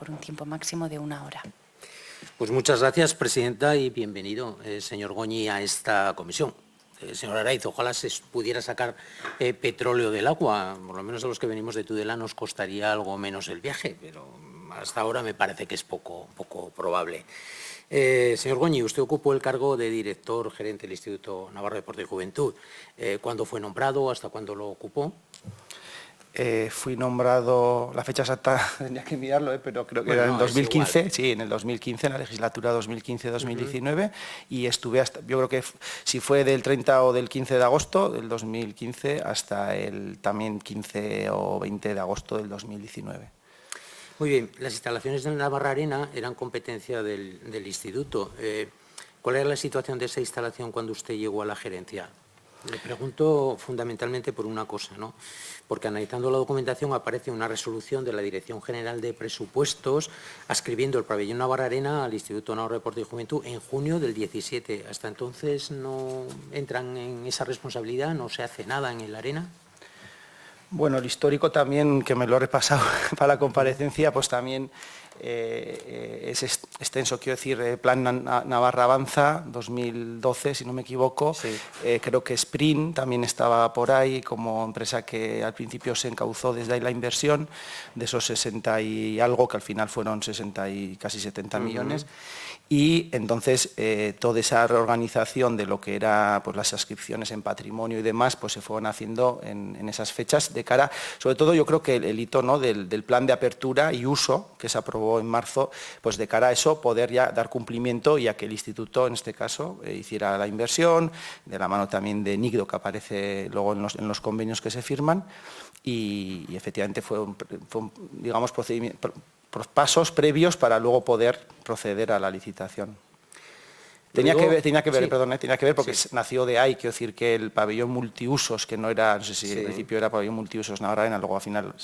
por un tiempo máximo de 1 hora. Pues muchas gracias, presidenta, y bienvenido, señor Goñi, a esta comisión. Señor Araiz, ojalá se pudiera sacar petróleo del agua. Por lo menos a los que venimos de Tudela nos costaría algo menos el viaje, pero hasta ahora me parece que es poco probable. Señor Goñi, usted ocupó el cargo de director gerente del Instituto Navarro de Deporte y Juventud. ¿Cuándo fue nombrado? ¿Hasta cuándo lo ocupó? Fui nombrado, la fecha exacta tendría que mirarlo, pero creo que era en el 2015, sí, en el 2015, en la legislatura 2015-2019, y estuve hasta, yo creo que si fue del 30 o del 15 de agosto del 2015 hasta el también 15 o 20 de agosto del 2019. Muy bien, las instalaciones de Navarra Arena eran competencia del instituto. ¿Cuál era la situación de esa instalación cuando usted llegó a la gerencia? Le pregunto fundamentalmente por una cosa, ¿no? Porque analizando la documentación aparece una resolución de la Dirección General de Presupuestos adscribiendo el pabellón Navarra Arena al Instituto Navarro de Deporte y Juventud en junio del 17. ¿Hasta entonces no entran en esa responsabilidad? ¿No se hace nada en el Arena? Bueno, el histórico también, que me lo he repasado para la comparecencia, pues también es extenso, quiero decir, Plan Navarra Avanza 2012, si no me equivoco. Sí. Creo que Sprint también estaba por ahí como empresa que al principio se encauzó desde ahí la inversión de esos 60 y algo, que al final fueron 60 y casi 70 millones. Y entonces toda esa reorganización de lo que era pues, las inscripciones en patrimonio y demás, pues se fueron haciendo en esas fechas de cara, sobre todo yo creo que el hito, ¿no?, del plan de apertura y uso que se aprobó en marzo, pues de cara a eso poder ya dar cumplimiento y a que el instituto en este caso hiciera la inversión, de la mano también de NICDO que aparece luego en los convenios que se firman y efectivamente fue un digamos, procedimiento, pasos previos para luego poder proceder a la licitación. Tenía que ver porque nació de ahí, quiero decir que el pabellón multiusos, que no era, no sé si al principio era pabellón multiusos Navarra Arena, luego al final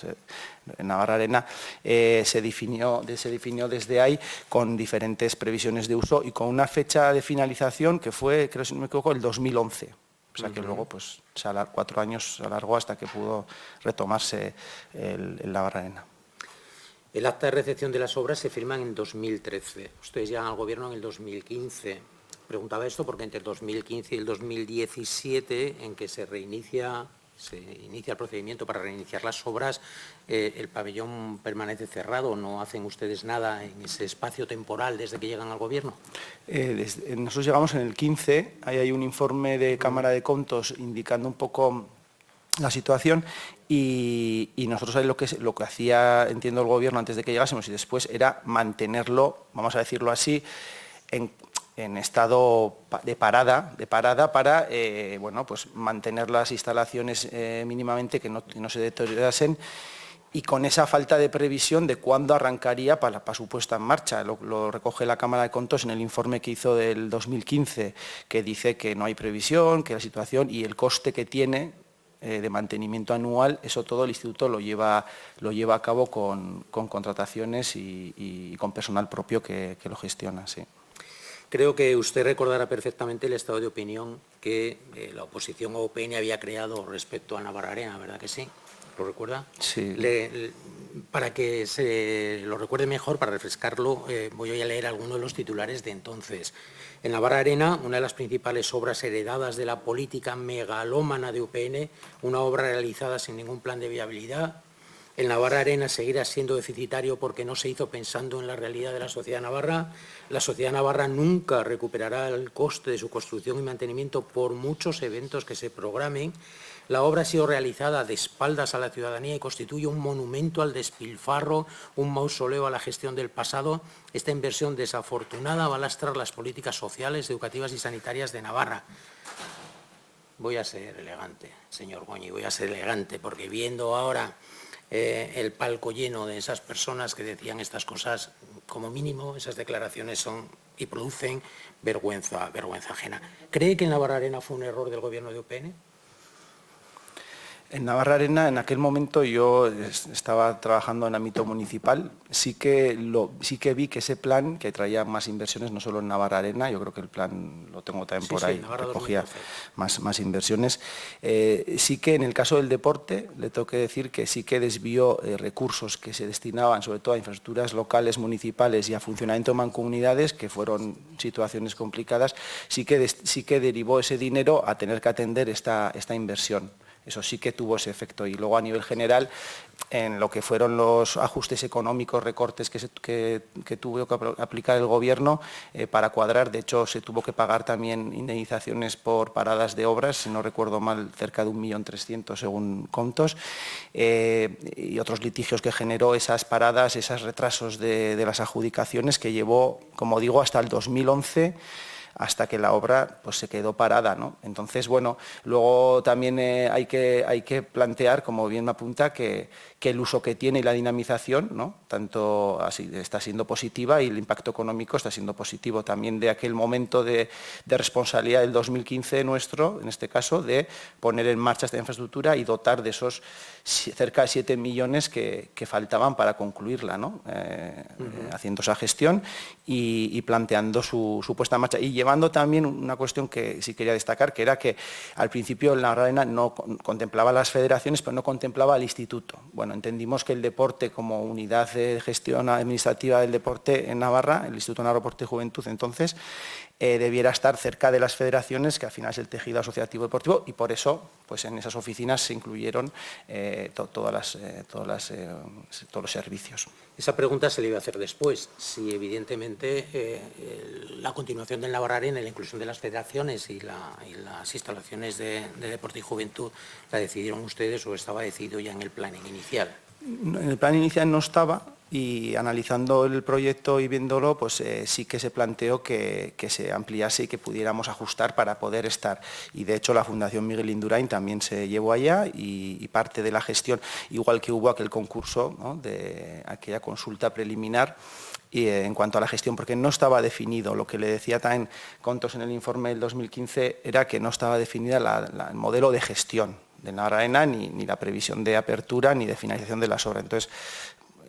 Navarra Arena, se definió desde ahí con diferentes previsiones de uso y con una fecha de finalización que fue, creo si no me equivoco, el 2011. O sea que luego, pues, 4 años se alargó hasta que pudo retomarse el Navarra Arena. El acta de recepción de las obras se firman en 2013. Ustedes llegan al gobierno en el 2015. Preguntaba esto porque entre el 2015 y el 2017, en que se inicia el procedimiento para reiniciar las obras, el pabellón permanece cerrado. ¿No hacen ustedes nada en ese espacio temporal desde que llegan al gobierno? Nosotros llegamos en el 15. Ahí hay un informe de Cámara de Contos indicando un poco la situación y nosotros ahí lo que hacía, entiendo, el gobierno antes de que llegásemos y después era mantenerlo, vamos a decirlo así, en estado de parada para bueno, pues mantener las instalaciones mínimamente que no se deteriorasen y con esa falta de previsión de cuándo arrancaría para su puesta en marcha. Lo recoge la Cámara de Contos en el informe que hizo del 2015, que dice que no hay previsión, que la situación y el coste que tiene de mantenimiento anual, eso todo el instituto lo lleva a cabo con contrataciones y con personal propio que lo gestiona, sí. Creo que usted recordará perfectamente el estado de opinión que la oposición a UPN había creado respecto a Navarra Arena, ¿verdad que sí? ¿Lo recuerda? Sí. Para que se lo recuerde mejor, para refrescarlo, voy a leer algunos de los titulares de entonces. En Navarra Arena, una de las principales obras heredadas de la política megalómana de UPN, una obra realizada sin ningún plan de viabilidad. El Navarra Arena seguirá siendo deficitario porque no se hizo pensando en la realidad de la sociedad navarra. La sociedad navarra nunca recuperará el coste de su construcción y mantenimiento por muchos eventos que se programen. La obra ha sido realizada de espaldas a la ciudadanía y constituye un monumento al despilfarro, un mausoleo a la gestión del pasado. Esta inversión desafortunada va a lastrar las políticas sociales, educativas y sanitarias de Navarra. Voy a ser elegante, señor Goñi, voy a ser elegante, porque viendo ahora el palco lleno de esas personas que decían estas cosas, como mínimo esas declaraciones son y producen vergüenza ajena. ¿Cree que en Navarra Arena fue un error del gobierno de UPN? En Navarra-Arena, en aquel momento yo estaba trabajando en ámbito municipal, sí que vi que ese plan, que traía más inversiones, no solo en Navarra-Arena, yo creo que el plan lo tengo también por ahí, recogía más inversiones. Sí que en el caso del deporte, le tengo que decir que sí que desvió recursos que se destinaban sobre todo a infraestructuras locales, municipales y a funcionamiento de mancomunidades, que fueron situaciones complicadas, sí que derivó ese dinero a tener que atender esta inversión. Eso sí que tuvo ese efecto. Y luego, a nivel general, en lo que fueron los ajustes económicos, recortes que tuvo que aplicar el Gobierno para cuadrar, de hecho, se tuvo que pagar también indemnizaciones por paradas de obras, si no recuerdo mal, cerca de 1.300.000 según contos, y otros litigios que generó esas paradas, esos retrasos de las adjudicaciones que llevó, como digo, hasta el 2011, hasta que la obra pues, se quedó parada, ¿no? Entonces, bueno, luego también hay que plantear, como bien me apunta, que el uso que tiene y la dinamización, ¿no? Tanto así está siendo positiva y el impacto económico está siendo positivo también de aquel momento de responsabilidad del 2015 nuestro, en este caso, de poner en marcha esta infraestructura y dotar de esos cerca de 7 millones que faltaban para concluirla, ¿no? Haciendo esa gestión y planteando su puesta en marcha. Y llevando también una cuestión que sí quería destacar, que era que al principio la Navarra-Arena no contemplaba las federaciones, pero no contemplaba el instituto. Bueno, entendimos que el deporte como unidad de gestión administrativa del deporte en Navarra, el Instituto Navarro Deporte y Juventud, entonces, debiera estar cerca de las federaciones, que al final es el tejido asociativo deportivo, y por eso pues en esas oficinas se incluyeron todos los servicios. Esa pregunta se le iba a hacer después, si evidentemente la continuación del Navarra-Arena y la inclusión de las federaciones y las instalaciones de deporte y juventud la decidieron ustedes o estaba decidido ya en el planning inicial. En el plan inicial no estaba, y analizando el proyecto y viéndolo, pues sí que se planteó que se ampliase y que pudiéramos ajustar para poder estar. Y de hecho la Fundación Miguel Indurain también se llevó allá y parte de la gestión, igual que hubo aquel concurso, ¿no? De aquella consulta preliminar, y en cuanto a la gestión, porque no estaba definido, lo que le decía también Contos en el informe del 2015, era que no estaba definida el modelo de gestión de Navarra-Arena, ni la previsión de apertura, ni de finalización de las obras. Entonces,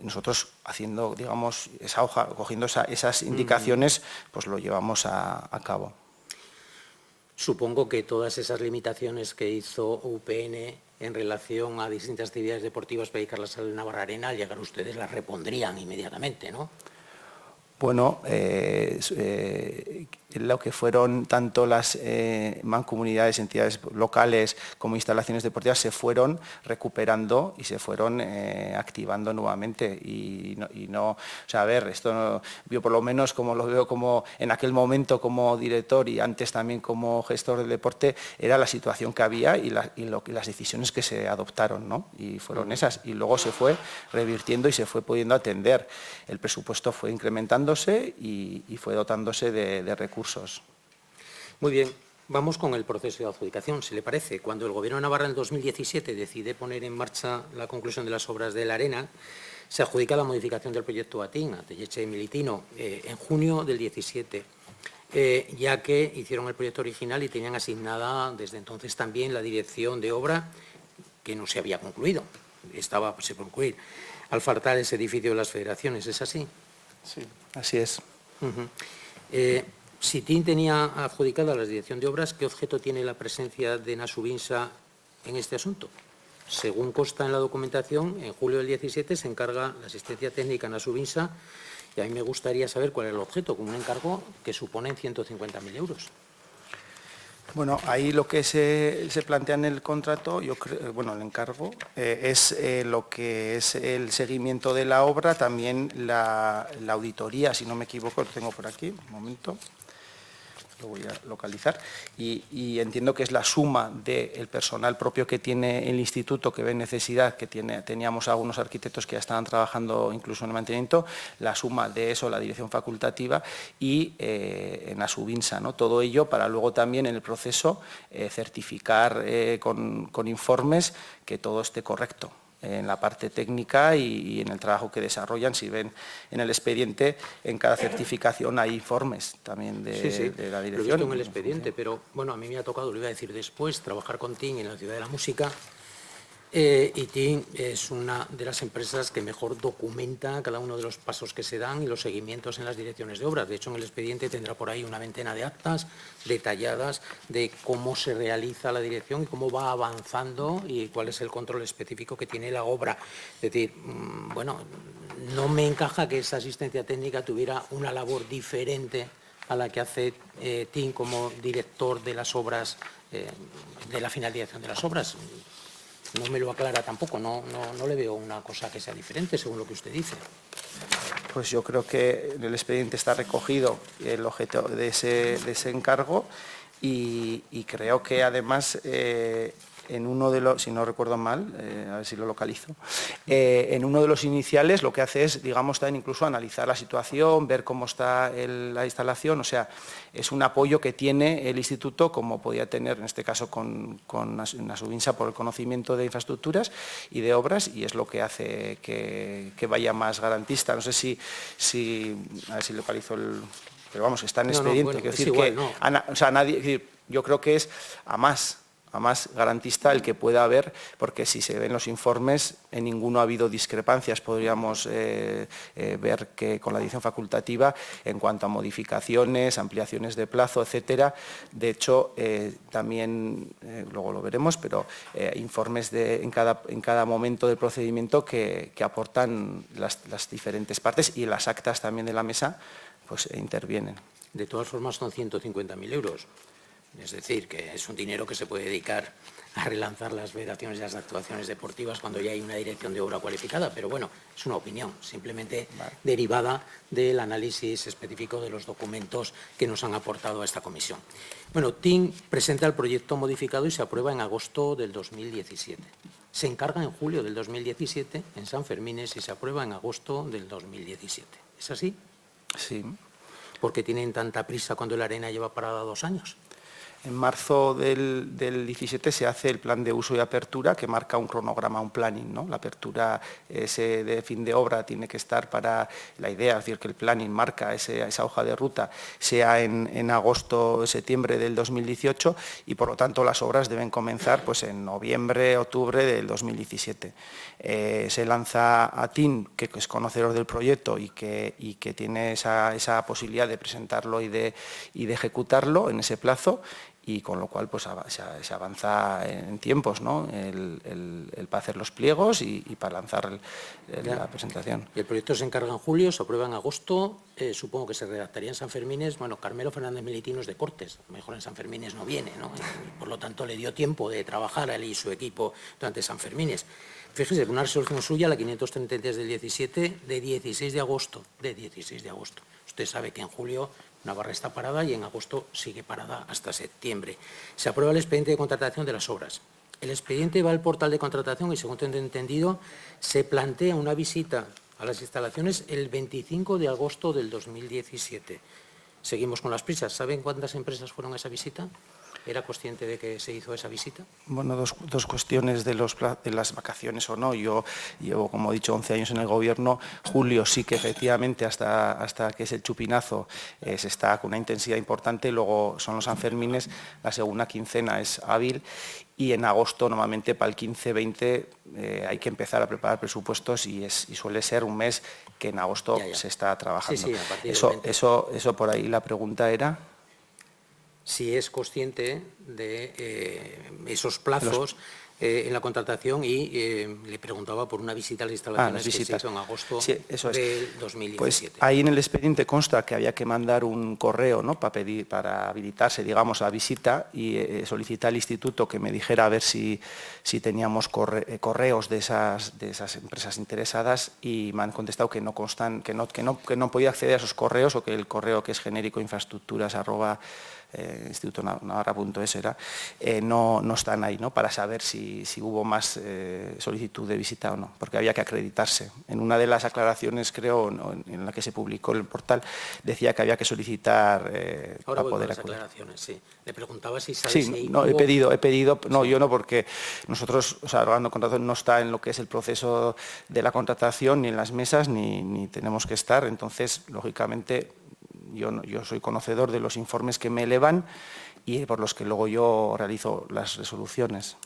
nosotros haciendo, digamos, esa hoja, cogiendo esas indicaciones, pues lo llevamos a cabo. Supongo que todas esas limitaciones que hizo UPN en relación a distintas actividades deportivas para dedicarlas al Navarra-Arena, al llegar ustedes las repondrían inmediatamente, ¿no? Bueno, lo que fueron tanto las mancomunidades, entidades locales como instalaciones deportivas se fueron recuperando y se fueron activando nuevamente. Y no, o sea, a ver, esto no, yo por lo menos como lo veo como en aquel momento como director y antes también como gestor del deporte, era la situación que había y las decisiones que se adoptaron, ¿no? Y fueron esas. Y luego se fue revirtiendo y se fue pudiendo atender. El presupuesto fue incrementándose y fue dotándose de recursos. Muy bien, vamos con el proceso de adjudicación, si le parece. Cuando el Gobierno de Navarra en 2017 decide poner en marcha la conclusión de las obras de la Arena, se adjudica la modificación del proyecto ATIN, Atelleche Militino, en junio del 17, ya que hicieron el proyecto original y tenían asignada desde entonces también la dirección de obra que no se había concluido, estaba por concluir, al faltar ese edificio de las federaciones, ¿es así? Sí, así es. Si TIN tenía adjudicada la dirección de obras, ¿qué objeto tiene la presencia de Nasubinsa en este asunto? Según consta en la documentación, en julio del 17 se encarga la asistencia técnica a Nasubinsa y a mí me gustaría saber cuál es el objeto, con un encargo que supone 150.000 euros. Bueno, ahí lo que se plantea en el contrato, yo creo, bueno, el encargo, es lo que es el seguimiento de la obra, también la auditoría, si no me equivoco, lo tengo por aquí, un momento, lo voy a localizar, y entiendo que es la suma del personal propio que tiene el instituto, que ve necesidad, que teníamos algunos arquitectos que ya estaban trabajando incluso en el mantenimiento, la suma de eso, la dirección facultativa y en la Subinsa, ¿no? Todo ello para luego también en el proceso certificar con informes que todo esté correcto en la parte técnica y en el trabajo que desarrollan. Si ven en el expediente, en cada certificación hay informes también de la dirección. Lo he visto en el expediente, pero bueno, a mí me ha tocado, lo iba a decir después, trabajar con TIN en la Ciudad de la Música Y TIN es una de las empresas que mejor documenta cada uno de los pasos que se dan y los seguimientos en las direcciones de obras. De hecho, en el expediente tendrá por ahí una veintena de actas detalladas de cómo se realiza la dirección y cómo va avanzando y cuál es el control específico que tiene la obra. Es decir, bueno, no me encaja que esa asistencia técnica tuviera una labor diferente a la que hace TIN como director de las obras, de la finalización de las obras. No me lo aclara tampoco, no le veo una cosa que sea diferente, según lo que usted dice. Pues yo creo que en el expediente está recogido el objeto de ese encargo y creo que además en uno de los, si no recuerdo mal, a ver si lo localizo, en uno de los iniciales lo que hace es, digamos, también incluso analizar la situación, ver cómo está la instalación, o sea, es un apoyo que tiene el instituto, como podía tener en este caso con Asubinsa por el conocimiento de infraestructuras y de obras, y es lo que hace que vaya más garantista. No sé si a ver si localizo el... Pero vamos, está en expediente. Bueno, quiero es decir igual, que, no. o sea, nadie, es decir, yo creo que es a más garantista el que pueda haber, porque si se ven los informes, en ninguno ha habido discrepancias. Podríamos ver que con la dirección facultativa, en cuanto a modificaciones, ampliaciones de plazo, etcétera, de hecho, también, luego lo veremos, pero informes en cada momento del procedimiento que aportan las diferentes partes y las actas también de la mesa, pues intervienen. De todas formas, son 150.000 euros. Es decir, que es un dinero que se puede dedicar a relanzar las federaciones y las actuaciones deportivas cuando ya hay una dirección de obra cualificada. Pero bueno, es una opinión, simplemente derivada del análisis específico de los documentos que nos han aportado a esta comisión. Bueno, TIN presenta el proyecto modificado y se aprueba en agosto del 2017. Se encarga en julio del 2017 en San Fermines y se aprueba en agosto del 2017. ¿Es así? Sí. ¿Por qué tienen tanta prisa cuando la Arena lleva parada 2 años? En marzo del 17 se hace el plan de uso y apertura que marca un cronograma, un planning, ¿no? La apertura de fin de obra tiene que estar para la idea, es decir, que el planning marca esa hoja de ruta, sea en agosto o septiembre del 2018 y por lo tanto las obras deben comenzar pues, en noviembre, octubre del 2017. Se lanza a TIN, que es conocedor del proyecto y que tiene esa posibilidad de presentarlo y de ejecutarlo en ese plazo, y con lo cual pues, se avanza en tiempos, ¿no? Para hacer los pliegos y para lanzar la presentación. El proyecto se encarga en julio, se aprueba en agosto, supongo que se redactaría en San Fermines. Bueno, Carmelo Fernández Militino es de Cortes, a lo mejor en San Fermines no viene, ¿no? Y por lo tanto le dio tiempo de trabajar a él y su equipo durante San Fermines. Fíjese, una resolución suya, la 533 del 17, de 16 de agosto, Usted sabe que en julio Navarra está parada y en agosto sigue parada hasta septiembre. Se aprueba el expediente de contratación de las obras. El expediente va al portal de contratación y, según tengo entendido, se plantea una visita a las instalaciones el 25 de agosto del 2017. Seguimos con las prisas. ¿Saben cuántas empresas fueron a esa visita? ¿Era consciente de que se hizo esa visita? Bueno, dos cuestiones de las vacaciones o no. Yo llevo, como he dicho, 11 años en el Gobierno. Julio sí que efectivamente hasta que es el chupinazo se está con una intensidad importante. Luego son los Sanfermines, la segunda quincena es hábil y en agosto normalmente para el 15-20 hay que empezar a preparar presupuestos y suele ser un mes que en agosto se está trabajando. Sí, a partir eso por ahí la pregunta era... Si es consciente de esos plazos en la contratación y le preguntaba por una visita a las instalaciones que se hizo en agosto del 2017. Pues ahí en el expediente consta que había que mandar un correo, ¿no? para habilitarse, digamos, a la visita y solicitar al instituto que me dijera a ver si teníamos correos de esas empresas interesadas y me han contestado que no constan, que no podía acceder a esos correos o que el correo que es genérico infraestructuras institutonavarra.es era, no están ahí, ¿no? Para saber si hubo más solicitud de visita o no, porque había que acreditarse. En una de las aclaraciones, creo, en la que se publicó en el portal, decía que había que solicitar Ahora para poder las acudir. aclaraciones, sí. Le preguntaba si sabe Sí, no, he pedido, no, yo no, porque nosotros, o sea, el órgano de contratación no está en lo que es el proceso de la contratación, ni en las mesas, ni tenemos que estar, entonces, lógicamente, yo soy conocedor de los informes que me elevan y por los que luego yo realizo las resoluciones.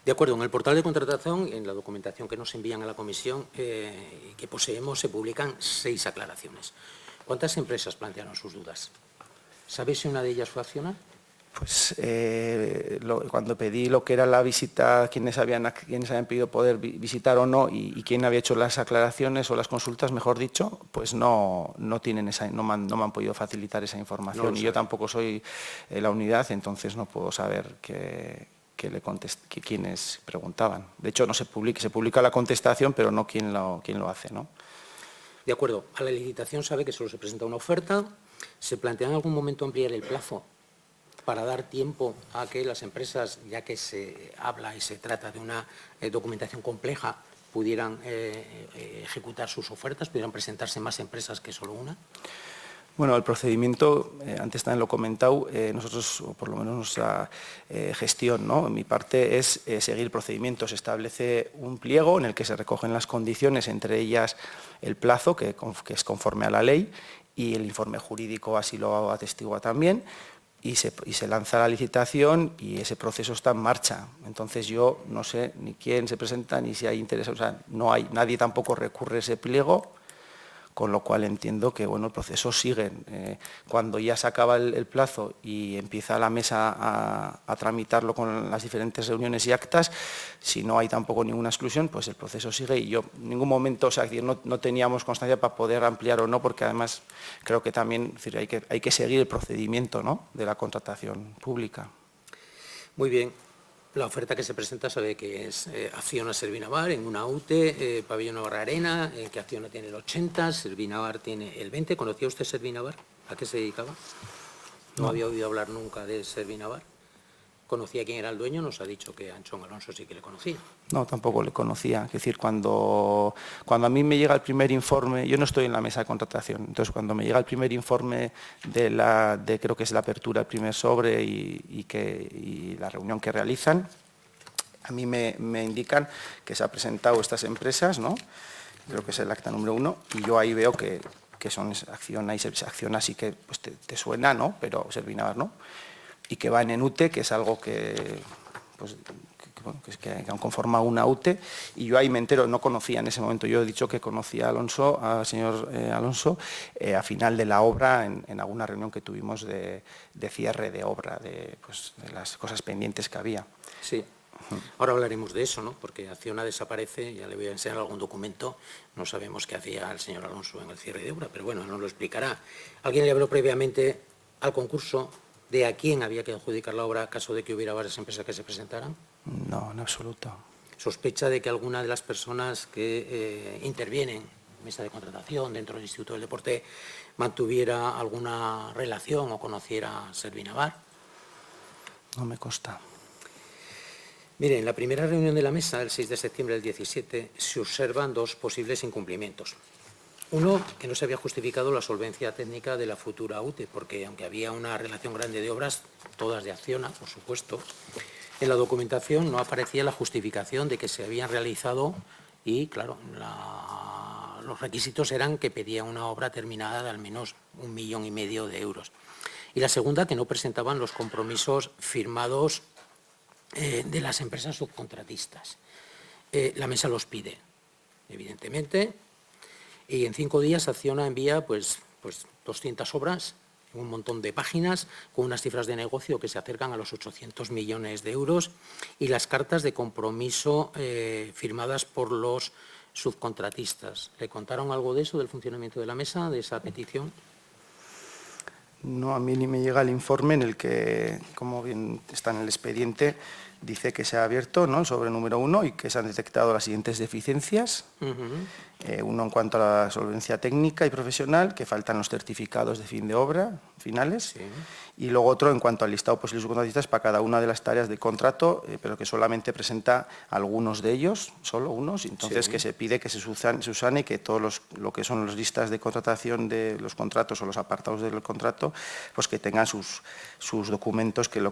De acuerdo, en el portal de contratación, en la documentación que nos envían a la comisión que poseemos, se publican 6 aclaraciones. ¿Cuántas empresas plantearon sus dudas? ¿Sabéis si una de ellas fue Acciona? Pues cuando pedí lo que era la visita, quienes habían pedido poder visitar o no y quién había hecho las aclaraciones o las consultas, mejor dicho, pues no tienen no me han podido facilitar esa información. Y yo tampoco soy la unidad, entonces no puedo saber quiénes preguntaban. De hecho, se publica la contestación, pero no quién lo hace, ¿no? De acuerdo. A la licitación sabe que solo se presenta una oferta. ¿Se plantea en algún momento ampliar el plazo para dar tiempo a que las empresas, ya que se habla y se trata de una documentación compleja, pudieran ejecutar sus ofertas, pudieran presentarse más empresas que solo una? Bueno, el procedimiento, antes también lo he comentado, nosotros, o por lo menos nuestra gestión, ¿no? En mi parte es seguir el procedimiento. Se establece un pliego en el que se recogen las condiciones, entre ellas el plazo, que es conforme a la ley, y el informe jurídico así lo atestigua también, y se lanza la licitación y ese proceso está en marcha. Entonces yo no sé ni quién se presenta ni si hay interés, o sea, nadie tampoco recurre a ese pliego, con lo cual entiendo que bueno, el proceso sigue. Cuando ya se acaba el plazo y empieza la mesa a tramitarlo con las diferentes reuniones y actas, si no hay tampoco ninguna exclusión, pues el proceso sigue y yo en ningún momento, o sea, no teníamos constancia para poder ampliar o no, porque además creo que también hay que seguir el procedimiento, ¿no?, de la contratación pública. Muy bien. La oferta que se presenta sabe que es Acciona Servinavar en una UTE, Pabellón Navarra Arena, en que Acciona tiene el 80, Servinavar tiene el 20. ¿Conocía usted Servinavar? ¿A qué se dedicaba? No había oído hablar nunca de Servinavar. ¿Conocía quién era el dueño? Nos ha dicho que Anchón Alonso sí que le conocía. No, tampoco le conocía. Es decir, cuando a mí me llega el primer informe, yo no estoy en la mesa de contratación, entonces cuando me llega el primer informe de creo que es la apertura del primer sobre y la reunión que realizan, a mí me indican que se han presentado estas empresas, ¿no? Creo que es el acta número 1, y yo ahí veo que son Acciona y Acciona, sí que pues, te suena, ¿no?, pero Servinavar no. Y que va en UTE, que es algo que han conformado una UTE, y yo ahí me entero, no conocía en ese momento, yo he dicho que conocía al señor Alonso a final de la obra, en alguna reunión que tuvimos de cierre de obra, de las cosas pendientes que había. Sí. Ahora hablaremos de eso, ¿no?, porque Acciona desaparece, ya le voy a enseñar algún documento, no sabemos qué hacía el señor Alonso en el cierre de obra, pero bueno, nos lo explicará. ¿Alguien le habló previamente al concurso de a quién había que adjudicar la obra caso de que hubiera varias empresas que se presentaran? No, en absoluto. ¿Sospecha de que alguna de las personas que intervienen en mesa de contratación dentro del Instituto del Deporte mantuviera alguna relación o conociera Servinavar? No me consta. Mire, en la primera reunión de la mesa, el 6 de septiembre del 17, se observan 2 posibles incumplimientos. Uno, que no se había justificado la solvencia técnica de la futura UTE, porque aunque había una relación grande de obras, todas de Acciona, por supuesto, en la documentación no aparecía la justificación de que se habían realizado y, claro, los requisitos eran que pedía una obra terminada de al menos 1,5 millones de euros. Y la segunda, que no presentaban los compromisos firmados de las empresas subcontratistas. La mesa los pide, evidentemente, y en 5 días Acciona envía pues 200 obras, un montón de páginas, con unas cifras de negocio que se acercan a los 800 millones de euros y las cartas de compromiso firmadas por los subcontratistas. ¿Le contaron algo de eso, del funcionamiento de la mesa, de esa petición? No, a mí ni me llega el informe en el que, como bien está en el expediente, dice que se ha abierto, ¿no?, el sobre número 1 y que se han detectado las siguientes deficiencias. Uno en cuanto a la solvencia técnica y profesional, que faltan los certificados de fin de obra finales. Sí. Y luego otro en cuanto al listado de posibles subcontratistas para cada una de las tareas de contrato, pero que solamente presenta algunos de ellos, solo unos, entonces Sí. que se pide que se subsane que todos lo que son las listas de contratación de los contratos o los apartados del contrato, pues que tengan sus documentos que lo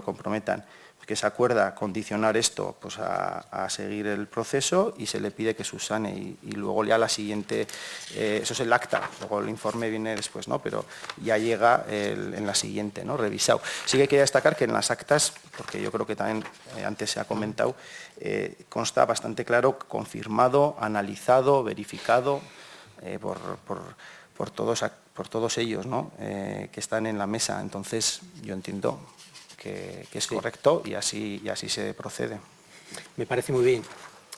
comprometan. que se acuerda condicionar esto pues a seguir el proceso y se le pide que subsane y luego ya la siguiente, eso es el acta, luego el informe viene después, ¿no? Pero ya llega en la siguiente, ¿no? Revisado. Sí que quería destacar que en las actas, porque yo creo que también antes se ha comentado, consta bastante claro, confirmado, analizado, verificado por todos ellos, ¿no? Que están en la mesa. Entonces yo entiendo que es correcto y así se procede. Me parece muy bien.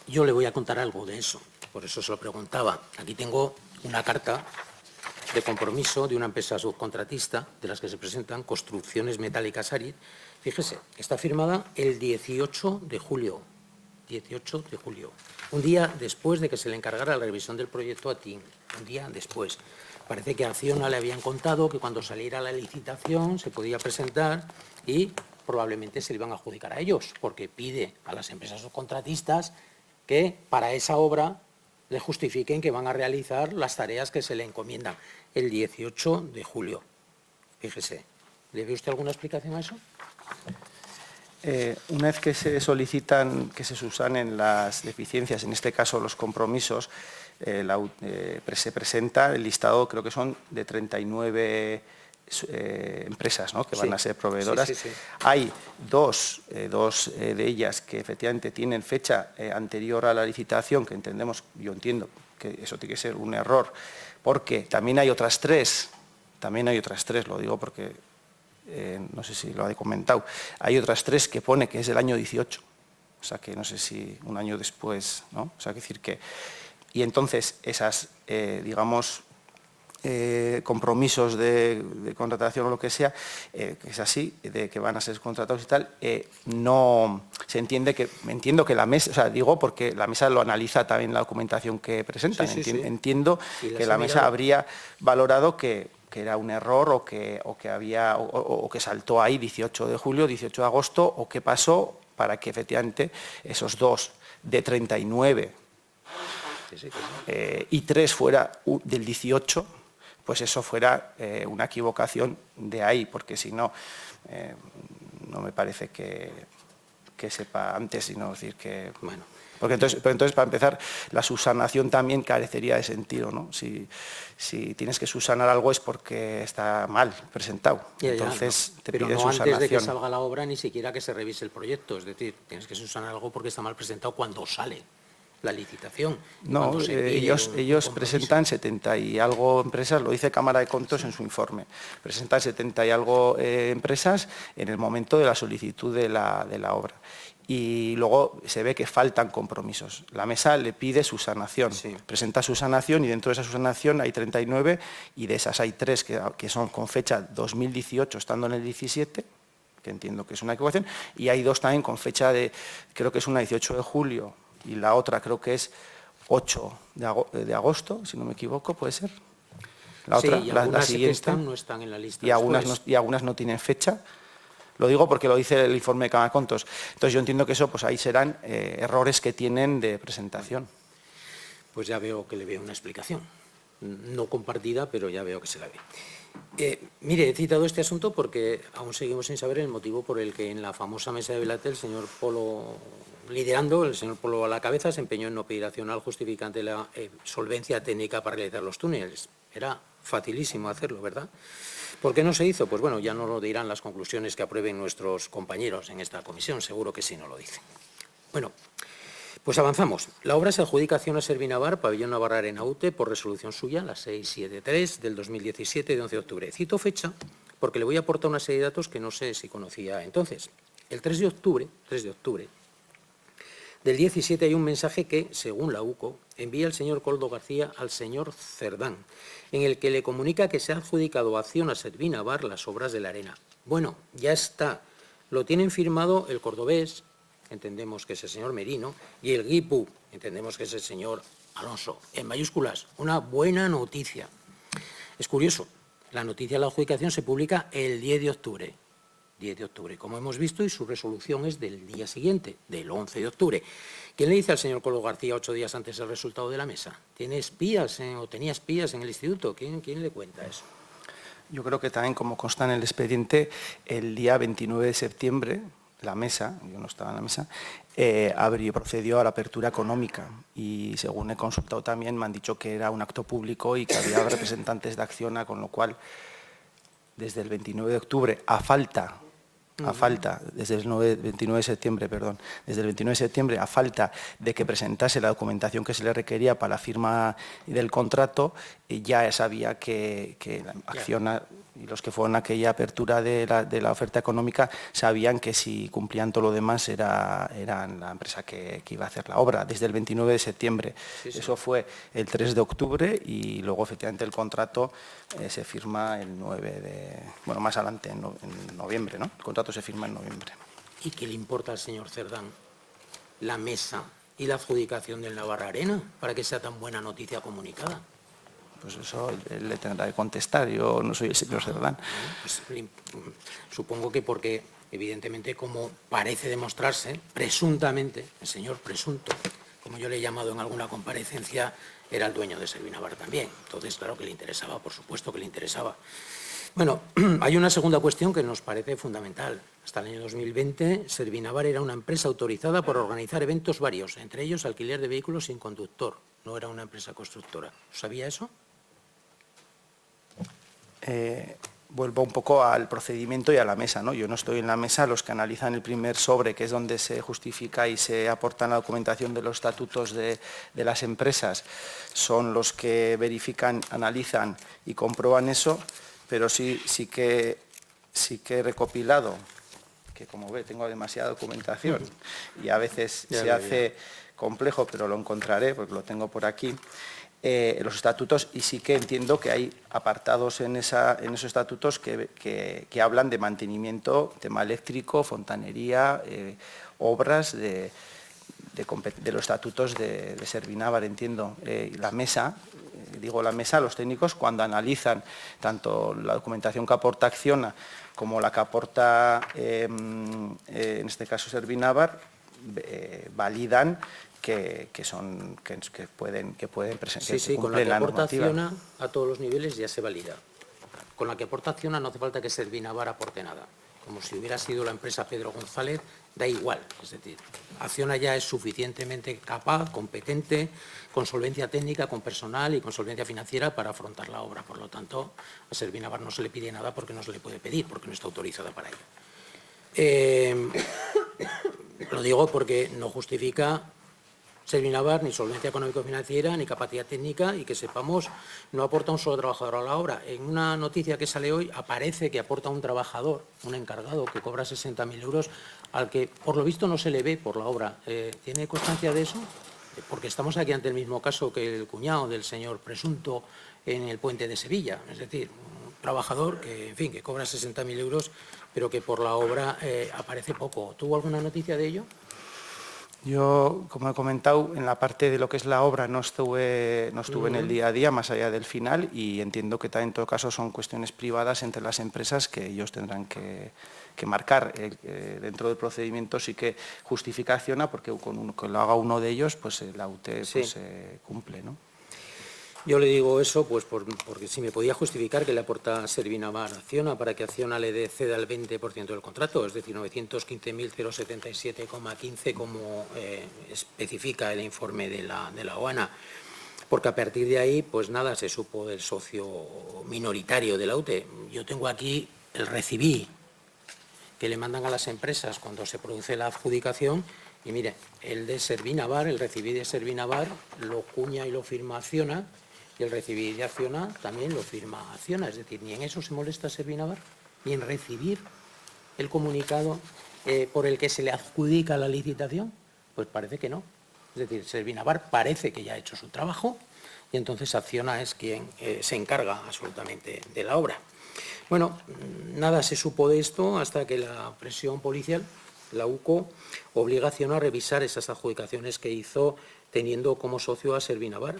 Yo le voy a contar algo de eso, por eso se lo preguntaba. Aquí tengo una carta de compromiso de una empresa subcontratista, de las que se presentan, Construcciones Metálicas Arid. Fíjese, está firmada el 18 de julio. 18 de julio. Un día después de que se le encargara la revisión del proyecto a TIN. Un día después. Parece que a Acciona le habían contado que cuando saliera la licitación se podía presentar y probablemente se le iban a adjudicar a ellos, porque pide a las empresas subcontratistas que para esa obra le justifiquen que van a realizar las tareas que se le encomiendan el 18 de julio. Fíjese, ¿le ve usted alguna explicación a eso? Una vez que se solicitan que se subsanen las deficiencias, en este caso los compromisos, se presenta el listado, creo que son de 39 empresas, ¿no? Que van a ser proveedoras. Sí. Hay dos de ellas que efectivamente tienen fecha anterior a la licitación, que entendemos, yo entiendo que eso tiene que ser un error, porque también hay otras tres, lo digo porque no sé si lo ha comentado, hay otras tres que pone que es del año 18, o sea que no sé si un año después, ¿no? O sea, que decir que... Y entonces esas, digamos, compromisos de contratación o lo que sea, que es así, de que van a ser contratados y tal, no se entiende que, entiendo que la mesa, o sea, digo porque la mesa lo analiza también la documentación que presentan, entiendo que la mesa habría valorado que era un error o que saltó ahí 18 de julio, 18 de agosto, o qué pasó para que efectivamente esos dos de 39 y 3 fuera del 18, pues eso fuera una equivocación de ahí, porque si no, no me parece que sepa antes, sino decir que... Bueno, porque entonces, para empezar, la subsanación también carecería de sentido, ¿no? Si tienes que subsanar algo es porque está mal presentado. Entonces, te pide subsanación. Pero no antes de que salga la obra, ni siquiera que se revise el proyecto. Es decir, tienes que subsanar algo porque está mal presentado cuando sale la licitación. No, ellos presentan 70 y algo empresas, lo dice Cámara de Contos en su informe, presentan 70 y algo empresas en el momento de la solicitud de la obra. Y luego se ve que faltan compromisos. La mesa le pide subsanación, presenta subsanación y dentro de esa subsanación hay 39 y de esas hay 3 que son con fecha 2018 estando en el 17, que entiendo que es una equivocación, y hay 2 también con fecha de, creo que es una 18 de julio y la otra creo que es 8 de agosto, si no me equivoco, puede ser. La otra, la siguiente, no están en la lista. Y algunas no tienen fecha. Lo digo porque lo dice el informe de Cámara de Contos. Entonces yo entiendo que eso, pues ahí serán errores que tienen de presentación. Pues ya veo que le veo una explicación. No compartida, pero ya veo que se la ve. Mire, he citado este asunto porque aún seguimos sin saber el motivo por el que en la famosa mesa de Velate el señor Polo, liderando, el señor Polo a la cabeza, se empeñó en no pedir acción al justificante de la solvencia técnica para realizar los túneles. Era facilísimo hacerlo, ¿verdad? ¿Por qué no se hizo? Pues bueno, ya nos lo dirán las conclusiones que aprueben nuestros compañeros en esta comisión, seguro que sí nos lo dicen. Bueno, pues avanzamos. La obra se adjudica a Acciona Servinavar, Pabellón Navarra Arena UTE, por resolución suya, la 673 del 2017, de 11 de octubre. Cito fecha porque le voy a aportar una serie de datos que no sé si conocía entonces. El 3 de octubre del 17 hay un mensaje que, según la UCO, envía el señor Coldo García al señor Cerdán, en el que le comunica que se ha adjudicado a Acciona Servinavar las obras de la arena. Bueno, ya está. Lo tienen firmado el cordobés, entendemos que es el señor Merino, y el guipú, entendemos que es el señor Alonso, en mayúsculas. Una buena noticia. Es curioso, la noticia de la adjudicación se publica el 10 de octubre. 10 de octubre, como hemos visto, y su resolución es del día siguiente, del 11 de octubre. ¿Quién le dice al señor Coldo García 8 días antes el resultado de la mesa? ¿Tiene espías o tenía espías en el instituto? ¿Quién le cuenta eso? Yo creo que también, como consta en el expediente, el día 29 de septiembre, la mesa, yo no estaba en la mesa, procedió a la apertura económica y según he consultado también me han dicho que era un acto público y que había representantes de Acciona, con lo cual desde el 29 de octubre desde el 29 de septiembre, perdón, desde el 29 de septiembre, a falta de que presentase la documentación que se le requería para la firma del contrato, ya sabía que Acciona y los que fueron a aquella apertura de la oferta económica sabían que si cumplían todo lo demás eran la empresa que iba a hacer la obra, desde el 29 de septiembre. Sí. Eso fue el 3 de octubre y luego efectivamente el contrato se firma el 9 de... Bueno, más adelante, en noviembre, ¿no? El contrato se firma en noviembre. ¿Y qué le importa al señor Cerdán la mesa y la adjudicación del Navarra Arena para que sea tan buena noticia comunicada? Pues eso él le tendrá que contestar, yo no soy el señor Cerdán. Pues, supongo que porque, evidentemente, como parece demostrarse, presuntamente, el señor presunto, como yo le he llamado en alguna comparecencia, era el dueño de Servinavar también. Entonces, claro que le interesaba, por supuesto que le interesaba. Bueno, hay una segunda cuestión que nos parece fundamental. Hasta el año 2020, Servinavar era una empresa autorizada por organizar eventos varios, entre ellos alquiler de vehículos sin conductor. No era una empresa constructora. ¿Sabía eso? Vuelvo un poco al procedimiento y a la mesa, ¿no? Yo no estoy en la mesa, los que analizan el primer sobre, que es donde se justifica y se aporta la documentación de los estatutos de las empresas, son los que verifican, analizan y comprueban eso, pero sí que he recopilado, que como ve tengo demasiada documentación y a veces se hace complejo, pero lo encontraré porque lo tengo por aquí. Los estatutos, y sí que entiendo que hay apartados en esos estatutos que hablan de mantenimiento, tema eléctrico, fontanería, obras de los estatutos de Servinavar, entiendo. La mesa, los técnicos, cuando analizan tanto la documentación que aporta Acciona como la que aporta, en este caso, Servinavar, validan que pueden presentar. Sí, con la que aporta Acciona a todos los niveles ya se valida. Con la que aporta Acciona no hace falta que Servinavar aporte nada. Como si hubiera sido la empresa Pedro González, da igual. Es decir, Acciona ya es suficientemente capaz, competente, con solvencia técnica, con personal y con solvencia financiera para afrontar la obra. Por lo tanto, a Servinavar no se le pide nada porque no se le puede pedir, porque no está autorizada para ello. Lo digo porque no justifica Servinavar ni solvencia económico-financiera ni capacidad técnica y que sepamos no aporta un solo trabajador a la obra. En una noticia que sale hoy aparece que aporta un trabajador, un encargado que cobra 60.000 euros al que por lo visto no se le ve por la obra. ¿Tiene constancia de eso? Porque estamos aquí ante el mismo caso que el cuñado del señor presunto en el puente de Sevilla. Es decir, un trabajador que, en fin, que cobra 60.000 euros pero que por la obra aparece poco. ¿Tuvo alguna noticia de ello? Yo, como he comentado, en la parte de lo que es la obra no estuve en el día a día, más allá del final, y entiendo que también en todo caso son cuestiones privadas entre las empresas que ellos tendrán que marcar. Dentro del procedimiento sí que justifica Acciona, porque con que lo haga uno de ellos, pues la UT pues, cumple, ¿no? Yo le digo eso pues porque si me podía justificar que le aporta Servinavar a Acciona para que Acciona le ceda el 20% del contrato, es decir, 915.077,15 como especifica el informe de la OANA, porque a partir de ahí pues nada se supo del socio minoritario de la UTE. Yo tengo aquí el recibí que le mandan a las empresas cuando se produce la adjudicación y mire, el de Servinavar, el recibí de Servinavar lo cuña y lo firma Acciona. Y el recibir de Acciona también lo firma Acciona, es decir, ni en eso se molesta Servinavar, ni en recibir el comunicado por el que se le adjudica la licitación, pues parece que no. Es decir, Servinavar parece que ya ha hecho su trabajo y entonces Acciona es quien se encarga absolutamente de la obra. Bueno, nada se supo de esto hasta que la presión policial, la UCO, obliga a Acciona a revisar esas adjudicaciones que hizo teniendo como socio a Servinavar.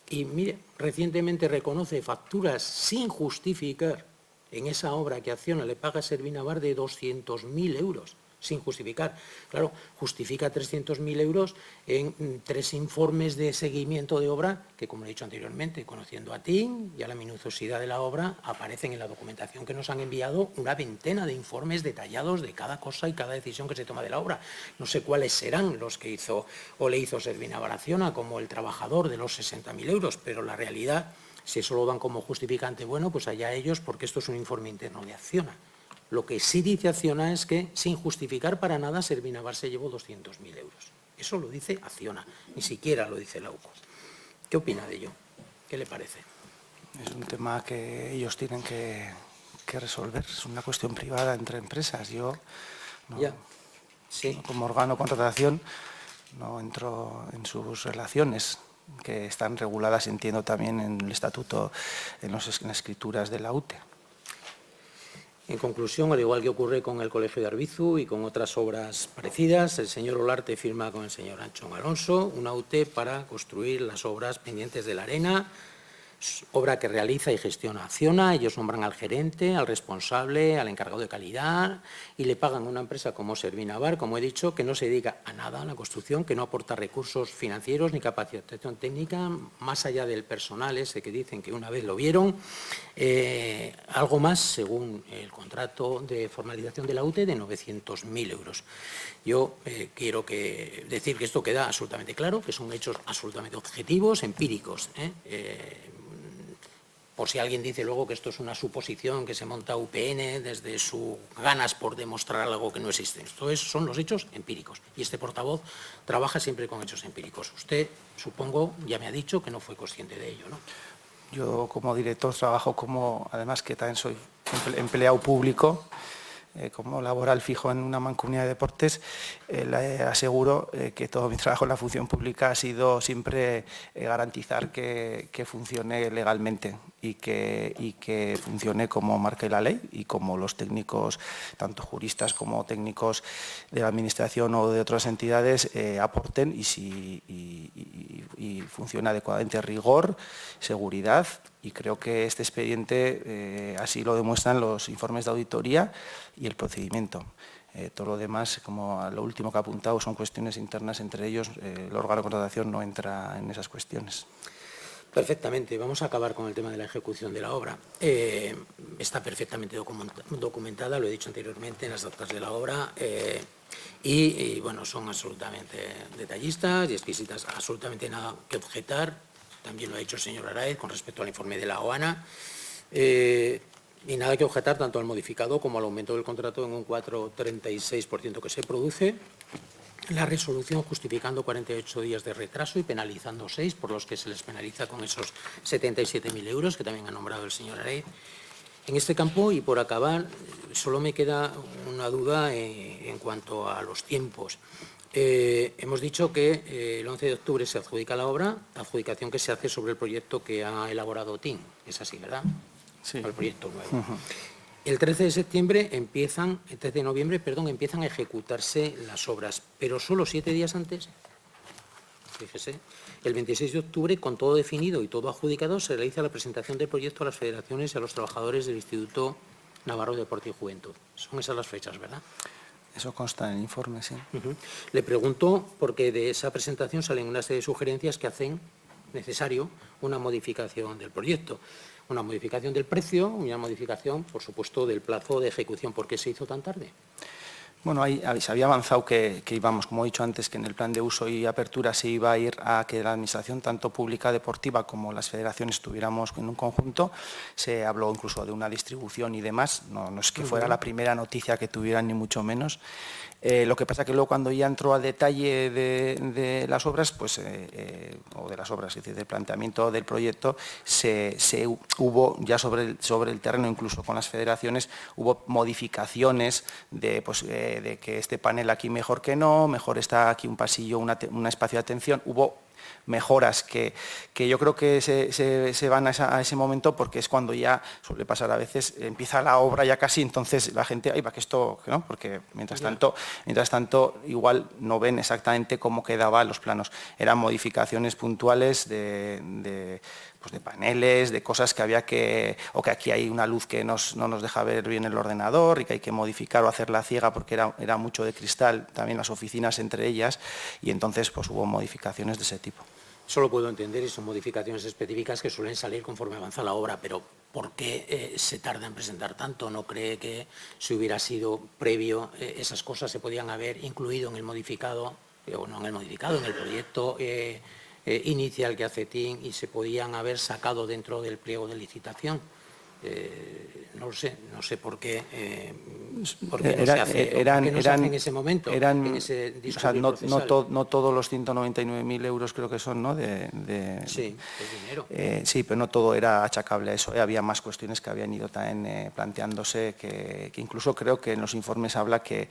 Y mire, recientemente reconoce facturas sin justificar en esa obra que Acciona le paga a Servinavar de 200.000 euros. sin justificar. Claro, justifica 300.000 euros en 3 informes de seguimiento de obra que, como he dicho anteriormente, conociendo a TIN y a la minuciosidad de la obra, aparecen en la documentación que nos han enviado una veintena de informes detallados de cada cosa y cada decisión que se toma de la obra. No sé cuáles serán los que hizo o le hizo Servina Acciona como el trabajador de los 60.000 euros, pero la realidad, si eso lo dan como justificante, bueno, pues allá ellos, porque esto es un informe interno de Acciona. Lo que sí dice Acciona es que, sin justificar para nada, Servina Bar se llevó 200.000 euros. Eso lo dice Acciona, ni siquiera lo dice la UCO. ¿Qué opina de ello? ¿Qué le parece? Es un tema que ellos tienen que resolver. Es una cuestión privada entre empresas. Yo, como órgano de contratación, no entro en sus relaciones, que están reguladas, entiendo, también en el estatuto, en las escrituras de la UTE. En conclusión, al igual que ocurre con el Colegio de Arbizu y con otras obras parecidas, el señor Olarte firma con el señor Anchón Alonso una UTE para construir las obras pendientes de la Arena, obra que realiza y gestiona Acciona. Ellos nombran al gerente, al responsable, al encargado de calidad y le pagan a una empresa como Servina Bar, como he dicho, que no se dedica a nada a la construcción, que no aporta recursos financieros ni capacitación técnica, más allá del personal ese que dicen que una vez lo vieron, algo más según el contrato de formalización de la UTE de 900.000 euros. Yo quiero decir que esto queda absolutamente claro, que son hechos absolutamente objetivos, empíricos, por si alguien dice luego que esto es una suposición que se monta UPN desde sus ganas por demostrar algo que no existe. Son los hechos empíricos. Y este portavoz trabaja siempre con hechos empíricos. Usted, supongo, ya me ha dicho que no fue consciente de ello, ¿no? Yo, como director, trabajo además que también soy empleado público, como laboral fijo en una mancomunidad de deportes, le aseguro que todo mi trabajo en la función pública ha sido siempre garantizar que funcione legalmente y que funcione como marca la ley y como los técnicos, tanto juristas como técnicos de la Administración o de otras entidades, aporten y funcione adecuadamente. Rigor, seguridad, y creo que este expediente así lo demuestran los informes de auditoría y el procedimiento. Todo lo demás, como lo último que ha apuntado, son cuestiones internas entre ellos. El órgano de contratación no entra en esas cuestiones. Perfectamente. Vamos a acabar con el tema de la ejecución de la obra. Está perfectamente documentada, lo he dicho anteriormente, en las actas de la obra y bueno, son absolutamente detallistas y exquisitas, absolutamente nada que objetar. También lo ha dicho el señor Araiz con respecto al informe de la OANA. Y nada que objetar tanto al modificado como al aumento del contrato en un 4,36% que se produce. La resolución justificando 48 días de retraso y penalizando 6, por los que se les penaliza con esos 77.000 euros, que también ha nombrado el señor Araiz. En este campo, y por acabar, solo me queda una duda en cuanto a los tiempos. Hemos dicho que el 11 de octubre se adjudica la obra, adjudicación que se hace sobre el proyecto que ha elaborado TIN. Es así, ¿verdad? Sí. El proyecto nuevo. El 13 de noviembre empiezan a ejecutarse las obras, pero solo 7 días antes, fíjese, el 26 de octubre, con todo definido y todo adjudicado, se realiza la presentación del proyecto a las federaciones y a los trabajadores del Instituto Navarro de Deporte y Juventud. Son esas las fechas, ¿verdad? Eso consta en el informe, sí. Le pregunto porque de esa presentación salen una serie de sugerencias que hacen necesario una modificación del proyecto, una modificación del precio y una modificación, por supuesto, del plazo de ejecución. ¿Por qué se hizo tan tarde? Bueno, ahí se había avanzado que íbamos, como he dicho antes, que en el plan de uso y apertura se iba a ir a que la administración, tanto pública, deportiva, como las federaciones, estuviéramos en un conjunto. Se habló incluso de una distribución y demás. No es que fuera la primera noticia que tuvieran, ni mucho menos. Lo que pasa que luego, cuando ya entró al detalle de las obras, pues, o de las obras, es decir, del planteamiento del proyecto, hubo ya sobre el terreno, incluso con las federaciones, hubo modificaciones de que este panel aquí mejor que no, mejor está aquí un pasillo, un espacio de atención. Hubo mejoras que yo creo que se van a ese momento porque es cuando ya suele pasar a veces, empieza la obra ya casi, entonces la gente, ay, va que esto, ¿no? Porque mientras tanto igual no ven exactamente cómo quedaban los planos. Eran modificaciones puntuales de paneles, de cosas que había que, o que aquí hay una luz que no nos deja ver bien el ordenador y que hay que modificar o hacerla ciega porque era mucho de cristal, también las oficinas entre ellas, y entonces pues hubo modificaciones de ese tipo. Eso lo puedo entender y son modificaciones específicas que suelen salir conforme avanza la obra, pero ¿por qué se tarda en presentar tanto? ¿No cree que si hubiera sido previo esas cosas se podían haber incluido en el modificado, o no en el modificado, en el proyecto inicial que hace TIN y se podían haber sacado dentro del pliego de licitación? No lo sé, no sé por qué no se hace en ese momento, en ese discurso procesal. No todos los 199.000 euros creo que son, ¿no? Sí, es dinero. Sí, pero no todo era achacable a eso. Había más cuestiones que habían ido también planteándose, que incluso creo que en los informes habla que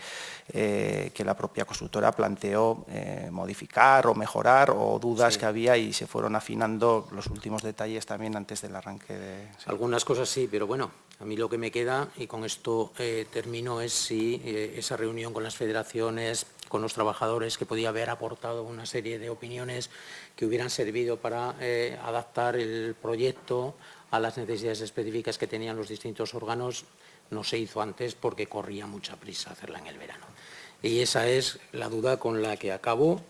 la propia constructora planteó modificar o mejorar, o dudas que había, y se fueron afinando los últimos detalles también antes del arranque de... Sí. Algunas cosas sí, pero bueno, a mí lo que me queda, y con esto termino, es si esa reunión con las federaciones, con los trabajadores, que podía haber aportado una serie de opiniones que hubieran servido para adaptar el proyecto a las necesidades específicas que tenían los distintos órganos, no se hizo antes porque corría mucha prisa hacerla en el verano. Y esa es la duda con la que acabo,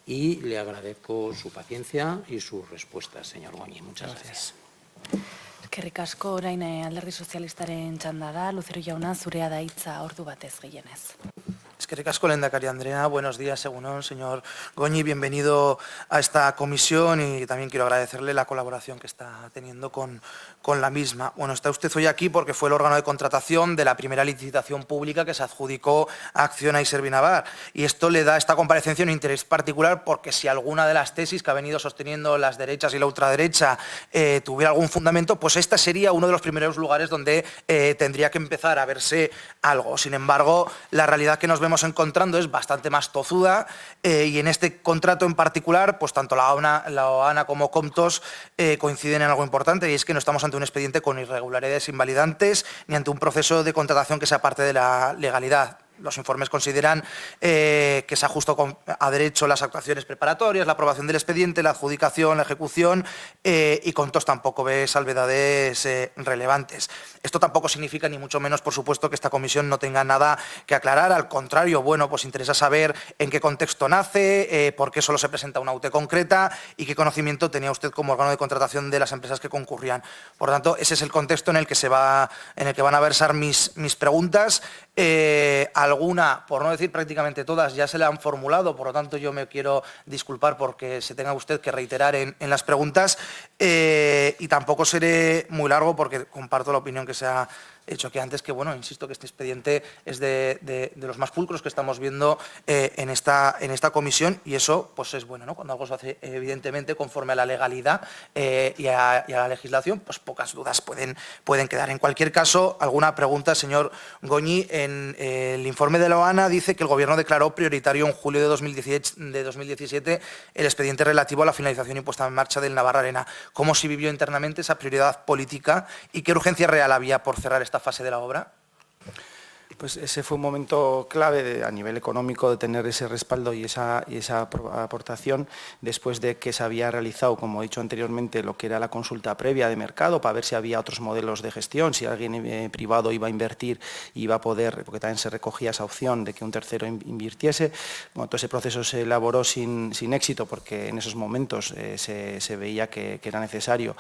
y le agradezco su paciencia y sus respuestas, señor Goñi. Muchas gracias. Eskerrik asko, orain Alderdi Sozialistaren txanda da. Lucero jauna, zurea da hitza ordu batez gehienez. Eskerrik asko, lehendakari Andrea. Buenos días, Egunon, señor Goñi. Bienvenido a esta comisión, y también quiero agradecerle la colaboración que está teniendo con la misma. Bueno, está usted hoy aquí porque fue el órgano de contratación de la primera licitación pública que se adjudicó a Acciona y Servinavar. Y esto le da a esta comparecencia un interés particular, porque si alguna de las tesis que ha venido sosteniendo las derechas y la ultraderecha tuviera algún fundamento, pues este sería uno de los primeros lugares donde tendría que empezar a verse algo. Sin embargo, la realidad que nos vemos encontrando es bastante más tozuda, y en este contrato en particular, pues tanto la OANA como Comptos coinciden en algo importante, y es que no estamos ante un expediente con irregularidades invalidantes ni ante un proceso de contratación que sea parte de la legalidad. Los informes consideran que se ajustó a derecho las actuaciones preparatorias, la aprobación del expediente, la adjudicación, la ejecución, y Comptos tampoco ve salvedades relevantes. Esto tampoco significa, ni mucho menos, por supuesto, que esta comisión no tenga nada que aclarar. Al contrario, bueno, pues interesa saber en qué contexto nace, por qué solo se presenta una UTE concreta y qué conocimiento tenía usted como órgano de contratación de las empresas que concurrían. Por tanto, ese es el contexto en el que van a versar mis preguntas. Alguna, por no decir prácticamente todas, ya se le han formulado, por lo tanto yo me quiero disculpar porque se tenga usted que reiterar en las preguntas, y tampoco seré muy largo porque comparto la opinión que se ha hecho aquí antes, que bueno, insisto que este expediente es de los más pulcros que estamos viendo en esta comisión, y eso pues es bueno, ¿no? Cuando algo se hace evidentemente conforme a la legalidad y a la legislación, pues pocas dudas pueden quedar. En cualquier caso, alguna pregunta, señor Goñi. En el informe de la OANA dice que el Gobierno declaró prioritario en julio de 2017 el expediente relativo a la finalización y puesta en marcha del Navarra Arena. ¿Cómo se vivió internamente esa prioridad política y qué urgencia real había por cerrar esta fase de la obra? Pues ese fue un momento clave a nivel económico, de tener ese respaldo y esa aportación, después de que se había realizado, como he dicho anteriormente, lo que era la consulta previa de mercado para ver si había otros modelos de gestión, si alguien privado iba a invertir y iba a poder, porque también se recogía esa opción de que un tercero invirtiese. Bueno, todo ese proceso se elaboró sin éxito, porque en esos momentos se veía que era necesario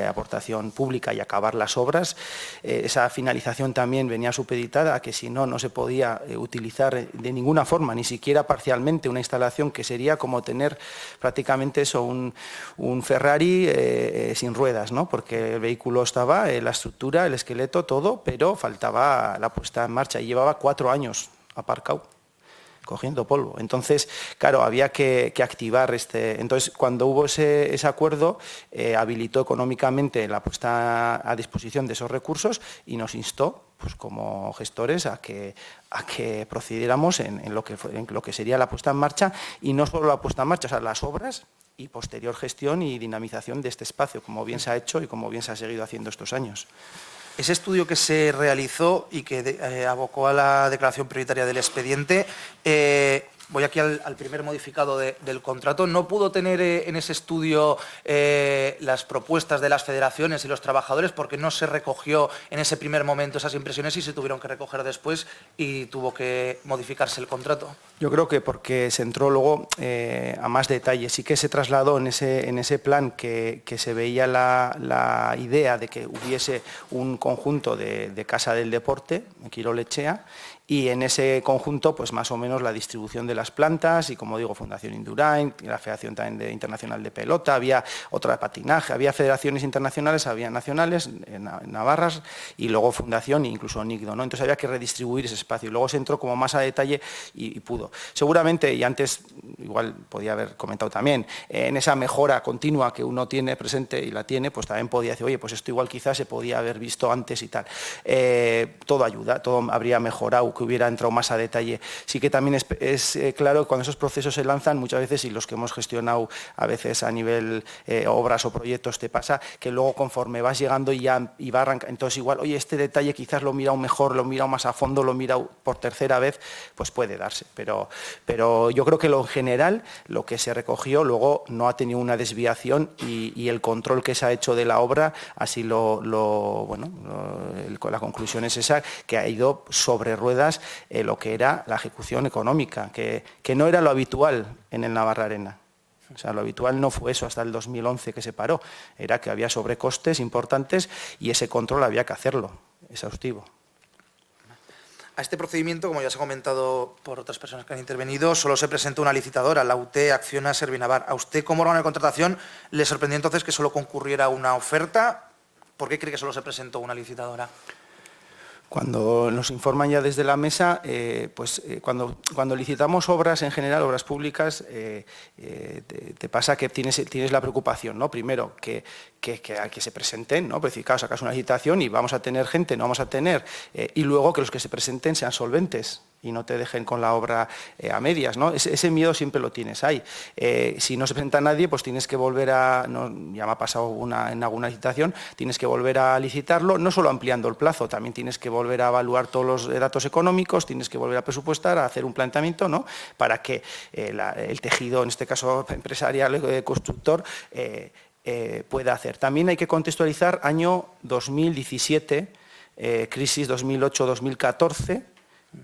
aportación pública y acabar las obras. Esa finalización también venía supeditada a que si no se podía utilizar de ninguna forma, ni siquiera parcialmente, una instalación que sería como tener prácticamente eso, un Ferrari sin ruedas, ¿no? Porque el vehículo estaba, la estructura, el esqueleto, todo, pero faltaba la puesta en marcha, y llevaba 4 años aparcado. cogiendo polvo. Entonces, claro, había que activar Entonces, cuando hubo ese acuerdo, habilitó económicamente la puesta a disposición de esos recursos y nos instó, pues como gestores, a que procediéramos en lo que sería la puesta en marcha, y no solo la puesta en marcha, o sea, las obras y posterior gestión y dinamización de este espacio, como bien se ha hecho y como bien se ha seguido haciendo estos años. Ese estudio que se realizó y que abocó a la declaración prioritaria del expediente, voy aquí al primer modificado del contrato, ¿no pudo tener en ese estudio las propuestas de las federaciones y los trabajadores porque no se recogió en ese primer momento esas impresiones y se tuvieron que recoger después y tuvo que modificarse el contrato? Yo creo que porque se entró luego a más detalle. Sí que se trasladó en ese plan que se veía la idea de que hubiese un conjunto de Casa del Deporte, Quirolechea, y en ese conjunto, pues más o menos la distribución de las plantas y, como digo, Fundación Indurain, la Federación también Internacional de Pelota, había otra de patinaje, había federaciones internacionales, había nacionales, navarras, y luego Fundación e incluso NICDO, ¿no? Entonces había que redistribuir ese espacio y luego se entró como más a detalle y pudo. Seguramente, y antes igual podía haber comentado también, en esa mejora continua que uno tiene presente y la tiene, pues también podía decir, oye, pues esto igual quizás se podía haber visto antes y tal. Todo ayuda, todo habría mejorado, que hubiera entrado más a detalle. Sí que también es claro que cuando esos procesos se lanzan, muchas veces, y los que hemos gestionado a veces a nivel obras o proyectos, te pasa que luego conforme vas llegando y va a arrancar, entonces igual, oye, este detalle quizás lo he mirado mejor, lo he mirado más a fondo, lo he mirado por tercera vez, pues puede darse. Pero yo creo que en general lo que se recogió luego no ha tenido una desviación y el control que se ha hecho de la obra, así la conclusión es esa, que ha ido sobre ruedas lo que era la ejecución económica, que no era lo habitual en el Navarra Arena. O sea, lo habitual no fue eso hasta el 2011 que se paró, era que había sobrecostes importantes y ese control había que hacerlo, exhaustivo. A este procedimiento, como ya se ha comentado por otras personas que han intervenido, solo se presentó una licitadora, la UT Acciona Servinavar. ¿A usted, como órgano de contratación, le sorprendió entonces que solo concurriera una oferta? ¿Por qué cree que solo se presentó una licitadora? Cuando nos informan ya desde la mesa, cuando licitamos obras en general, obras públicas, te pasa que tienes la preocupación, ¿no? Primero, que se presenten, ¿no? Pues decir, claro, sacas una licitación y vamos a tener gente, no vamos a tener, y luego que los que se presenten sean solventes y no te dejen con la obra a medias, ¿no? Ese miedo siempre lo tienes ahí. Si no se presenta nadie, pues tienes que volver ya me ha pasado en alguna licitación, tienes que volver a licitarlo, no solo ampliando el plazo, también tienes que volver a evaluar todos los datos económicos, tienes que volver a presupuestar, a hacer un planteamiento, ¿no? Para que el tejido, en este caso empresarial, constructor, pueda hacer. También hay que contextualizar año 2017, crisis 2008-2014,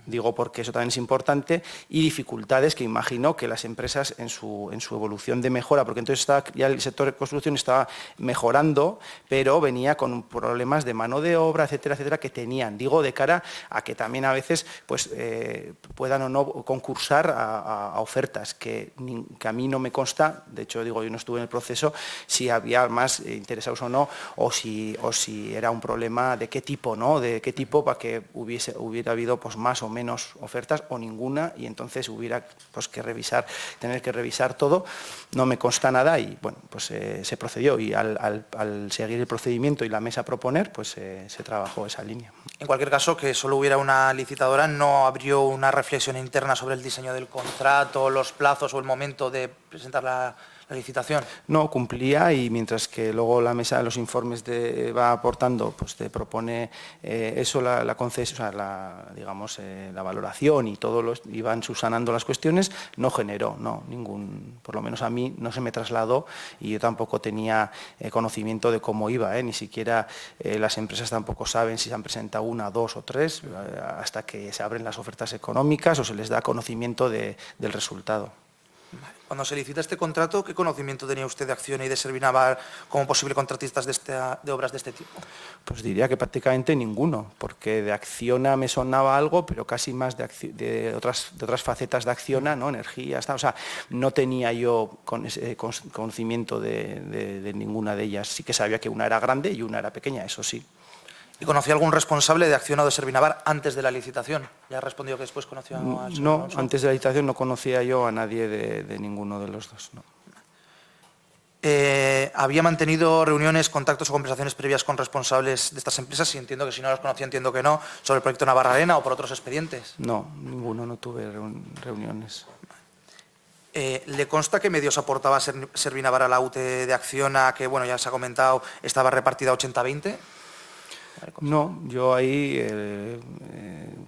digo porque eso también es importante, y dificultades que imagino que las empresas en su evolución de mejora, porque entonces ya el sector de construcción estaba mejorando, pero venía con problemas de mano de obra, etcétera, etcétera, que tenían. Digo, de cara a que también a veces pues, puedan o no concursar a ofertas que a mí no me consta, de hecho, digo, yo no estuve en el proceso, si había más interesados o no, o si era un problema de qué tipo, ¿no? De qué tipo, para que hubiera habido pues, más o menos ofertas o ninguna, y entonces hubiera pues, tener que revisar todo. No me consta nada y bueno, pues se procedió, y al seguir el procedimiento y la mesa proponer, pues se trabajó esa línea. En cualquier caso, que solo hubiera una licitadora no abrió una reflexión interna sobre el diseño del contrato, los plazos o el momento de presentar la licitación. No, cumplía, y mientras que luego la mesa de los informes va aportando, pues te propone eso, la concesión, o sea, la valoración, y todos iban subsanando las cuestiones, no generó, ningún, por lo menos a mí no se me trasladó, y yo tampoco tenía conocimiento de cómo iba, ni siquiera las empresas tampoco saben si se han presentado una, dos o tres, hasta que se abren las ofertas económicas o se les da conocimiento del resultado. Cuando se licita este contrato, ¿qué conocimiento tenía usted de Acciona y de Servinavar como posible contratistas de obras de este tipo? Pues diría que prácticamente ninguno, porque de Acciona me sonaba algo, pero casi más de otras facetas de Acciona, ¿no? Energía, o sea, no tenía yo conocimiento de ninguna de ellas. Sí que sabía que una era grande y una era pequeña, eso sí. ¿Y conocía algún responsable de Acciona o de Servinavar antes de la licitación? Ya ha respondido que después conoció al señor No, Alonso. antes de la licitación no conocía yo a nadie de ninguno de los dos. No. ¿Había mantenido reuniones, contactos o conversaciones previas con responsables de estas empresas? Y entiendo que si no los conocía, entiendo que no, sobre el proyecto Navarra Arena o por otros expedientes. No, ninguno, no tuve reuniones. ¿Le consta qué medios aportaba Servinavar a la UTE de Acciona, que, bueno, ya se ha comentado, estaba repartida 80-20? No, yo ahí,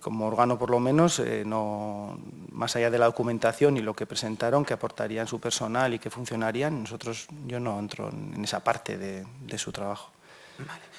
como órgano por lo menos, no, más allá de la documentación y lo que presentaron, que aportarían su personal y que funcionarían, yo no entro en esa parte de su trabajo. Vale.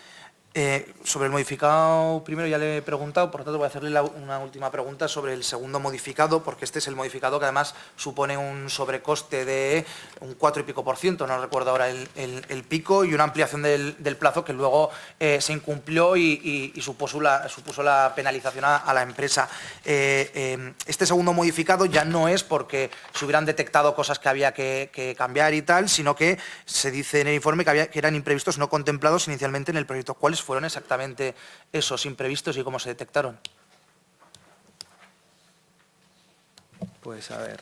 Sobre el modificado, primero ya le he preguntado, por lo tanto voy a hacerle una última pregunta sobre el segundo modificado, porque este es el modificado que además supone un sobrecoste de un 4 y pico %, no recuerdo ahora el pico, y una ampliación del plazo que luego se incumplió y supuso la penalización a la empresa. Este segundo modificado ya no es porque se hubieran detectado cosas que había que cambiar y tal, sino que se dice en el informe que eran imprevistos no contemplados inicialmente en el proyecto. ¿Cuáles fueron exactamente esos imprevistos y cómo se detectaron? Pues a ver,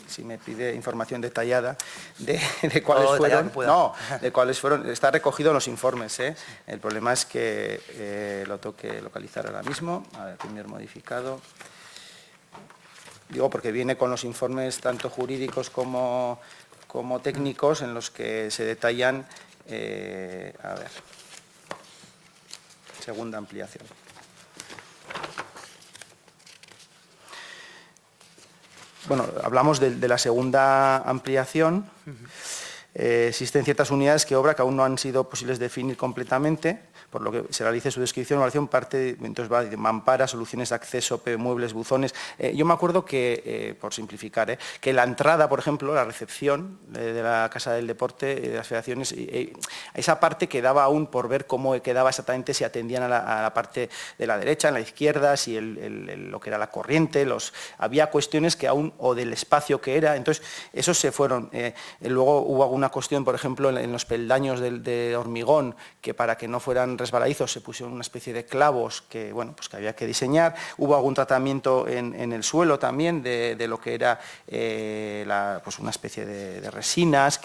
si me pide información detallada de cuáles fueron. No, de cuáles fueron. Está recogido en los informes. El problema es que lo tengo que localizar ahora mismo. A ver, primer modificado. Digo porque viene con los informes tanto jurídicos como técnicos en los que se detallan. A ver. Segunda ampliación. Bueno, hablamos de la segunda ampliación. Existen ciertas unidades que aún no han sido posibles de definir completamente, por lo que se realice su descripción o evaluación, entonces va de mamparas, soluciones de acceso, muebles, buzones. Yo me acuerdo que, por simplificar, que la entrada, por ejemplo, la recepción de la Casa del Deporte, de las federaciones, esa parte quedaba aún por ver cómo quedaba exactamente, si atendían a la parte de la derecha, en la izquierda, si lo que era la corriente, había cuestiones que aún, o del espacio que era, entonces esos se fueron. Luego hubo alguna cuestión, por ejemplo, en los peldaños de hormigón, que para que no fueran resbaladizos se pusieron una especie de clavos que, bueno, pues que había que diseñar. Hubo algún tratamiento en el suelo también de lo que era pues una especie de resinas,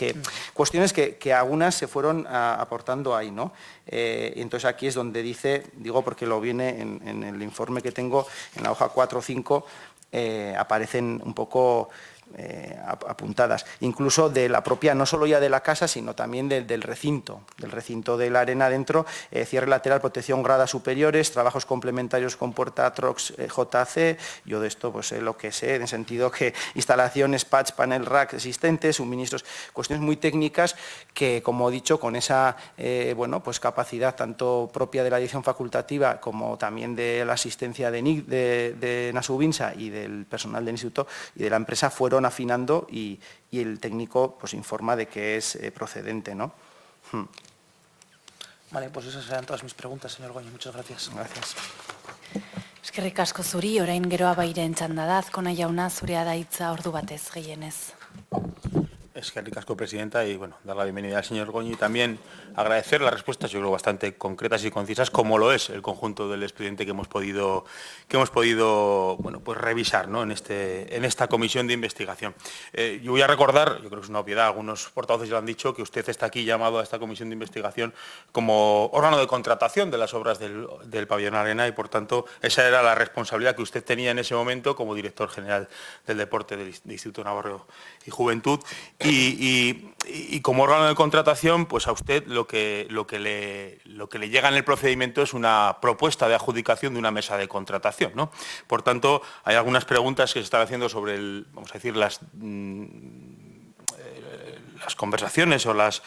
cuestiones que algunas se fueron aportando ahí, ¿no? Entonces aquí es donde digo porque lo viene en el informe que tengo, en la hoja 4 o 5, aparecen un poco apuntadas, incluso de la propia, no solo ya de la casa, sino también del recinto de la arena dentro, cierre lateral, protección gradas superiores, trabajos complementarios con puerta Trox JC. Yo de esto pues lo que sé, en el sentido que instalaciones, patch, panel rack existentes, suministros, cuestiones muy técnicas que, como he dicho, con esa bueno, pues capacidad tanto propia de la dirección facultativa como también de la asistencia de Nasubinsa y del personal del instituto y de la empresa fueron afinando y el técnico pues informa de que es procedente, ¿no? Vale, pues esas eran todas mis preguntas, señor Goñi. Muchas gracias. Gracias. Eskerrik asko zuri, orain geroa bairen txanda da, Azkona jauna, zurea da hitza ordu batez gehienez. Eskerrik asko, presidenta, y bueno, dar la bienvenida al señor Goñi y también agradecer las respuestas, yo creo, bastante concretas y concisas, como lo es el conjunto del expediente que hemos podido bueno, pues revisar, ¿no?, en esta comisión de investigación. Yo voy a recordar, yo creo que es una obviedad, algunos portavoces ya lo han dicho, que usted está aquí llamado a esta comisión de investigación como órgano de contratación de las obras del Pabellón Arena y, por tanto, esa era la responsabilidad que usted tenía en ese momento como director general del deporte del Instituto Navarro y Juventud. Y como órgano de contratación, pues a usted lo que le llega en el procedimiento es una propuesta de adjudicación de una mesa de contratación, ¿no? Por tanto, hay algunas preguntas que se están haciendo sobre vamos a decir, las conversaciones o las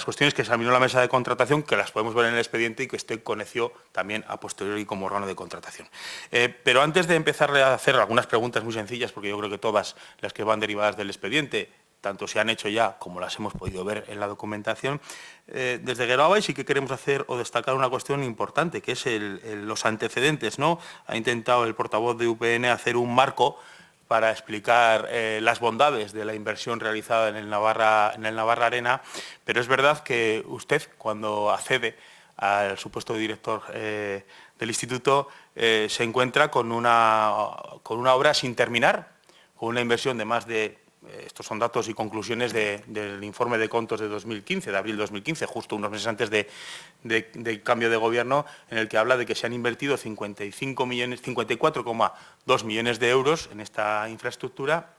cuestiones que examinó la mesa de contratación, que las podemos ver en el expediente y que usted conoció también a posteriori como órgano de contratación. Pero antes de empezar a hacer algunas preguntas muy sencillas, porque yo creo que todas las que van derivadas del expediente tanto se han hecho ya como las hemos podido ver en la documentación, desde Geroa sí que queremos hacer o destacar una cuestión importante, que es los antecedentes, ¿no? Ha intentado el portavoz de UPN hacer un marco para explicar las bondades de la inversión realizada en el Navarra Arena, pero es verdad que usted, cuando accede al supuesto director del instituto, se encuentra con una obra sin terminar, con una inversión de más de, estos son datos y conclusiones del informe de contos de 2015, de abril de 2015, justo unos meses antes del cambio de gobierno, en el que habla de que se han invertido 54,2 millones de euros en esta infraestructura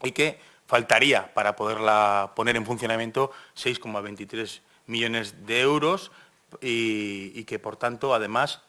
y que faltaría para poderla poner en funcionamiento 6,23 millones de euros y que, por tanto, además,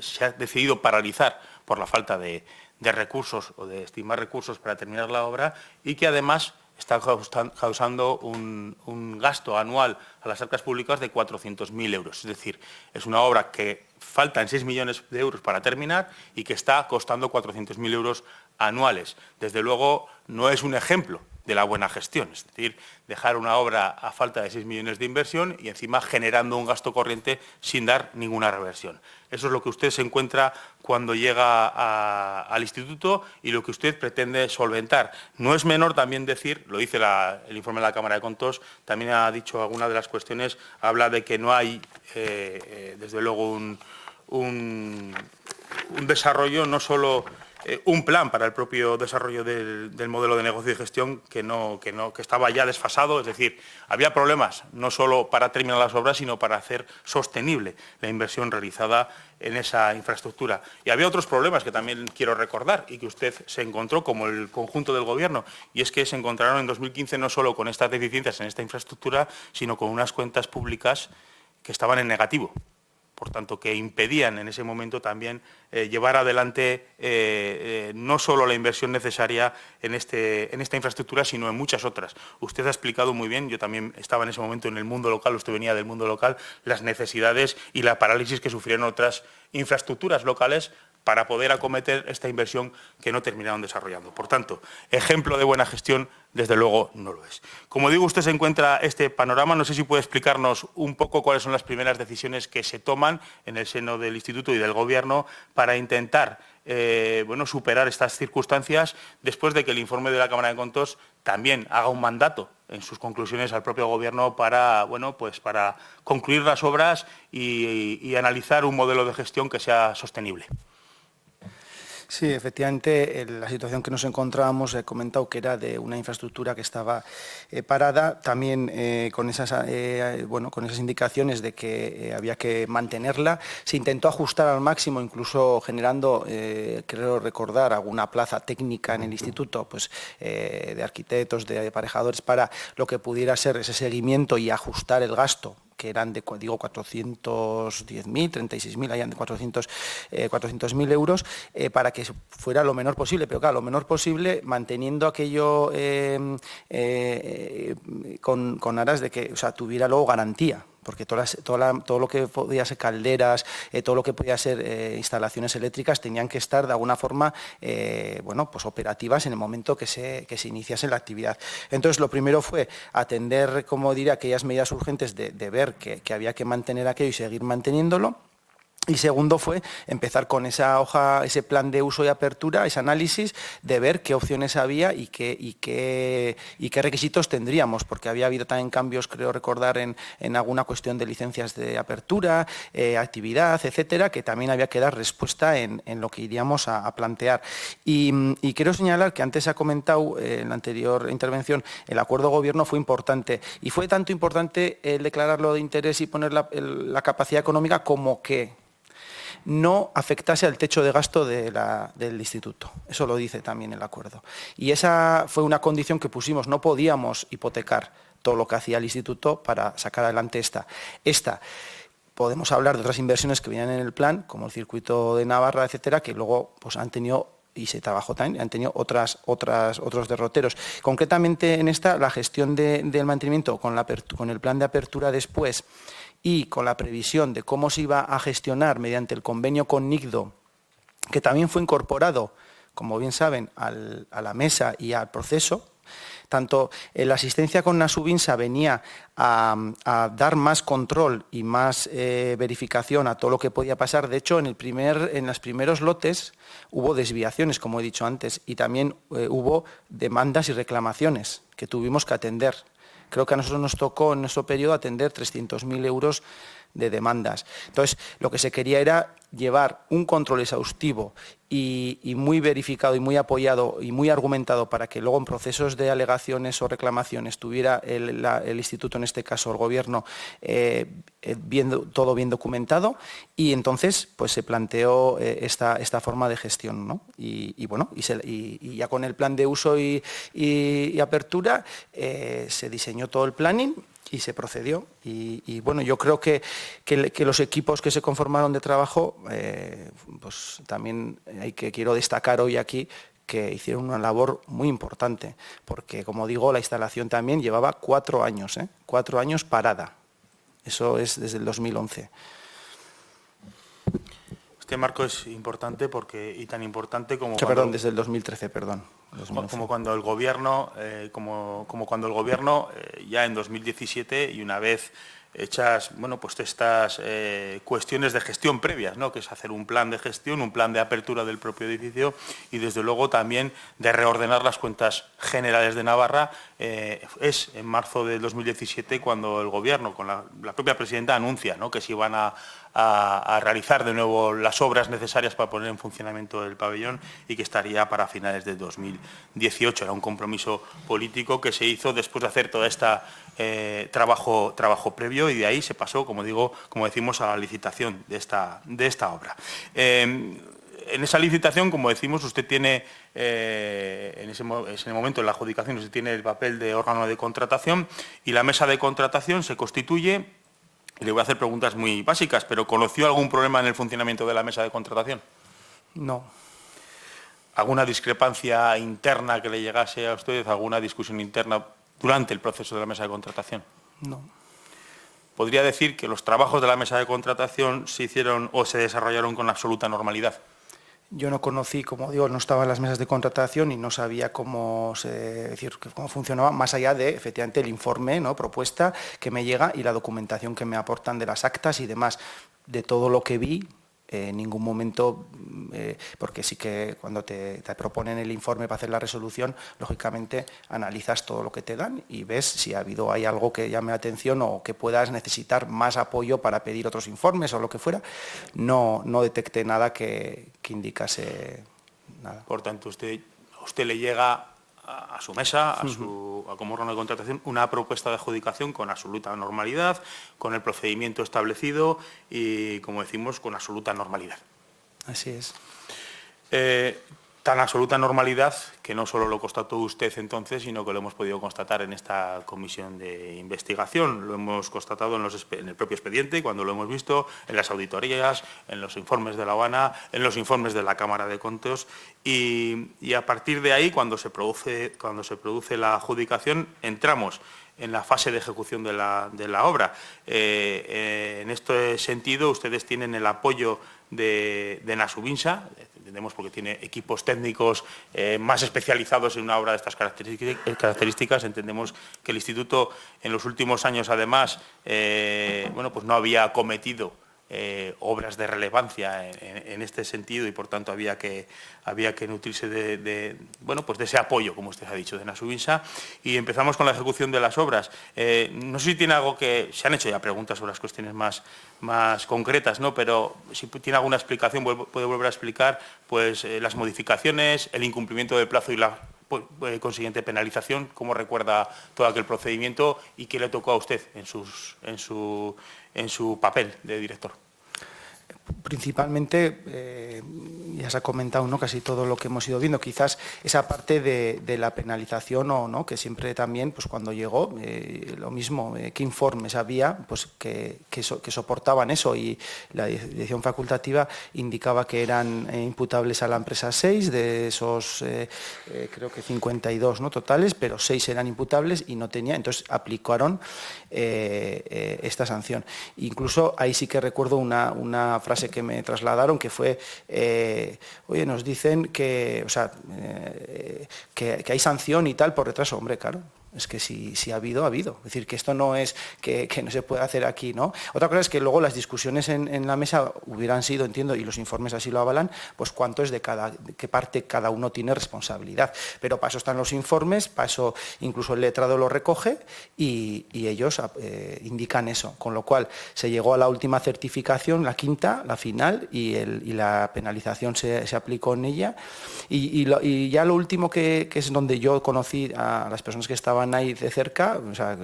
se ha decidido paralizar por la falta de recursos o de estimar recursos para terminar la obra y que, además, está causando un gasto anual a las arcas públicas de 400.000 euros. Es decir, es una obra que faltan 6 millones de euros para terminar y que está costando 400.000 euros anuales. Desde luego, no es un ejemplo de la buena gestión, es decir, dejar una obra a falta de 6 millones de inversión y encima generando un gasto corriente sin dar ninguna reversión. Eso es lo que usted se encuentra cuando llega al instituto y lo que usted pretende solventar. No es menor también decir, lo dice el informe de la Cámara de Contos, también ha dicho alguna de las cuestiones, habla de que no hay, desde luego, un desarrollo, no solo un plan para el propio desarrollo del modelo de negocio y gestión que estaba ya desfasado, es decir, había problemas no solo para terminar las obras, sino para hacer sostenible la inversión realizada en esa infraestructura. Y había otros problemas que también quiero recordar y que usted se encontró como el conjunto del Gobierno, y es que se encontraron en 2015 no solo con estas deficiencias en esta infraestructura, sino con unas cuentas públicas que estaban en negativo. Por tanto, que impedían en ese momento también llevar adelante no solo la inversión necesaria en esta infraestructura, sino en muchas otras. Usted ha explicado muy bien, yo también estaba en ese momento en el mundo local, usted venía del mundo local, las necesidades y la parálisis que sufrieron otras infraestructuras locales para poder acometer esta inversión que no terminaron desarrollando. Por tanto, ejemplo de buena gestión, desde luego, no lo es. Como digo, usted se encuentra este panorama. No sé si puede explicarnos un poco cuáles son las primeras decisiones que se toman en el seno del Instituto y del Gobierno para intentar superar estas circunstancias después de que el informe de la Cámara de Contos también haga un mandato en sus conclusiones al propio Gobierno para concluir las obras y analizar un modelo de gestión que sea sostenible. Sí, efectivamente, la situación que nos encontrábamos, he comentado que era de una infraestructura que estaba parada, también con esas indicaciones de que había que mantenerla. Se intentó ajustar al máximo, incluso generando, creo recordar, alguna plaza técnica en el instituto, pues de arquitectos, de aparejadores, para lo que pudiera ser ese seguimiento y ajustar el gasto, que eran de, 410.000, 36.000, hayan de 400.000 euros, para que fuera lo menor posible, pero claro, lo menor posible manteniendo aquello con aras de que, tuviera luego garantía, porque todo lo que podía ser calderas, todo lo que podía ser instalaciones eléctricas tenían que estar de alguna forma operativas en el momento que se iniciase la actividad. Entonces, lo primero fue atender, como diría, aquellas medidas urgentes de ver que había que mantener aquello y seguir manteniéndolo. Y segundo fue empezar con esa hoja, ese plan de uso y apertura, ese análisis de ver qué opciones había y qué requisitos tendríamos, porque había habido también cambios, creo recordar, en alguna cuestión de licencias de apertura, actividad, etcétera, que también había que dar respuesta en lo que iríamos a plantear. Y quiero señalar que antes se ha comentado en la anterior intervención, el acuerdo de gobierno fue importante, y fue tanto importante el declararlo de interés y poner la capacidad económica como que no afectase al techo de gasto del instituto. Eso lo dice también el acuerdo. Y esa fue una condición que pusimos, no podíamos hipotecar todo lo que hacía el instituto para sacar adelante esta. Podemos hablar de otras inversiones que venían en el plan, como el circuito de Navarra, etcétera, que luego pues, han tenido, y se trabajó también, han tenido otros derroteros. Concretamente en esta, la gestión del mantenimiento con el plan de apertura después, y con la previsión de cómo se iba a gestionar mediante el convenio con NICDO, que también fue incorporado, como bien saben, a la mesa y al proceso. Tanto la asistencia con Nasubinsa venía a dar más control y más verificación a todo lo que podía pasar. De hecho, en los primeros lotes hubo desviaciones, como he dicho antes, y también hubo demandas y reclamaciones que tuvimos que atender. Creo que a nosotros nos tocó en nuestro periodo atender 300.000 euros demandas. Entonces, lo que se quería era llevar un control exhaustivo y muy verificado y muy apoyado y muy argumentado para que luego en procesos de alegaciones o reclamaciones tuviera el instituto, en este caso el gobierno, todo bien documentado, y entonces pues se planteó esta forma de gestión, ¿no? Y ya con el plan de uso y apertura se diseñó todo el planning y se procedió. Y bueno, yo creo que los equipos que se conformaron de trabajo, pues también quiero destacar hoy aquí que hicieron una labor muy importante, porque, como digo, la instalación también llevaba 4 años, 4 años parada. Eso es desde el 2011. Este marco es importante y tan importante como... Perdón, desde el 2013, perdón. Como cuando el Gobierno, ya en 2017, y una vez hechas, bueno, pues estas cuestiones de gestión previas, ¿no?, que es hacer un plan de gestión, un plan de apertura del propio edificio y, desde luego, también de reordenar las cuentas generales de Navarra. Es en marzo del 2017 cuando el Gobierno, con la propia presidenta, anuncia, ¿no?, que se iban a realizar de nuevo las obras necesarias para poner en funcionamiento el pabellón y que estaría para finales de 2018. Era un compromiso político que se hizo después de hacer toda esta trabajo previo, y de ahí se pasó, como decimos, a la licitación de esta obra. En esa licitación, como decimos, usted tiene, en el momento de la adjudicación, usted tiene el papel de órgano de contratación, y la mesa de contratación se constituye. Le voy a hacer preguntas muy básicas, pero ¿conoció algún problema en el funcionamiento de la mesa de contratación? No. ¿Alguna discrepancia interna que le llegase a usted? ¿Alguna discusión interna durante el proceso de la mesa de contratación? No. ¿Podría decir que los trabajos de la mesa de contratación se hicieron o se desarrollaron con absoluta normalidad? Yo no conocí, como digo, no estaba en las mesas de contratación y no sabía cómo funcionaba, más allá de, efectivamente, el informe, ¿no?, propuesta que me llega y la documentación que me aportan de las actas y demás. De todo lo que vi, en ningún momento, porque sí que cuando te proponen el informe para hacer la resolución, lógicamente analizas todo lo que te dan y ves si hay algo que llame la atención o que puedas necesitar más apoyo para pedir otros informes o lo que fuera. No detecté nada que indicase nada. Por tanto, a usted le llega a su mesa, como órgano de contratación, una propuesta de adjudicación con absoluta normalidad, con el procedimiento establecido y, como decimos, con absoluta normalidad. Así es. Tan absoluta normalidad que no solo lo constató usted entonces, sino que lo hemos podido constatar en esta comisión de investigación. Lo hemos constatado en el propio expediente, cuando lo hemos visto, en las auditorías, en los informes de La Habana, en los informes de la Cámara de Cuentos, y a partir de ahí, cuando se produce la adjudicación, entramos en la fase de ejecución de la obra. En este sentido, ustedes tienen el apoyo de Nasubinsa, entendemos porque tiene equipos técnicos más especializados en una obra de estas características. Entendemos que el Instituto en los últimos años, además, pues no había cometido obras de relevancia en este sentido, y por tanto había que nutrirse de ese apoyo, como usted ha dicho, de Nasubinsa, y empezamos con la ejecución de las obras. No sé si tiene algo que... Se han hecho ya preguntas sobre las cuestiones más concretas, ¿no?, pero si tiene alguna explicación, puede volver a explicar pues las modificaciones, el incumplimiento del plazo y la consiguiente penalización, cómo recuerda todo aquel procedimiento y qué le tocó a usted en su papel de director. Principalmente, ya se ha comentado, ¿no?, casi todo lo que hemos ido viendo, quizás esa parte de la penalización, ¿no?, que siempre también, pues cuando llegó, lo mismo, qué informes había pues que soportaban eso, y la dirección facultativa indicaba que eran imputables a la empresa 6, de esos creo que 52, ¿no?, totales, pero 6 eran imputables y no tenía, entonces aplicaron esta sanción. Incluso ahí sí que recuerdo una frase que me trasladaron, que fue, oye, nos dicen que hay sanción y tal por retraso. Hombre, claro, es que si ha habido, ha habido. Es decir, que esto no es que no se puede hacer aquí, ¿no? Otra cosa es que luego las discusiones en la mesa hubieran sido, entiendo, y los informes así lo avalan, pues cuánto es de qué parte cada uno tiene responsabilidad. Pero para eso están los informes, para eso incluso el letrado lo recoge y ellos indican eso. Con lo cual se llegó a la última certificación, la quinta, la final, y la penalización se aplicó en ella. Y ya lo último que es donde yo conocí a las personas que estaban ahí de cerca, o sea,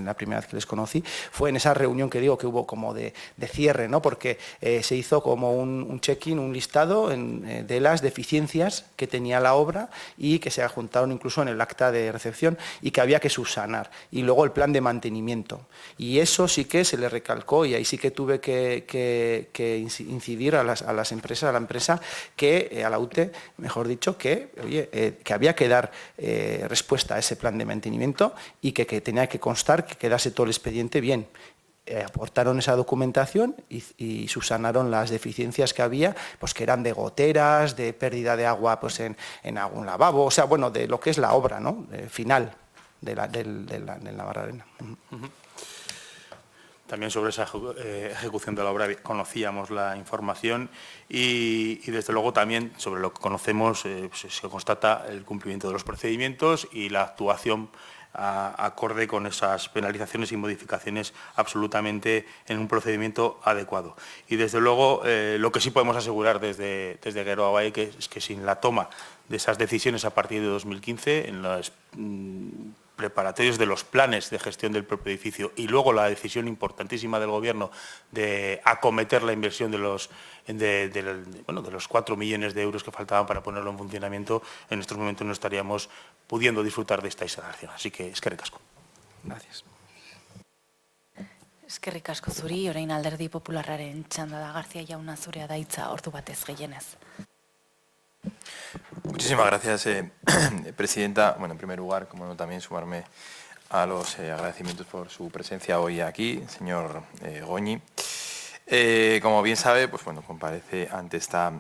la primera vez que les conocí, fue en esa reunión que digo que hubo como de cierre, ¿no? Porque se hizo como un check-in, un listado de las deficiencias que tenía la obra y que se adjuntaron incluso en el acta de recepción y que había que subsanar. Y luego el plan de mantenimiento. Y eso sí que se le recalcó y ahí sí que tuve que incidir a las empresas, a la empresa, a la UTE, mejor dicho, que había que dar respuesta a ese plan de mantenimiento y que tenía que constar que quedase todo el expediente bien. Aportaron esa documentación y subsanaron las deficiencias que había, pues que eran de goteras, de pérdida de agua pues en algún lavabo, o sea, bueno, de lo que es la obra, ¿no? Final de la Barrarena. También sobre esa ejecución de la obra conocíamos la información y desde luego también sobre lo que conocemos se constata el cumplimiento de los procedimientos y la actuación acorde con esas penalizaciones y modificaciones absolutamente en un procedimiento adecuado. Y desde luego lo que sí podemos asegurar desde Geroa Bai es que sin la toma de esas decisiones a partir de 2015 en los preparatorios de los planes de gestión del propio edificio y luego la decisión importantísima del Gobierno de acometer la inversión de los 4 millones de euros que faltaban para ponerlo en funcionamiento, en estos momentos no estaríamos pudiendo disfrutar de esta instalación. Así que eskerrik asko. Gracias. Eskerrik asko zuri, orain Alderdi Popularraren txanda da. García jauna, zurea da hitza ordu batez gehienez. Muchísimas gracias, Presidenta. Bueno, en primer lugar, como no, también sumarme a los agradecimientos por su presencia hoy aquí, señor Goñi. Como bien sabe, pues bueno, comparece ante esta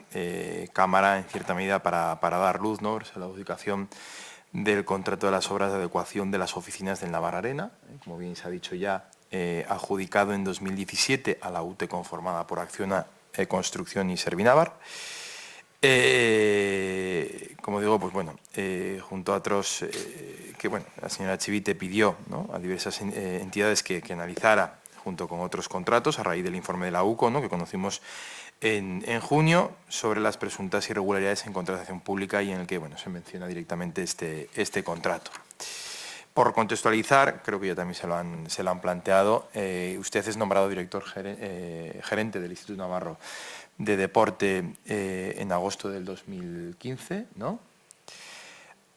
Cámara en cierta medida para dar luz, ¿no?, a la adjudicación del contrato de las obras de adecuación de las oficinas del Navarrarena, como bien se ha dicho ya, adjudicado en 2017 a la UTE conformada por Acciona Construcción y Servinavar. Como digo, pues bueno, junto a otros que bueno, la señora Chivite pidió, ¿no?, a diversas entidades que analizara junto con otros contratos a raíz del informe de la UCO, ¿no?, que conocimos en junio sobre las presuntas irregularidades en contratación pública y en el que bueno, se menciona directamente este contrato. Por contextualizar, creo que ya también se lo han planteado, usted es nombrado director gerente del Instituto Navarro de Deporte en agosto del 2015, ¿no?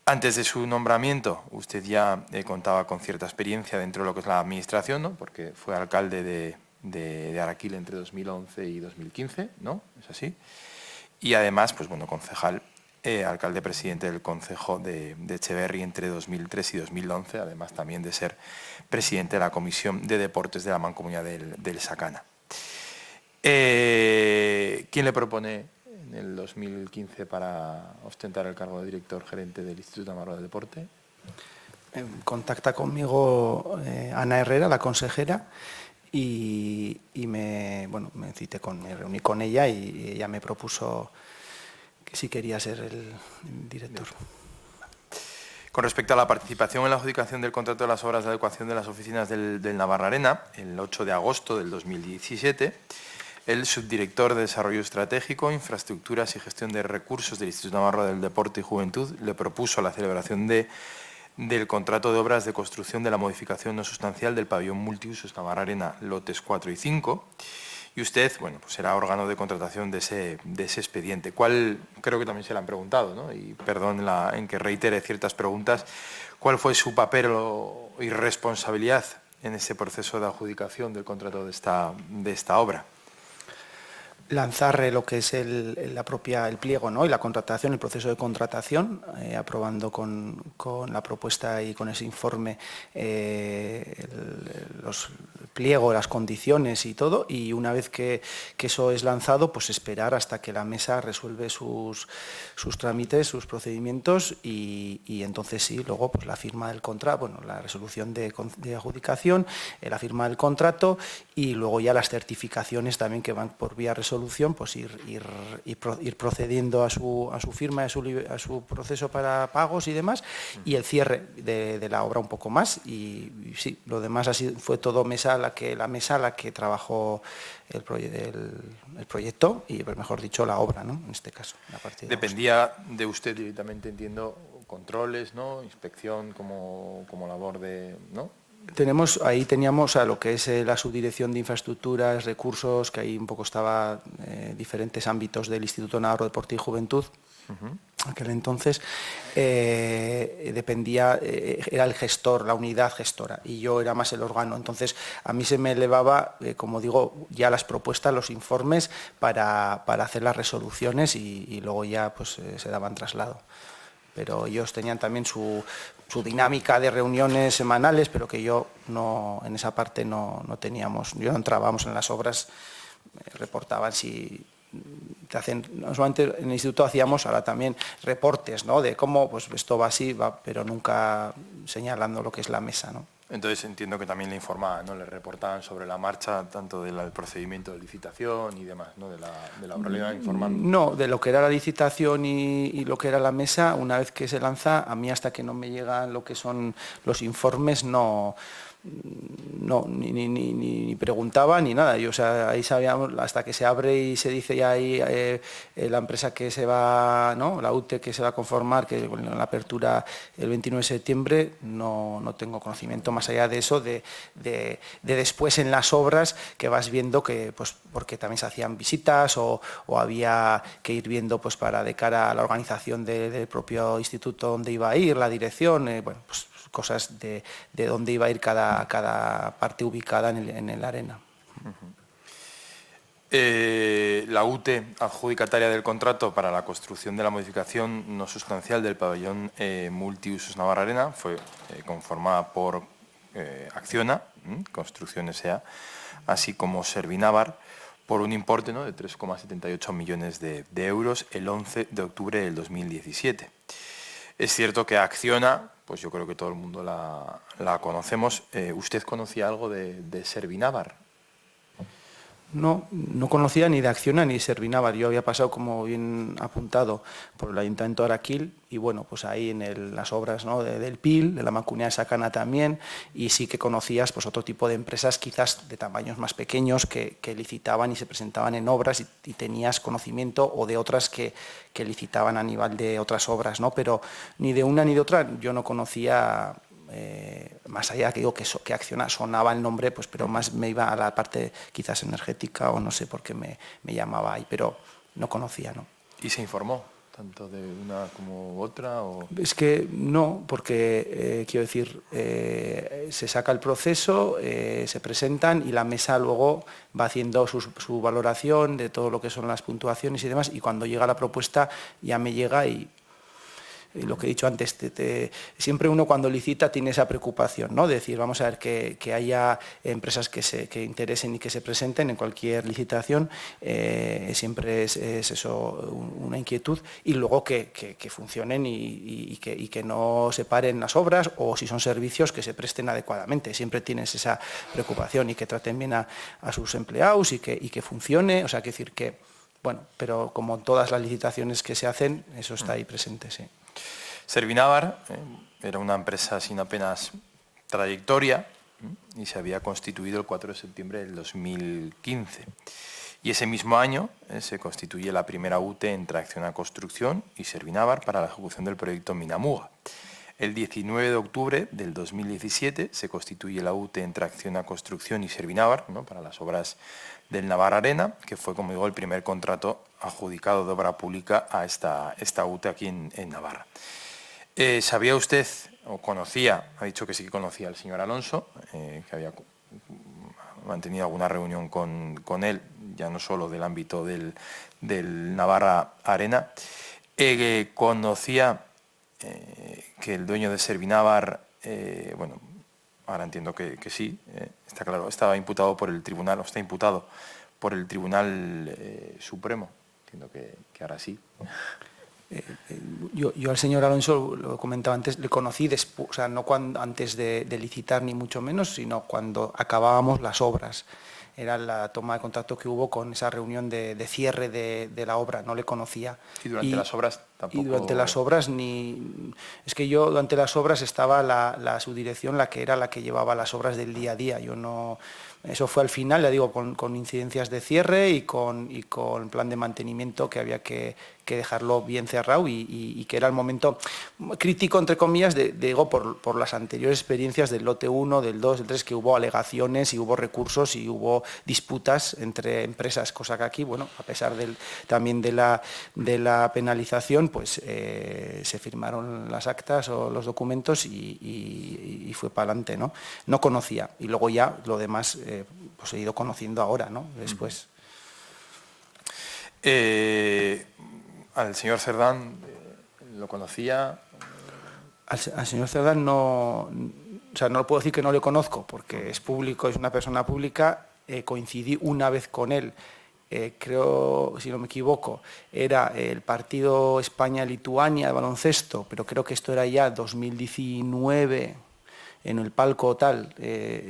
Antes de su nombramiento, usted ya contaba con cierta experiencia dentro de lo que es la administración, ¿no?, porque fue alcalde de Araquil entre 2011 y 2015, ¿no? ¿Es así? Y además, pues bueno, concejal, alcalde presidente del Concejo de Echeverri entre 2003 y 2011, además también de ser presidente de la Comisión de Deportes de la Mancomunidad del Sacana. ¿Quién le propone en el 2015 para ostentar el cargo de director gerente del Instituto Navarro de Deporte? Contacta conmigo Ana Herrera, la consejera, y me reuní con ella y ella me propuso que sí quería ser el director. Con respecto a la participación en la adjudicación del contrato de las obras de adecuación de las oficinas del Navarrarena, el 8 de agosto del 2017, el subdirector de Desarrollo Estratégico, Infraestructuras y Gestión de Recursos del Instituto Navarro del Deporte y Juventud le propuso la celebración del contrato de obras de construcción de la modificación no sustancial del pabellón multiusos Navarrarena, lotes 4 y 5, y usted, bueno, pues será órgano de contratación de ese expediente. ¿Cuál, creo que también se le han preguntado, ¿no?, y perdón en que reitere ciertas preguntas, cuál fue su papel y responsabilidad en ese proceso de adjudicación del contrato de esta obra? lanzar lo que es el pliego, ¿no? Y la contratación, el proceso de contratación, aprobando con la propuesta y con ese informe el pliego, las condiciones y todo, y una vez que eso es lanzado, pues esperar hasta que la mesa resuelve sus trámites, sus procedimientos, y entonces sí, luego pues la firma del contrato, bueno, la resolución de adjudicación, la firma del contrato, y luego ya las certificaciones también que van por vía resolución, pues ir procediendo a su firma, a su proceso para pagos y demás, y el cierre de la obra un poco más, y sí, lo demás así fue todo la mesa la que trabajó el proyecto y, mejor dicho, la obra, ¿no? En este caso. Dependía de usted directamente, entiendo, controles, ¿no? Inspección como labor de, ¿no? Ahí teníamos a lo que es la subdirección de infraestructuras, recursos, que ahí un poco estaba diferentes ámbitos del Instituto Navarro de Deporte y Juventud. Aquel entonces dependía, era el gestor, la unidad gestora, y yo era más el órgano. Entonces a mí se me elevaba, como digo, ya las propuestas, los informes para hacer las resoluciones, y luego ya pues se daban traslado. Pero ellos tenían también su dinámica de reuniones semanales, pero que yo no, en esa parte no teníamos. Yo no entrábamos en las obras, reportaban si te hacen, no solamente en el instituto hacíamos ahora también reportes, ¿no? De cómo pues esto va así, pero nunca señalando lo que es la mesa, ¿no? Entonces entiendo que también le informaban, ¿no? Le reportaban sobre la marcha, tanto del procedimiento de licitación y demás, ¿no? De la obra, le iban informando. No, de lo que era la licitación y lo que era la mesa, una vez que se lanza, a mí hasta que no me llegan lo que son los informes, ni preguntaba ni nada. Yo, o sea, ahí sabíamos, hasta que se abre y se dice ya ahí la empresa que se va, ¿no? La UTE que se va a conformar, que con la apertura el 29 de septiembre, no tengo conocimiento más allá de eso, de después en las obras que vas viendo que, pues, porque también se hacían visitas o había que ir viendo pues de cara a la organización del propio instituto dónde iba a ir, la dirección, bueno, pues cosas de dónde iba a ir cada parte ubicada en el arena. La UTE, adjudicataria del contrato para la construcción de la modificación no sustancial del pabellón multiusos Navarra Arena, fue conformada por Acciona, Construcción S.A., así como Servinavar, por un importe, ¿no?, de 3,78 millones de euros el 11 de octubre del 2017. Es cierto que Acciona, pues yo creo que todo el mundo la conocemos. ¿Usted conocía algo de Servinavar? No conocía ni de Acciona ni de Servinavar. Yo había pasado, como bien apuntado, por el Ayuntamiento de Araquil, y bueno, pues ahí en las obras, ¿no?, del PIL, de la Mancomunidad de Sacana también, y sí que conocías pues otro tipo de empresas quizás de tamaños más pequeños que licitaban y se presentaban en obras, y tenías conocimiento, o de otras que licitaban a nivel de otras obras, ¿no? Pero ni de una ni de otra yo no conocía. Más allá que digo que Acciona sonaba el nombre, pues, pero más me iba a la parte quizás energética, o no sé por qué me llamaba ahí, pero no conocía, ¿no? ¿Y se informó tanto de una como otra? ¿O? Es que no, porque quiero decir, se saca el proceso, se presentan, y la mesa luego va haciendo su valoración de todo lo que son las puntuaciones y demás, y cuando llega la propuesta ya me llega, y lo que he dicho antes, siempre uno cuando licita tiene esa preocupación, ¿no? De decir, vamos a ver que haya empresas que interesen y que se presenten en cualquier licitación, siempre es eso una inquietud, y luego que funcionen y que no se paren las obras, o si son servicios que se presten adecuadamente. Siempre tienes esa preocupación, y que traten bien a sus empleados y que funcione, o sea, que decir que, bueno, pero como todas las licitaciones que se hacen, eso está ahí presente, sí. Servinavar era una empresa sin apenas trayectoria y se había constituido el 4 de septiembre del 2015. Y ese mismo año se constituye la primera UTE entre Acciona Construcción y Servinavar para la ejecución del proyecto Minamuga. El 19 de octubre del 2017 se constituye la UTE entre Acciona Construcción y Servinavar, ¿no?, para las obras del Navarra Arena, que fue, como digo, el primer contrato adjudicado de obra pública a esta UTE aquí en Navarra. ¿Sabía usted, o conocía, ha dicho que sí que conocía al señor Alonso, que había mantenido alguna reunión con él? ya no solo del ámbito del Navarra Arena. Conocía que el dueño de Servinavar, bueno, ahora entiendo que sí, está claro, estaba imputado por el tribunal, o está imputado por el Tribunal Supremo. Entiendo que ahora sí. Yo al señor Alonso, lo comentaba antes, le conocí después, o sea, no antes de licitar ni mucho menos, sino cuando acabábamos las obras. Era la toma de contacto que hubo con esa reunión de cierre de la obra, no le conocía. ¿Y durante las obras tampoco? Y durante las obras ni... Es que yo durante las obras estaba la subdirección, la que era la que llevaba las obras del día a día. Yo no... Eso fue al final, ya digo, con incidencias de cierre y con plan de mantenimiento que había que dejarlo bien cerrado y que era el momento crítico, entre comillas, digo, por las anteriores experiencias del lote 1, del 2, del 3, que hubo alegaciones y hubo recursos y hubo disputas entre empresas, cosa que aquí, bueno, a pesar también de la penalización, pues se firmaron las actas o los documentos y fue para adelante, ¿no? No conocía. Y luego ya lo demás pues he ido conociendo ahora, ¿no? Después. Al señor Cerdán, ¿lo conocía? Al señor Cerdán no... O sea, no lo puedo decir que no le conozco, porque es público, es una persona pública. Coincidí una vez con él, creo, si no me equivoco, era el partido España-Lituania de baloncesto, pero creo que esto era ya 2019, en el palco tal,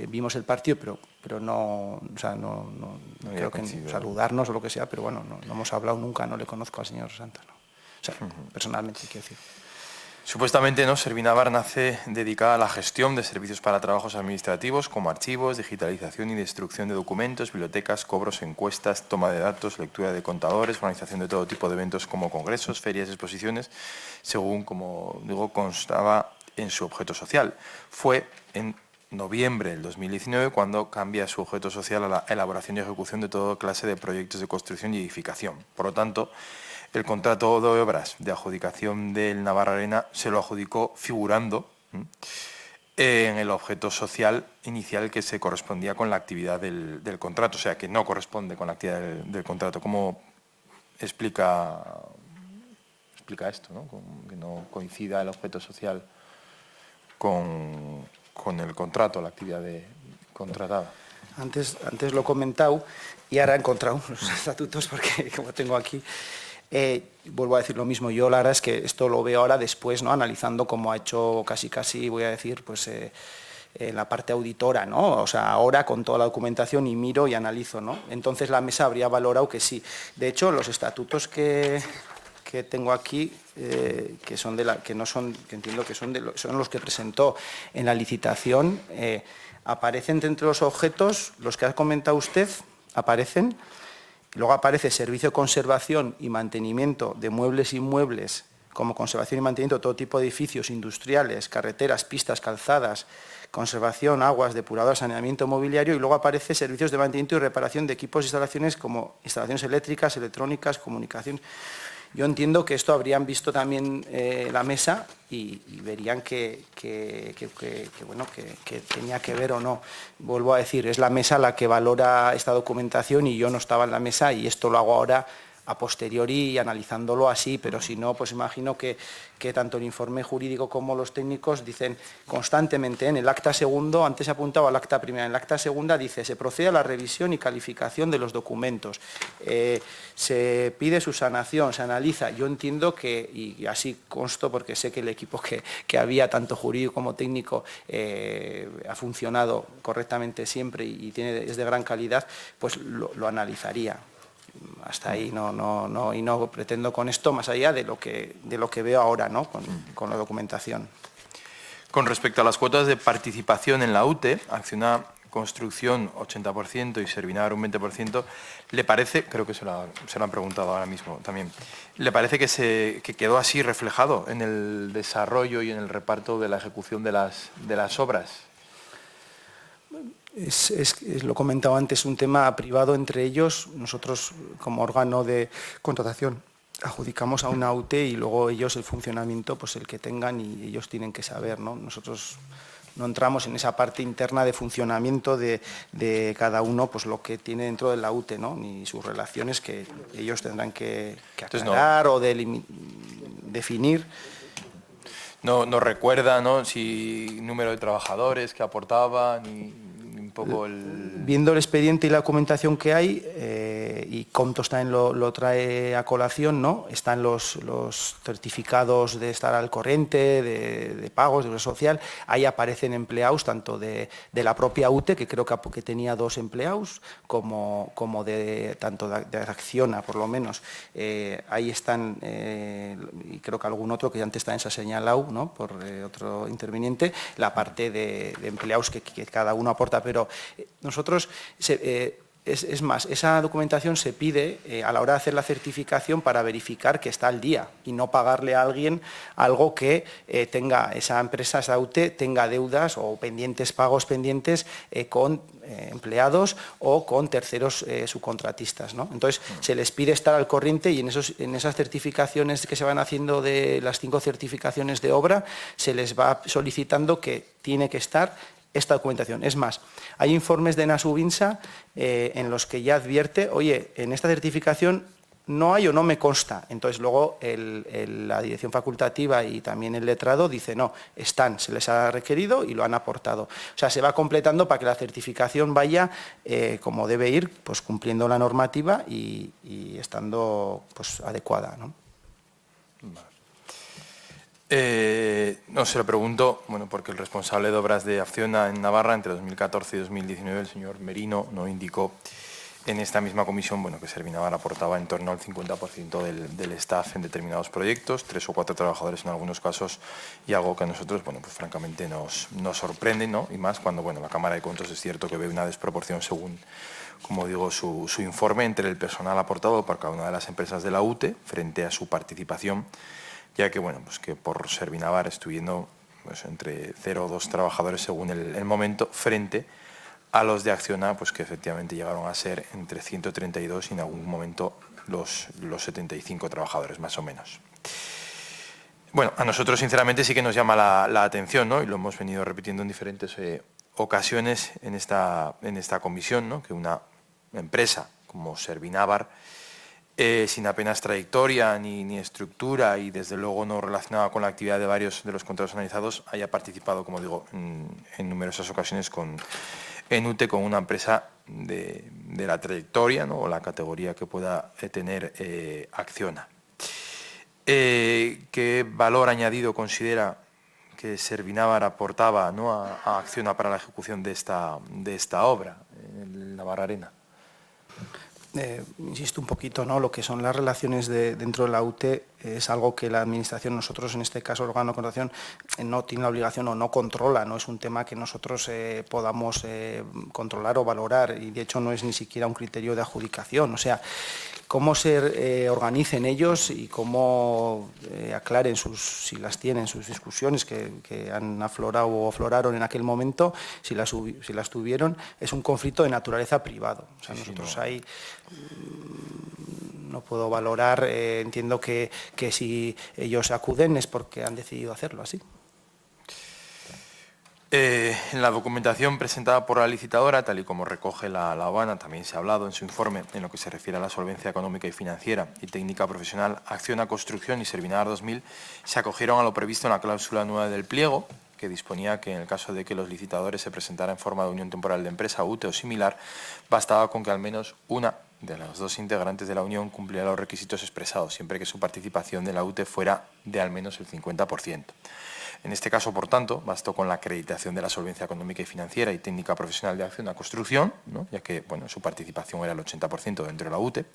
vimos el partido, pero no, o sea, no creo que saludarnos o lo que sea, pero bueno, no hemos hablado nunca, no le conozco al señor Santa, no. O sea, personalmente, quiero decir. Supuestamente, ¿no? Servinavar nace dedicada a la gestión de servicios para trabajos administrativos como archivos, digitalización y destrucción de documentos, bibliotecas, cobros, encuestas, toma de datos, lectura de contadores, organización de todo tipo de eventos como congresos, ferias, exposiciones, según, como digo, constaba en su objeto social. Fue en noviembre del 2019 cuando cambia su objeto social a la elaboración y ejecución de toda clase de proyectos de construcción y edificación. Por lo tanto, el contrato de obras de adjudicación del Navarra Arena se lo adjudicó figurando en el objeto social inicial que se correspondía con la actividad del contrato, o sea, que no corresponde con la actividad del contrato. ¿Cómo explica esto, ¿no? Que no coincida el objeto social con el contrato, la actividad contratada? Antes lo he comentado y ahora he encontrado los estatutos porque como tengo aquí... vuelvo a decir lo mismo, yo la verdad es que esto lo veo ahora después, ¿no? Analizando como ha hecho casi, voy a decir, pues la parte auditora, ¿no? O sea, ahora con toda la documentación y miro y analizo, ¿no? Entonces la mesa habría valorado que sí. De hecho, los estatutos que tengo aquí, que son que no son, que entiendo que son los que presentó en la licitación, aparecen entre los objetos, los que ha comentado usted, aparecen. Luego aparece servicio de conservación y mantenimiento de muebles e inmuebles, como conservación y mantenimiento de todo tipo de edificios industriales, carreteras, pistas, calzadas, conservación, aguas, depuradoras, saneamiento mobiliario, y luego aparece servicios de mantenimiento y reparación de equipos e instalaciones como instalaciones eléctricas, electrónicas, comunicación. Yo entiendo que esto habrían visto también la mesa y verían que tenía que ver o no. Vuelvo a decir, es la mesa la que valora esta documentación y yo no estaba en la mesa y esto lo hago ahora a posteriori y analizándolo así, pero si no, pues imagino que tanto el informe jurídico como los técnicos dicen constantemente en el acta segundo, antes se apuntaba al acta primera, en el acta segunda dice se procede a la revisión y calificación de los documentos, se pide su sanación, se analiza. Yo entiendo que, y así consto porque sé que el equipo que había, tanto jurídico como técnico, ha funcionado correctamente siempre y es de gran calidad, pues lo analizaría. Hasta ahí y no pretendo con esto más allá de lo que veo ahora, ¿no? con la documentación. Con respecto a las cuotas de participación en la UTE, Acciona Construcción 80% y Servinavar un 20%, ¿le parece, creo que se lo han preguntado ahora mismo también, ¿le parece que quedó así reflejado en el desarrollo y en el reparto de la ejecución de las obras? Lo he comentado antes, un tema privado entre ellos. Nosotros, como órgano de contratación, adjudicamos a una UTE y luego ellos el funcionamiento, pues el que tengan y ellos tienen que saber, ¿no? Nosotros no entramos en esa parte interna de funcionamiento de cada uno, pues lo que tiene dentro de la UTE, ¿no? Ni sus relaciones que ellos tendrán que aclarar o definir. No recuerda, ¿no?, si número de trabajadores que aportaban y un poco el... Viendo el expediente y la documentación que hay, y Contos también lo trae a colación, ¿no? Están los certificados de estar al corriente, de pagos, de seguridad social, ahí aparecen empleados tanto de la propia UTE, que creo que tenía 2 empleados, como tanto de Acciona, por lo menos. Ahí están, y creo que algún otro que antes también se ha señalado, ¿no?, por otro interviniente, la parte de empleados que cada uno aporta, pero nosotros... Es más, esa documentación se pide a la hora de hacer la certificación para verificar que está al día y no pagarle a alguien algo que tenga esa empresa, esa UTE, tenga deudas o pagos pendientes con empleados o con terceros subcontratistas, ¿no? Entonces, se les pide estar al corriente y en esas certificaciones que se van haciendo, de las 5 certificaciones de obra, se les va solicitando que tiene que estar esta documentación. Es más, hay informes de Nasubinsa en los que ya advierte, oye, en esta certificación no hay o no me consta. Entonces luego la dirección facultativa y también el letrado dice, no, están, se les ha requerido y lo han aportado. O sea, se va completando para que la certificación vaya como debe ir, pues cumpliendo la normativa y estando pues adecuada, ¿no? Vale. No, se lo pregunto, bueno, porque el responsable de obras de Acciona en Navarra entre 2014 y 2019, el señor Merino, nos indicó en esta misma comisión, bueno, que Servinavar aportaba en torno al 50% del staff en determinados proyectos, 3 o 4 trabajadores en algunos casos, y algo que a nosotros, bueno, pues francamente nos sorprende, ¿no? Y más cuando, bueno, la Cámara de Cuentos es cierto que ve una desproporción según, como digo, su informe entre el personal aportado por cada una de las empresas de la UTE frente a su participación, ya que, bueno, pues que por Servinavar estuviendo pues, entre 0 o 2 trabajadores según el momento, frente a los de Acciona, pues que efectivamente llegaron a ser entre 132 y en algún momento los 75 trabajadores, más o menos. Bueno, a nosotros sinceramente sí que nos llama la atención, ¿no? Y lo hemos venido repitiendo en diferentes ocasiones en esta comisión, ¿no?, que una empresa como Servinavar, sin apenas trayectoria ni estructura y desde luego no relacionada con la actividad de varios de los contratos analizados, haya participado, como digo, en numerosas ocasiones en UTE con una empresa de la trayectoria, ¿no?, o la categoría que pueda tener Acciona. ¿Qué valor añadido considera que Servinavar aportaba, ¿no?, a Acciona para la ejecución de esta obra en Navarra Arena? Insisto un poquito, ¿no?, lo que son las relaciones dentro de la UTE es algo que la Administración, nosotros en este caso el órgano de contratación, no tiene la obligación o no controla, no es un tema que nosotros podamos controlar o valorar, y de hecho no es ni siquiera un criterio de adjudicación. O sea, cómo se organicen ellos y cómo aclaren si las tienen, sus discusiones que han aflorado o afloraron en aquel momento, si las tuvieron, es un conflicto de naturaleza privado. O sea, nosotros ahí no puedo valorar, entiendo que si ellos acuden es porque han decidido hacerlo así. En la documentación presentada por la licitadora, tal y como recoge la Habana, también se ha hablado en su informe en lo que se refiere a la solvencia económica y financiera y técnica profesional, Acciona Construcción y Servinavar 2000 se acogieron a lo previsto en la cláusula 9 del pliego, que disponía que en el caso de que los licitadores se presentaran en forma de unión temporal de empresa, UTE o similar, bastaba con que al menos una de las 2 integrantes de la unión cumpliera los requisitos expresados, siempre que su participación de la UTE fuera de al menos el 50%. En este caso, por tanto, bastó con la acreditación de la solvencia económica y financiera y técnica profesional de Acciona Construcción, ¿no?, ya que bueno, su participación era el 80% dentro de la UTE,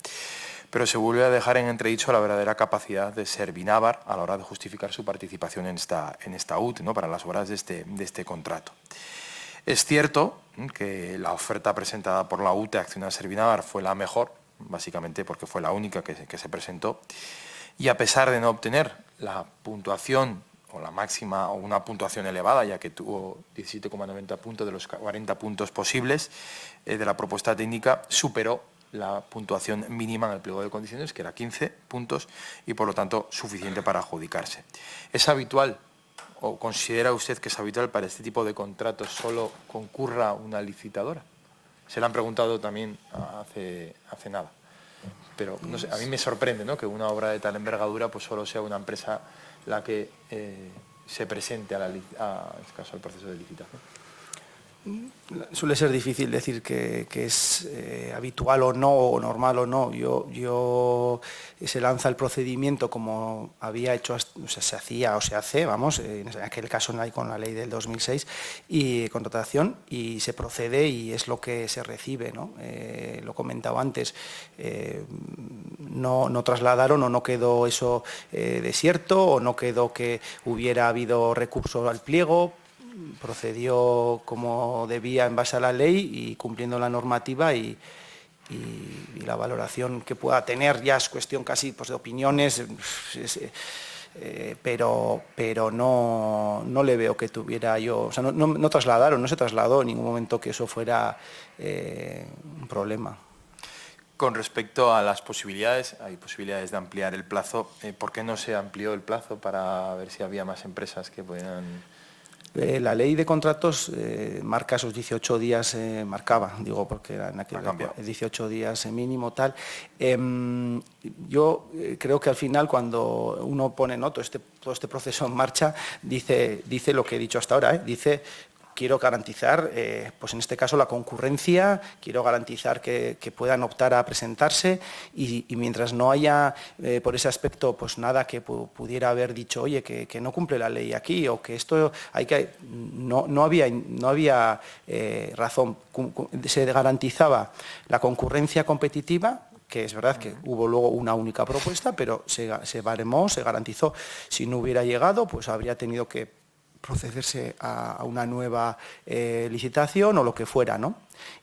pero se vuelve a dejar en entredicho la verdadera capacidad de Servinavar a la hora de justificar su participación en esta UTE, ¿no?, para las obras de este contrato. Es cierto que la oferta presentada por la UTE Acciona Servinavar fue la mejor, básicamente porque fue la única que se presentó, y a pesar de no obtener la puntuación o la máxima o una puntuación elevada, ya que tuvo 17,90 puntos de los 40 puntos posibles de la propuesta técnica, superó la puntuación mínima en el pliego de condiciones, que era 15 puntos, y por lo tanto suficiente para adjudicarse. Es habitual o considera usted que es habitual para este tipo de contratos solo concurra una licitadora? Se lo han preguntado también hace nada. Pero no sé, a mí me sorprende, ¿no?, que una obra de tal envergadura pues solo sea una empresa la que se presente en este caso, al proceso de licitación. Suele ser difícil decir que es habitual o no, o normal o no. Se lanza el procedimiento como había hecho, o sea, se hacía o se hace, vamos, en aquel caso con la ley del 2006, y contratación, y se procede y es lo que se recibe, ¿no? Lo comentaba antes, no trasladaron o no quedó eso desierto, o no quedó que hubiera habido recurso al pliego. Procedió como debía en base a la ley y cumpliendo la normativa, y la valoración que pueda tener ya es cuestión casi pues de opiniones, pero no le veo que tuviera yo, o sea, no trasladaron, no se trasladó en ningún momento que eso fuera un problema. Con respecto a las posibilidades, hay posibilidades de ampliar el plazo. ¿Por qué no se amplió el plazo para ver si había más empresas que podían...? La ley de contratos marca esos 18 días, marcaba, digo, porque era en aquel 18 días mínimo, tal. Yo creo que al final, cuando uno pone todo este proceso en marcha, dice lo que he dicho hasta ahora, dice: quiero garantizar, pues en este caso, la concurrencia, quiero garantizar que puedan optar a presentarse, y mientras no haya, por ese aspecto, pues nada que pudiera haber dicho, oye, que no cumple la ley aquí, o que esto hay que... No había razón. Se garantizaba la concurrencia competitiva, que es verdad que hubo luego una única propuesta, pero se baremó, se garantizó. Si no hubiera llegado, pues habría tenido que procederse a una nueva licitación o lo que fuera, ¿no?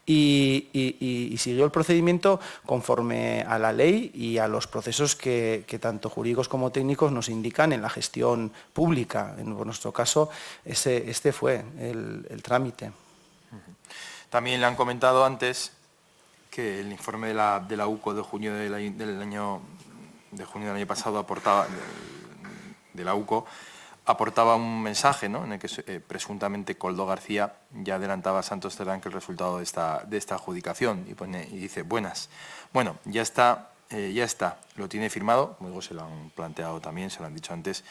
Y siguió el procedimiento conforme a la ley y a los procesos que tanto jurídicos como técnicos nos indican en la gestión pública. En nuestro caso, este fue el trámite. También le han comentado antes que el informe de la UCO de junio del año pasado aportaba, de la UCO, aportaba un mensaje, ¿no?, en el que presuntamente Koldo García ya adelantaba a Santos Cerdán que el resultado de esta adjudicación, y dice: buenas, bueno, ya está, lo tiene firmado, como digo, se lo han planteado también, se lo han dicho antes,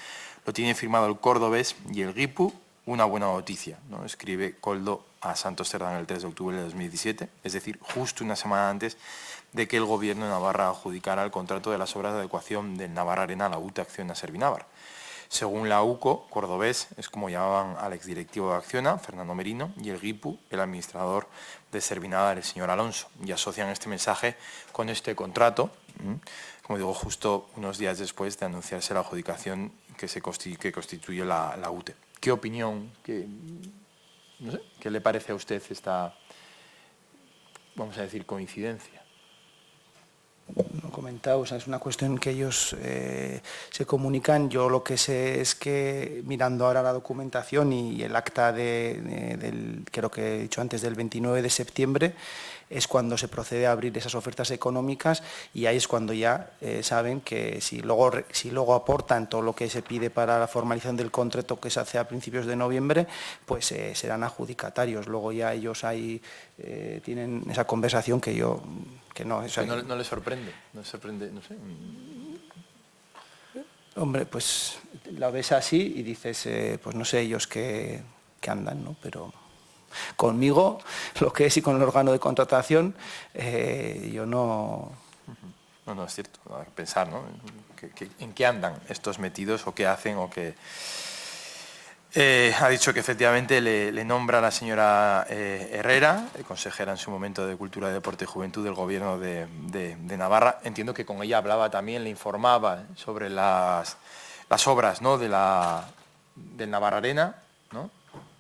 lo tiene firmado el cordobés y el Guipú, una buena noticia, ¿no?, escribe Koldo a Santos Cerdán el 3 de octubre de 2017, es decir, justo una semana antes de que el Gobierno de Navarra adjudicara el contrato de las obras de adecuación del Navarra Arena a la UTE Acciona Servinavar. Según la UCO, cordobés es como llamaban al exdirectivo de Acciona, Fernando Merino, y el Guipú, el administrador de Servinavar, el señor Alonso, y asocian este mensaje con este contrato, como digo, justo unos días después de anunciarse la adjudicación que constituye la UTE. ¿Qué opinión, qué le parece a usted esta, vamos a decir, coincidencia? Lo he comentado, o sea, es una cuestión que ellos se comunican. Yo lo que sé es que, mirando ahora la documentación y el acta del, creo que he dicho antes, del 29 de septiembre, es cuando se procede a abrir esas ofertas económicas, y ahí es cuando ya saben que si luego aportan todo lo que se pide para la formalización del contrato, que se hace a principios de noviembre, pues serán adjudicatarios. Luego ya ellos ahí tienen esa conversación que yo... Que no, o sea, ¿No le sorprende? ¿No sorprende? No sé. Hombre, pues la ves así y dices, pues no sé ellos qué andan, ¿no? Pero conmigo, lo que es, y con el órgano de contratación, yo no... No, es cierto, hay que pensar, ¿no?, en qué andan estos metidos, o qué hacen, o qué... Ha dicho que efectivamente le nombra a la señora Herrera, consejera en su momento de Cultura, Deporte y Juventud del Gobierno de Navarra. Entiendo que con ella hablaba también, le informaba sobre las obras, ¿no?, del Navarra Arena, ¿no?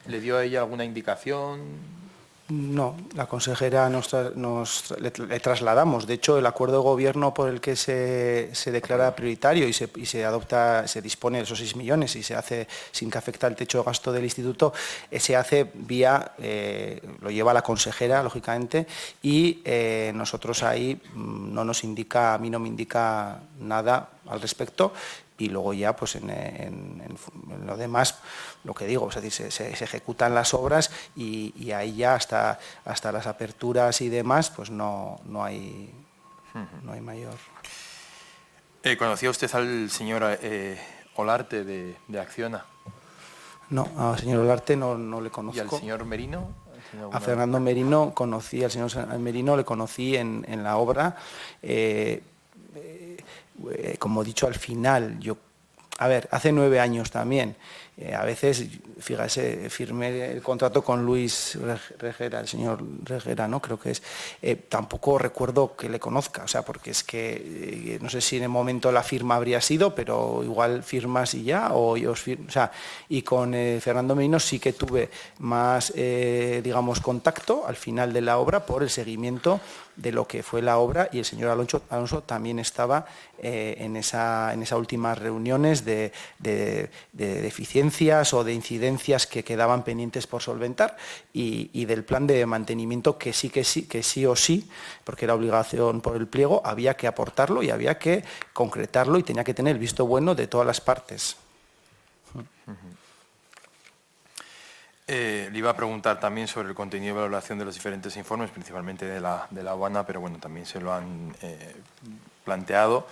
¿Le dio a ella alguna indicación? No, la consejera le trasladamos. De hecho, el acuerdo de gobierno por el que se declara prioritario y se adopta, se dispone de esos 6 millones y se hace sin que afecte al techo de gasto del instituto, se hace vía, lo lleva la consejera, lógicamente, y nosotros ahí no nos indica, a mí no me indica nada al respecto, y luego ya pues en lo demás, lo que digo, es decir, se ejecutan las obras y ahí ya hasta las aperturas y demás, pues no hay mayor. ¿Conocía usted al señor Olarte de Acciona? No, al señor Olarte no le conozco. ¿Y al señor Merino? A Fernando Merino conocí, al señor Merino le conocí en la obra. Como he dicho al final, hace 9 años también. A veces, fíjese, firmé el contrato con Luis Regera, el señor Regera, ¿no? Creo que es. Tampoco recuerdo que le conozca, o sea, porque es que no sé si en el momento la firma habría sido, pero igual firmas y ya, y con Fernando Merino sí que tuve más, digamos, contacto al final de la obra por el seguimiento de lo que fue la obra, y el señor Alonso también estaba en esas últimas reuniones de deficiencias o de incidencias que quedaban pendientes por solventar, y del plan de mantenimiento que sí o sí, porque era obligación por el pliego, había que aportarlo y había que concretarlo y tenía que tener el visto bueno de todas las partes. Le iba a preguntar también sobre el contenido de valoración de los diferentes informes, principalmente de la aduana, pero bueno, también se lo han planteado.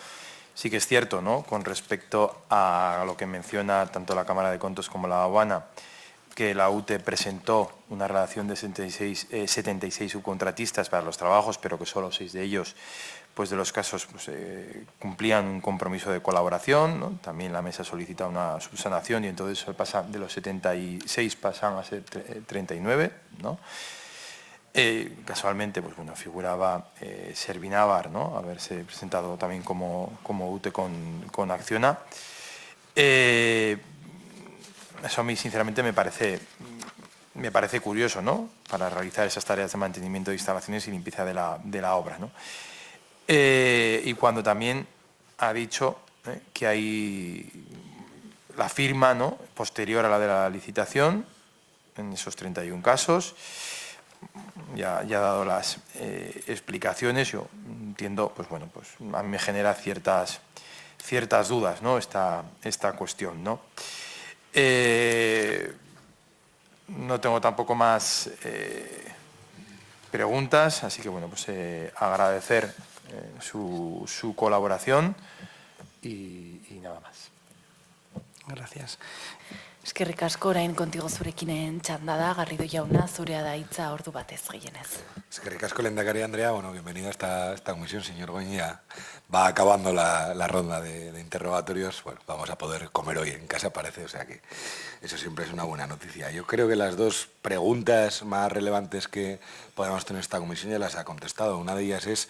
Sí que es cierto, ¿no?, con respecto a lo que menciona tanto la Cámara de Contos como la aduana, que la UTE presentó una relación de 76 subcontratistas para los trabajos, pero que solo 6 de ellos, pues de los casos, pues, cumplían un compromiso de colaboración, ¿no? También la mesa solicita una subsanación y entonces pasa de los 76 pasan a ser 39, ¿no? Casualmente, pues bueno, figuraba Servinávar, ¿no?, haberse presentado también como UTE con Acciona. Eso a mí sinceramente me parece curioso, ¿no?, para realizar esas tareas de mantenimiento de instalaciones y limpieza de la obra, ¿no? Y cuando también ha dicho que hay la firma, ¿no?, posterior a la de la licitación en esos 31 casos, ya ha dado las explicaciones. Yo entiendo, pues bueno, pues a mí me genera ciertas dudas, ¿no?, esta cuestión, ¿no? No tengo tampoco más preguntas, así que bueno, pues agradecer su colaboración y nada más. Gracias. Eskerrik asko, orain kontigo zurekinen txanda da, Garrido jauna, zurea da hitza ordu batez gehienez. Eskerrik asko, lehendakari Andrea. Bueno, bienvenido a esta comisión, señor Goñi. Va acabando la ronda de interrogatorios. Bueno, vamos a poder comer hoy en casa, parece, o sea que eso siempre es una buena noticia. Yo creo que las dos preguntas más relevantes que podemos tener en esta comisión ya las ha contestado. Una de ellas es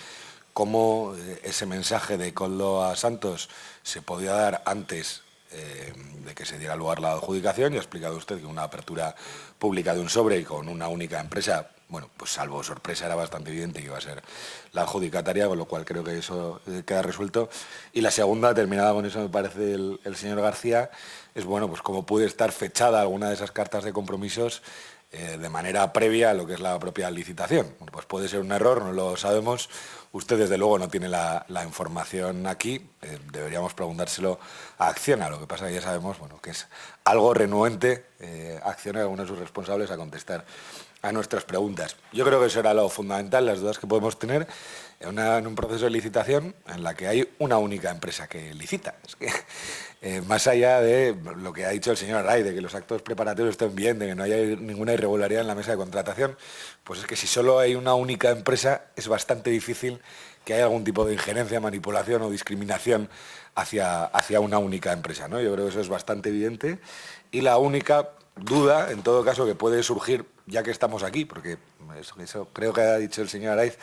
cómo ese mensaje de Koldo a Santos se podía dar antes de que se diera lugar la adjudicación. Ya ha explicado usted que una apertura pública de un sobre y con una única empresa, bueno, pues salvo sorpresa era bastante evidente que iba a ser la adjudicataria, con lo cual creo que eso queda resuelto. Y la segunda, terminada con eso, me parece el señor García, es bueno, pues cómo puede estar fechada alguna de esas cartas de compromisos de manera previa a lo que es la propia licitación. Bueno, pues puede ser un error, no lo sabemos. Usted, desde luego, no tiene la información aquí. Deberíamos preguntárselo a Acciona. Lo que pasa es que ya sabemos, bueno, que es algo renuente Acciona, algunos de sus responsables, a contestar a nuestras preguntas. Yo creo que eso era lo fundamental, las dudas que podemos tener en un proceso de licitación en la que hay una única empresa que licita. Es que, más allá de lo que ha dicho el señor Array, de que los actos preparatorios estén bien, de que no haya ninguna irregularidad en la mesa de contratación, pues es que si solo hay una única empresa es bastante difícil que haya algún tipo de injerencia, manipulación o discriminación hacia una única empresa, ¿no? Yo creo que eso es bastante evidente. Y la única duda, en todo caso, que puede surgir, ya que estamos aquí, porque eso creo que ha dicho el señor Araiz,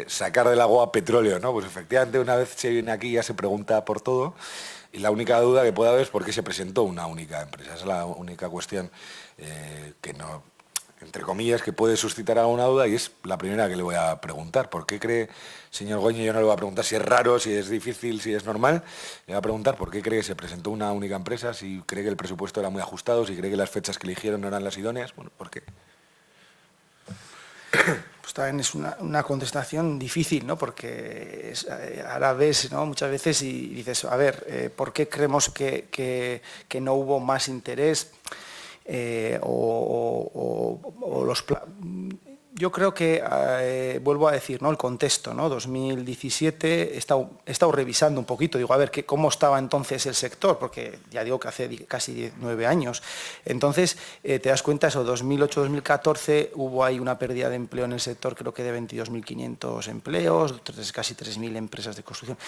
sacar del agua petróleo, ¿no? Pues efectivamente, una vez se viene aquí ya se pregunta por todo, y la única duda que puede haber es por qué se presentó una única empresa. Esa es la única cuestión que no, entre comillas, que puede suscitar alguna duda, y es la primera que le voy a preguntar. ¿Por qué cree, señor Goñi? Yo no le voy a preguntar si es raro, si es difícil, si es normal. Le voy a preguntar por qué cree que se presentó una única empresa, si cree que el presupuesto era muy ajustado, si cree que las fechas que eligieron no eran las idóneas. Bueno, ¿por qué? Pues también es una contestación difícil, ¿no? Porque ahora ves, ¿no?, muchas veces y dices, a ver, ¿por qué creemos que no hubo más interés? Yo creo que, vuelvo a decir, ¿no?, el contexto, ¿no? 2017, he estado revisando un poquito, digo, a ver, ¿cómo estaba entonces el sector? Porque ya digo que hace casi 9 años. Entonces, te das cuenta, eso, 2008-2014 hubo ahí una pérdida de empleo en el sector, creo que de 22.500 empleos, casi 3.000 empresas de construcción.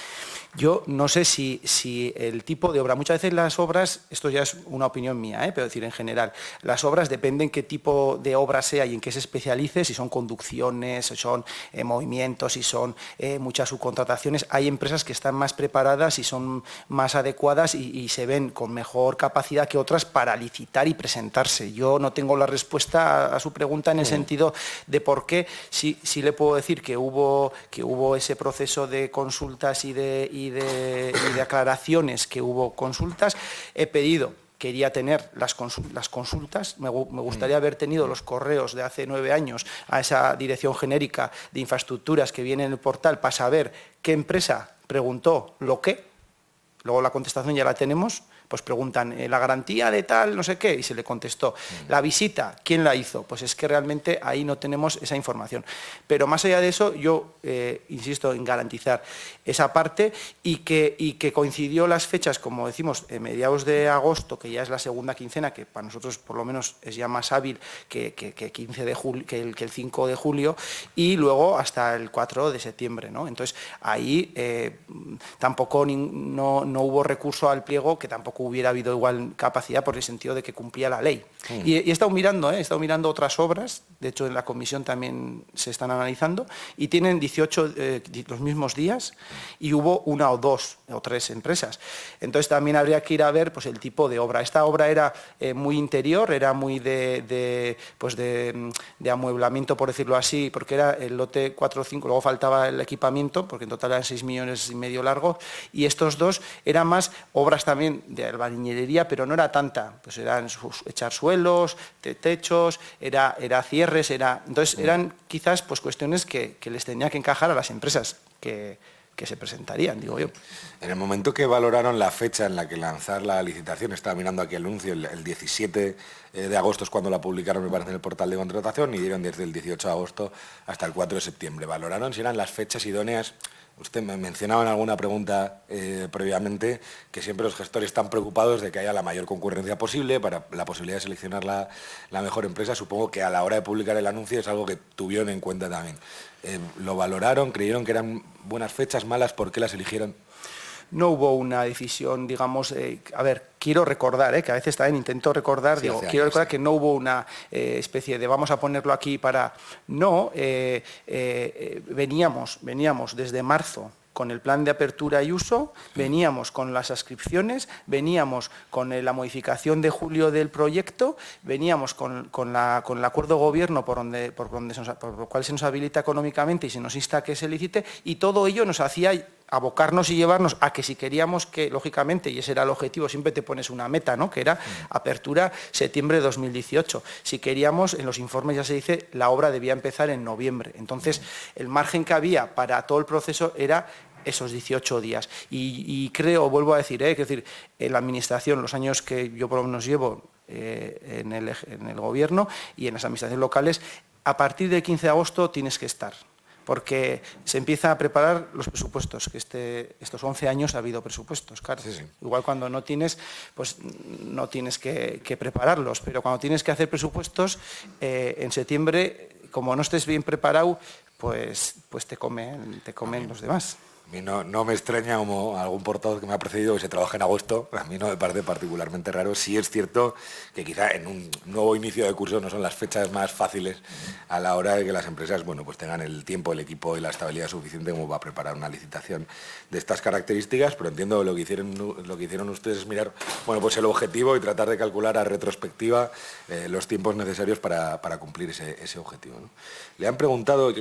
Yo no sé si el tipo de obra, muchas veces las obras, esto ya es una opinión mía, pero decir en general, las obras dependen qué tipo de obra sea y en qué se especialice, si son conducciones, si son movimientos, si son muchas subcontrataciones. Hay empresas que están más preparadas y son más adecuadas y se ven con mejor capacidad que otras para licitar y presentarse. Yo no tengo la respuesta a su pregunta en el sentido de por qué. Sí le puedo decir que hubo ese proceso de consultas y de aclaraciones, que hubo consultas. Quería tener las consultas, me gustaría haber tenido los correos de hace 9 años a esa dirección genérica de infraestructuras que viene en el portal para saber qué empresa preguntó lo qué, luego la contestación ya la tenemos, pues preguntan la garantía de tal, no sé qué, y se le contestó. La visita, ¿quién la hizo? Pues es que realmente ahí no tenemos esa información. Pero más allá de eso, yo insisto en garantizar esa parte y que coincidió las fechas, como decimos, mediados de agosto, que ya es la segunda quincena, que para nosotros por lo menos es ya más hábil que el 5 de julio, y luego hasta el 4 de septiembre, ¿no? Entonces, ahí tampoco no hubo recurso al pliego, que tampoco hubiera habido igual capacidad por el sentido de que cumplía la ley. Y he estado mirando otras obras, de hecho en la comisión también se están analizando, y tienen 18 los mismos días, y hubo 1 o 2 o 3 empresas. Entonces también habría que ir a ver, pues, el tipo de obra. Esta obra era muy interior, era muy de amueblamiento, por decirlo así, porque era el lote 4 o 5, luego faltaba el equipamiento, porque en total eran 6,5 millones largos, y estos dos eran más obras también de albañilería, pero no era tanta, pues eran echar suelos, techos, era cierres, entonces eran quizás pues cuestiones que les tenía que encajar a las empresas que se presentarían, digo yo. En el momento que valoraron la fecha en la que lanzar la licitación, estaba mirando aquí el anuncio, el 17 de agosto es cuando la publicaron, me parece, en el portal de contratación, y dieron desde el 18 de agosto hasta el 4 de septiembre. Valoraron si eran las fechas idóneas. Usted me mencionaba en alguna pregunta previamente que siempre los gestores están preocupados de que haya la mayor concurrencia posible para la posibilidad de seleccionar la mejor empresa. Supongo que a la hora de publicar el anuncio es algo que tuvieron en cuenta también. ¿Lo valoraron? ¿Creyeron que eran buenas fechas, malas? ¿Por qué las eligieron? No hubo una decisión, digamos, a ver, quiero recordar, que a veces también intento recordar, sí, quiero recordar que no hubo una especie de vamos a ponerlo aquí para... No, veníamos desde marzo con el plan de apertura y uso, veníamos con las ascripciones, veníamos con la modificación de julio del proyecto, veníamos con el acuerdo de gobierno por lo cual se nos habilita económicamente y se nos insta a que se licite, y todo ello nos hacía abocarnos y llevarnos a que si queríamos que, lógicamente, y ese era el objetivo, siempre te pones una meta, ¿no?, que era apertura septiembre de 2018. Si queríamos, en los informes ya se dice, la obra debía empezar en noviembre. Entonces, el margen que había para todo el proceso era esos 18 días. Y creo, vuelvo a decir, es decir, en la Administración, los años que yo por lo menos llevo en el Gobierno y en las administraciones locales, a partir del 15 de agosto tienes que estar, porque se empieza a preparar los presupuestos, que estos 11 años ha habido presupuestos, claro. Sí. Igual cuando no tienes, pues no tienes que prepararlos, pero cuando tienes que hacer presupuestos, en septiembre, como no estés bien preparado, pues te comen los demás. A mí no me extraña, como algún portavoz que me ha precedido, que se trabaja en agosto. A mí no me parece particularmente raro. Sí es cierto que quizá en un nuevo inicio de curso no son las fechas más fáciles a la hora de que las empresas, bueno, pues tengan el tiempo, el equipo y la estabilidad suficiente como para preparar una licitación de estas características, pero entiendo lo que hicieron ustedes es mirar, bueno, pues el objetivo y tratar de calcular a retrospectiva los tiempos necesarios para cumplir ese objetivo, ¿no? Le han preguntado...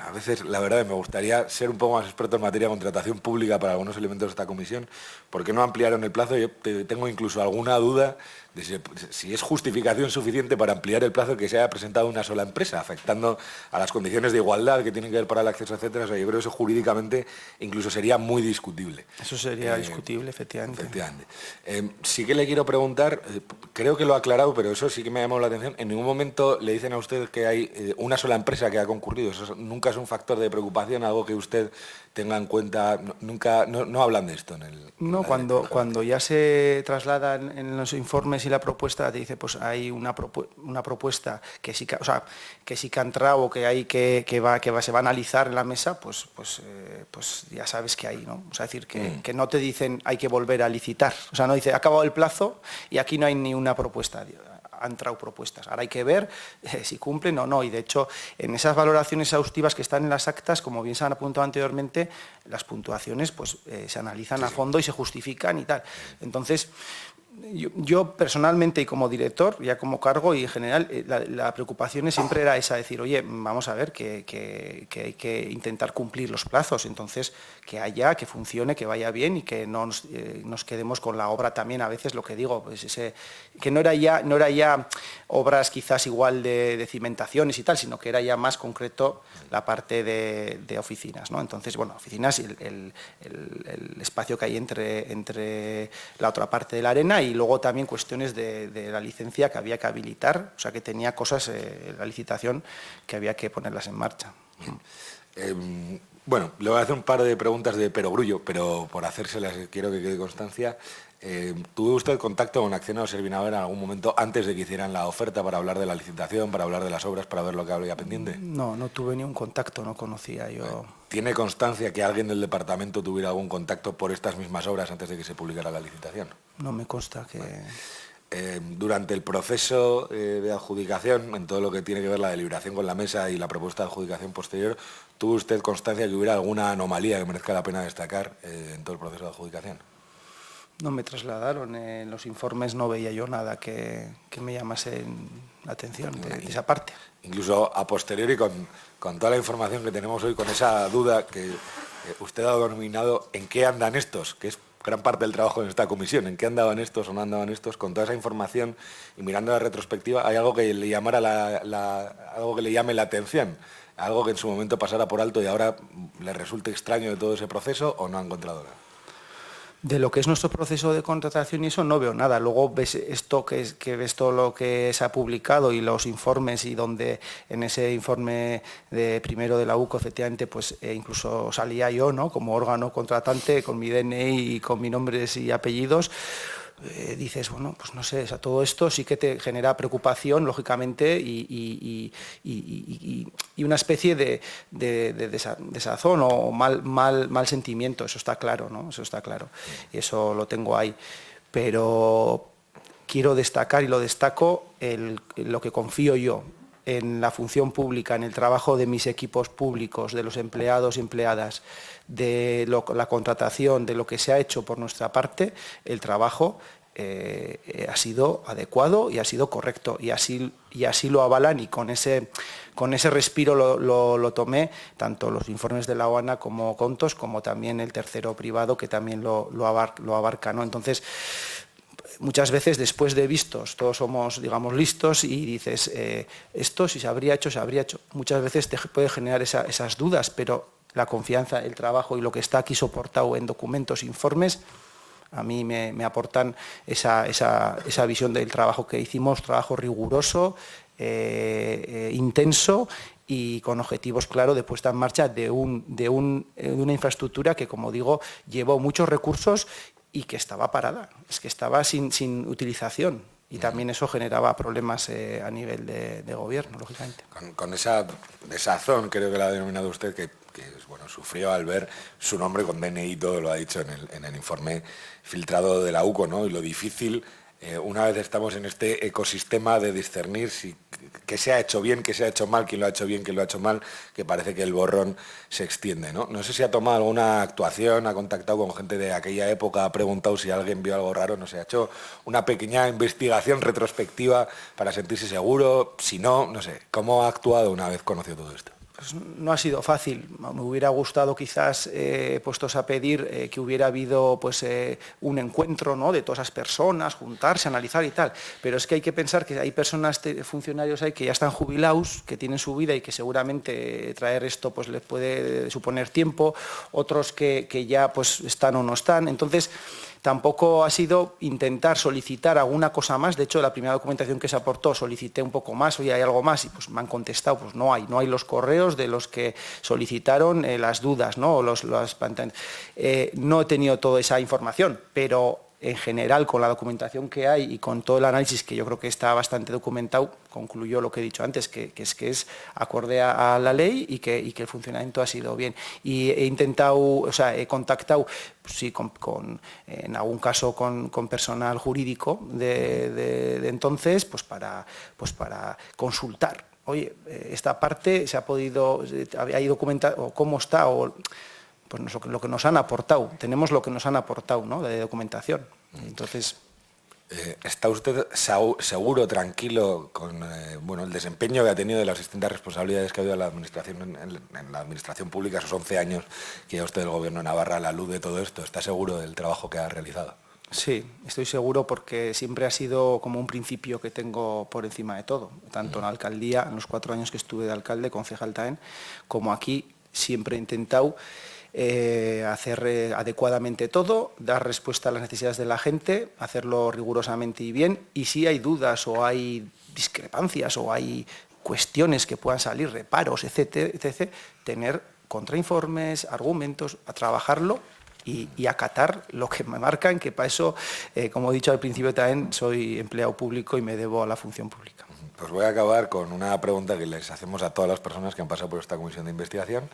A veces, la verdad, me gustaría ser un poco más experto en materia de contratación pública para algunos elementos de esta comisión. ¿Por qué no ampliaron el plazo? Yo tengo incluso alguna duda si es justificación suficiente para ampliar el plazo que se haya presentado una sola empresa, afectando a las condiciones de igualdad que tienen que ver para el acceso, etcétera. O sea, yo creo que eso jurídicamente incluso sería muy discutible. Eso sería discutible, efectivamente. Sí que le quiero preguntar, creo que lo ha aclarado, pero eso sí que me ha llamado la atención. En ningún momento le dicen a usted que hay una sola empresa que ha concurrido. Eso nunca es un factor de preocupación, algo que usted tenga en cuenta. Nunca, no hablan de esto en el... No, cuando ya se trasladan en los informes y la propuesta, te dice, pues hay una propuesta que sí que, o sea, que sí que ha entrado o que hay que se va a analizar en la mesa, pues ya sabes que hay, ¿no? O sea, es decir, que no te dicen hay que volver a licitar. O sea, no dice, ha acabado el plazo y aquí no hay ni una propuesta. Han entrado propuestas. Ahora hay que ver si cumplen o no. Y de hecho, en esas valoraciones exhaustivas que están en las actas, como bien se han apuntado anteriormente, las puntuaciones pues, se analizan a fondo y se justifican y tal. Entonces, yo personalmente y como director, ya como cargo y en general, la preocupación siempre era esa, decir, oye, vamos a ver que hay que intentar cumplir los plazos, entonces que haya, que funcione, que vaya bien y que no nos quedemos con la obra también, a veces lo que digo, pues que no era ya obras quizás igual de cimentaciones y tal, sino que era ya más concreto la parte de oficinas, ¿no? Entonces, bueno, oficinas y el espacio que hay entre la otra parte de la arena y luego también cuestiones de la licencia que había que habilitar, o sea que tenía cosas, la licitación, que había que ponerlas en marcha. Bueno, le voy a hacer un par de preguntas de perogrullo, pero por hacérselas quiero que quede constancia. ¿Tuvo usted contacto con Acciona o Servinavera en algún momento antes de que hicieran la oferta para hablar de la licitación, para hablar de las obras, para ver lo que había pendiente? No tuve ni un contacto, no conocía yo. ¿Tiene constancia que alguien del departamento tuviera algún contacto por estas mismas obras antes de que se publicara la licitación? No me consta que... Durante el proceso de adjudicación, en todo lo que tiene que ver la deliberación con la mesa y la propuesta de adjudicación posterior, ¿tuvo usted constancia de que hubiera alguna anomalía que merezca la pena destacar en todo el proceso de adjudicación? No me trasladaron, en los informes no veía yo nada que me llamase la atención de esa parte. Incluso a posteriori, con toda la información que tenemos hoy, con esa duda que usted ha denominado ¿en qué andan estos?, que es gran parte del trabajo en esta comisión, ¿en qué andaban estos o no andaban estos? Con toda esa información y mirando la retrospectiva, ¿hay algo que le llamara algo que le llame la atención? ¿Algo que en su momento pasara por alto y ahora le resulte extraño de todo ese proceso o no ha encontrado nada? De lo que es nuestro proceso de contratación y eso no veo nada. Luego ves esto que ves todo lo que se ha publicado y los informes y donde en ese informe primero de la UCO efectivamente pues incluso salía yo, ¿no?, como órgano contratante con mi DNI y con mis nombres y apellidos. Dices, bueno, pues no sé, o sea, todo esto sí que te genera preocupación, lógicamente, y una especie de desazón o mal sentimiento, eso está claro, ¿no? Eso está claro, y eso lo tengo ahí. Pero quiero destacar, y lo destaco, lo que confío yo en la función pública, en el trabajo de mis equipos públicos, de los empleados y empleadas, de la contratación, de lo que se ha hecho por nuestra parte, el trabajo ha sido adecuado y ha sido correcto, y así lo avalan, y con ese respiro lo tomé, tanto los informes de la OANA como Contos, como también el tercero privado, que también lo abarca, ¿no? Entonces, muchas veces después de vistos, todos somos, digamos, listos y dices, esto si se habría hecho, se habría hecho. Muchas veces te puede generar esas dudas, pero la confianza, el trabajo y lo que está aquí soportado en documentos, informes, a mí me aportan esa visión del trabajo que hicimos, trabajo riguroso, intenso y con objetivos claros de puesta en marcha de una infraestructura que, como digo, llevó muchos recursos y que estaba parada, es que estaba sin utilización, y también eso generaba problemas a nivel de gobierno, lógicamente. Con esa desazón, creo que la ha denominado usted, que bueno, sufrió al ver su nombre con DNI, todo lo ha dicho en el informe filtrado de la UCO, ¿no? Y lo difícil, una vez estamos en este ecosistema de discernir qué se ha hecho bien, qué se ha hecho mal, quién lo ha hecho bien, quién lo ha hecho mal, que parece que el borrón se extiende, ¿no? No sé si ha tomado alguna actuación, ha contactado con gente de aquella época, ha preguntado si alguien vio algo raro, no sé, ha hecho una pequeña investigación retrospectiva para sentirse seguro, si no, no sé, ¿cómo ha actuado una vez conocido todo esto? Pues no ha sido fácil. Me hubiera gustado quizás, puestos a pedir, que hubiera habido pues, un encuentro, ¿no?, de todas esas personas, juntarse, analizar y tal. Pero es que hay que pensar que hay personas, funcionarios ahí que ya están jubilados, que tienen su vida y que seguramente traer esto pues, les puede suponer tiempo, otros que ya pues, están o no están. Entonces, tampoco ha sido intentar solicitar alguna cosa más. De hecho, la primera documentación que se aportó solicité un poco más, oye, ¿hay algo más? Y pues me han contestado, pues no hay los correos de los que solicitaron las dudas, ¿no? No he tenido toda esa información, pero en general, con la documentación que hay y con todo el análisis, que yo creo que está bastante documentado, concluyó lo que he dicho antes, que es acorde a la ley y que el funcionamiento ha sido bien. Y he intentado, o sea, he contactado, pues sí, en algún caso con personal jurídico de entonces, pues para consultar. Oye, esta parte se ha podido, hay documentado, o cómo está, o pues lo que nos han aportado, tenemos lo que nos han aportado, ¿no?, de documentación. Entonces, ¿está usted seguro, tranquilo con el desempeño que ha tenido de las distintas responsabilidades que ha habido en la administración, en la administración pública, esos 11 años que lleva usted del Gobierno de Navarra a la luz de todo esto? ¿Está seguro del trabajo que ha realizado? Sí, estoy seguro, porque siempre ha sido como un principio que tengo por encima de todo, tanto en la alcaldía, en los 4 años que estuve de alcalde, concejal también, como aquí. Siempre he intentado hacer adecuadamente todo, dar respuesta a las necesidades de la gente, hacerlo rigurosamente y bien, y si hay dudas o hay discrepancias o hay cuestiones que puedan salir, reparos, etc., tener contrainformes, argumentos, a trabajarlo y acatar lo que me marcan, que para eso, como he dicho al principio también, soy empleado público y me debo a la función pública. Pues voy a acabar con una pregunta que les hacemos a todas las personas que han pasado por esta comisión de investigación,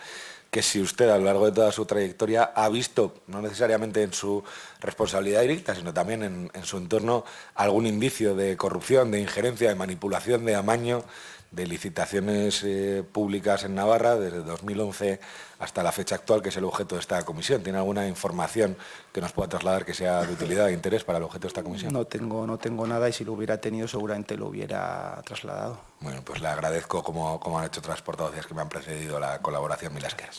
que si usted a lo largo de toda su trayectoria ha visto, no necesariamente en su responsabilidad directa, sino también en su entorno, algún indicio de corrupción, de injerencia, de manipulación, de amaño, de licitaciones públicas en Navarra desde 2011 hasta la fecha actual, que es el objeto de esta comisión. ¿Tiene alguna información que nos pueda trasladar que sea de utilidad e interés para el objeto de esta comisión? No tengo nada, y si lo hubiera tenido seguramente lo hubiera trasladado. Bueno, pues le agradezco, como han hecho otras portavoces que me han precedido, la colaboración. Mil esker.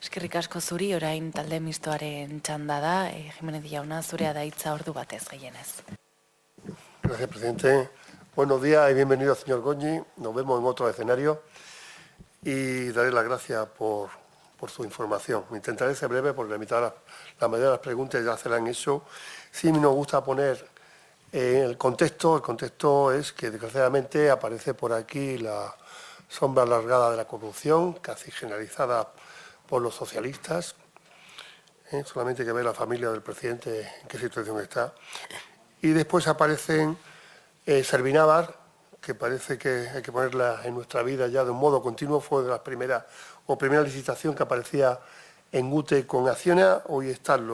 Eskerrik asko zuri, orain talde mistoaren txanda da, Jimenez Jauna, zurea da hitza ordu batez gehienez. Gracias, presidente. Buenos días y bienvenido, señor Goñi. Nos vemos en otro escenario y daré las gracias por su información. Intentaré ser breve porque la mayoría de las preguntas ya se las han hecho. Sí nos gusta poner el contexto. El contexto es que, desgraciadamente, aparece por aquí la sombra alargada de la corrupción, casi generalizada por los socialistas. Solamente hay que ver la familia del presidente en qué situación está. Y después aparecen Servinávar, que parece que hay que ponerla en nuestra vida ya de un modo continuo. Fue de las primera licitación que aparecía en UTE con Acciona. Hoy están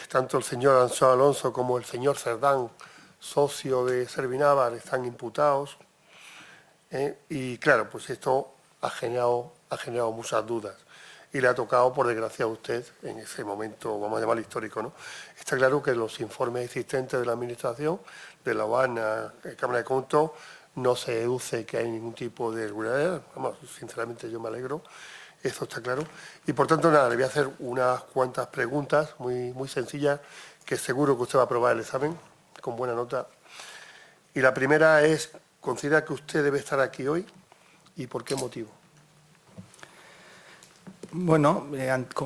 tanto el señor Anxo Alonso como el señor Cerdán, socio de Servinávar, están imputados. Y claro, pues esto ha generado muchas dudas. Y le ha tocado, por desgracia, a usted en ese momento, vamos a llamarlo histórico, ¿no? Está claro que los informes existentes de la Administración, de la OANA, Cámara de Cómputos, no se deduce que hay ningún tipo de irregularidad. Vamos, sinceramente yo me alegro, eso está claro. Y por tanto, nada, le voy a hacer unas cuantas preguntas muy, muy sencillas, que seguro que usted va a aprobar el examen con buena nota. Y la primera es, ¿considera que usted debe estar aquí hoy y por qué motivo? Bueno,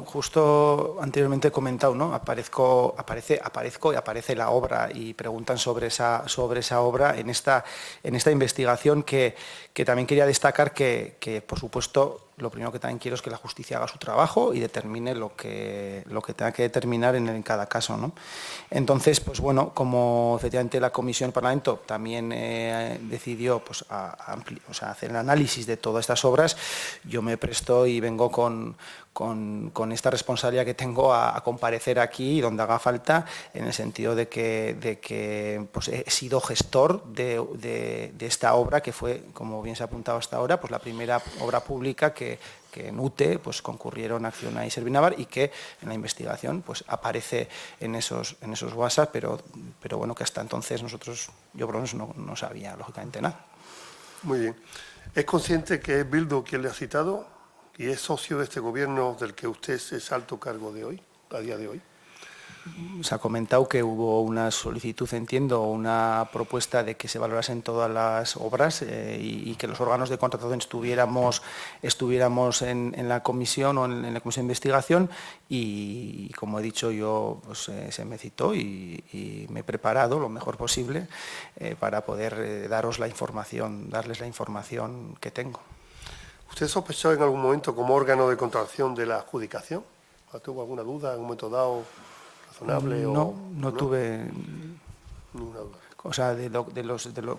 justo anteriormente he comentado, ¿no? Aparezco y aparece la obra, y preguntan sobre esa obra en esta investigación, que también quería destacar que, por supuesto, lo primero que también quiero es que la justicia haga su trabajo y determine lo que tenga que determinar en cada caso, ¿no? Entonces, pues bueno, como efectivamente la Comisión del Parlamento también decidió pues, hacer el análisis de todas estas obras, yo me presto y vengo con esta responsabilidad que tengo a comparecer aquí donde haga falta, en el sentido de que pues, he sido gestor de esta obra, que fue, como bien se ha apuntado hasta ahora, pues la primera obra pública que en UTE pues, concurrieron Acciona y Servinávar, y que en la investigación pues, aparece en esos WhatsApp, pero bueno, que hasta entonces yo por lo menos no sabía, lógicamente, nada. Muy bien. ¿Es consciente que es Bildu quien le ha citado y es socio de este gobierno del que usted es alto cargo de hoy, a día de hoy? Se ha comentado que hubo una solicitud, entiendo, una propuesta de que se valorasen todas las obras y que los órganos de contratación estuviéramos en la comisión o en la comisión de investigación y, como he dicho yo, pues, se me citó y me he preparado lo mejor posible para poder darles la información que tengo. ¿Usted sospechó en algún momento como órgano de contratación de la adjudicación? ¿Tuvo alguna duda en un momento dado? No tuve ninguna duda. O sea,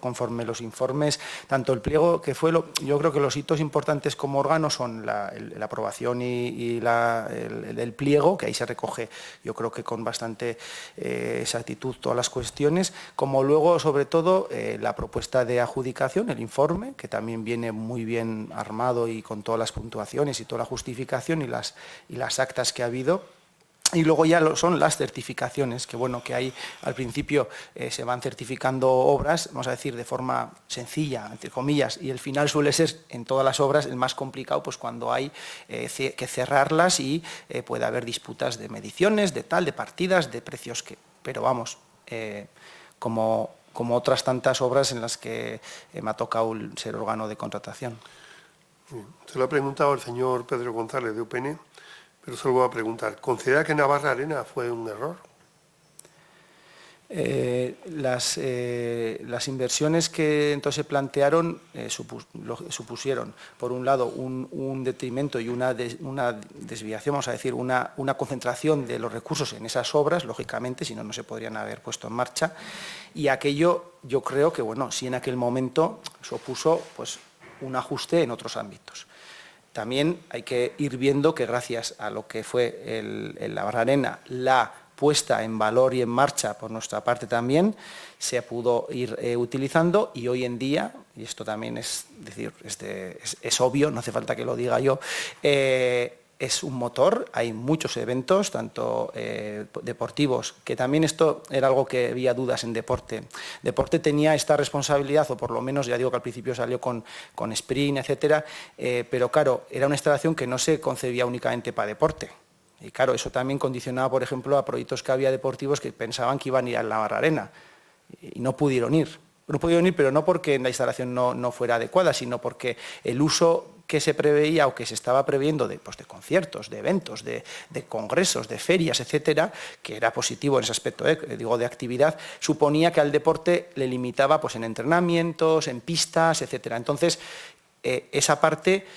conforme los informes, tanto el pliego, que fue yo creo que los hitos importantes como órgano son la aprobación y el pliego, que ahí se recoge, yo creo que con bastante exactitud todas las cuestiones, como luego, sobre todo, la propuesta de adjudicación, el informe, que también viene muy bien armado y con todas las puntuaciones y toda la justificación y las actas que ha habido. Y luego ya son las certificaciones, que bueno, que ahí al principio se van certificando obras, vamos a decir, de forma sencilla, entre comillas, y el final suele ser en todas las obras el más complicado, pues cuando hay que cerrarlas y puede haber disputas de mediciones, de partidas, de precios, pero vamos, como otras tantas obras en las que me ha tocado ser órgano de contratación. Se lo ha preguntado el señor Pedro González de UPN. Pero se lo voy a preguntar. ¿Considera que Navarra Arena fue un error? Las inversiones que entonces se plantearon supusieron, por un lado, un detrimento y una desviación, vamos a decir, una concentración de los recursos en esas obras, lógicamente, si no, no se podrían haber puesto en marcha. Y aquello, yo creo que, bueno, sí en aquel momento supuso pues, un ajuste en otros ámbitos. También hay que ir viendo que gracias a lo que fue el Navarra Arena, la puesta en valor y en marcha por nuestra parte también, se pudo ir utilizando y hoy en día, y esto también es obvio, no hace falta que lo diga yo, es un motor, hay muchos eventos, tanto deportivos, que también esto era algo que había dudas en deporte. Deporte tenía esta responsabilidad, o por lo menos, ya digo que al principio salió con sprint, etcétera, pero claro, era una instalación que no se concebía únicamente para deporte. Y claro, eso también condicionaba, por ejemplo, a proyectos que había deportivos que pensaban que iban a ir a la Navarra Arena y no pudieron ir. No pudieron ir, pero no porque la instalación no fuera adecuada, sino porque el uso que se preveía o que se estaba previendo de conciertos, de eventos, de congresos, de ferias, etcétera, que era positivo en ese aspecto, digo, de actividad, suponía que al deporte le limitaba pues, en entrenamientos, en pistas, etcétera. Entonces, esa parte,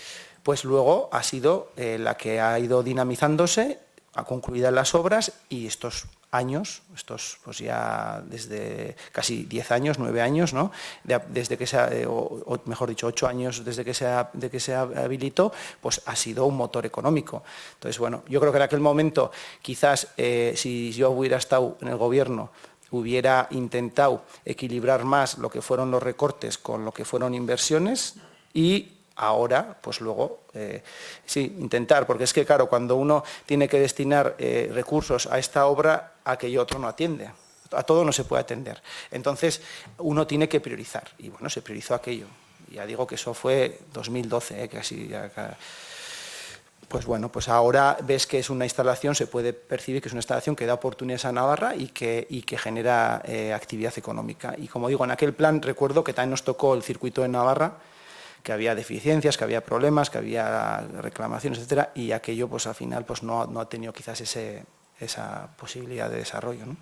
pues luego ha sido la que ha ido dinamizándose, ha concluido las obras y estos años, pues ya desde casi 10 años, 9 años, ¿no? Desde que o mejor dicho, 8 años desde que se habilitó, pues ha sido un motor económico. Entonces, bueno, yo creo que en aquel momento, quizás si yo hubiera estado en el gobierno, hubiera intentado equilibrar más lo que fueron los recortes con lo que fueron inversiones y ahora, pues luego, sí, intentar, porque es que, claro, cuando uno tiene que destinar recursos a esta obra, aquello otro no atiende. A todo no se puede atender. Entonces, uno tiene que priorizar. Y bueno, se priorizó aquello. Ya digo que eso fue 2012, casi. Pues bueno, pues ahora ves que es una instalación, se puede percibir que es una instalación que da oportunidades a Navarra y que genera actividad económica. Y como digo, en aquel plan recuerdo que también nos tocó el circuito de Navarra, que había deficiencias, que había problemas, que había reclamaciones, etcétera, y aquello pues al final pues no ha tenido quizás esa posibilidad de desarrollo, ¿no?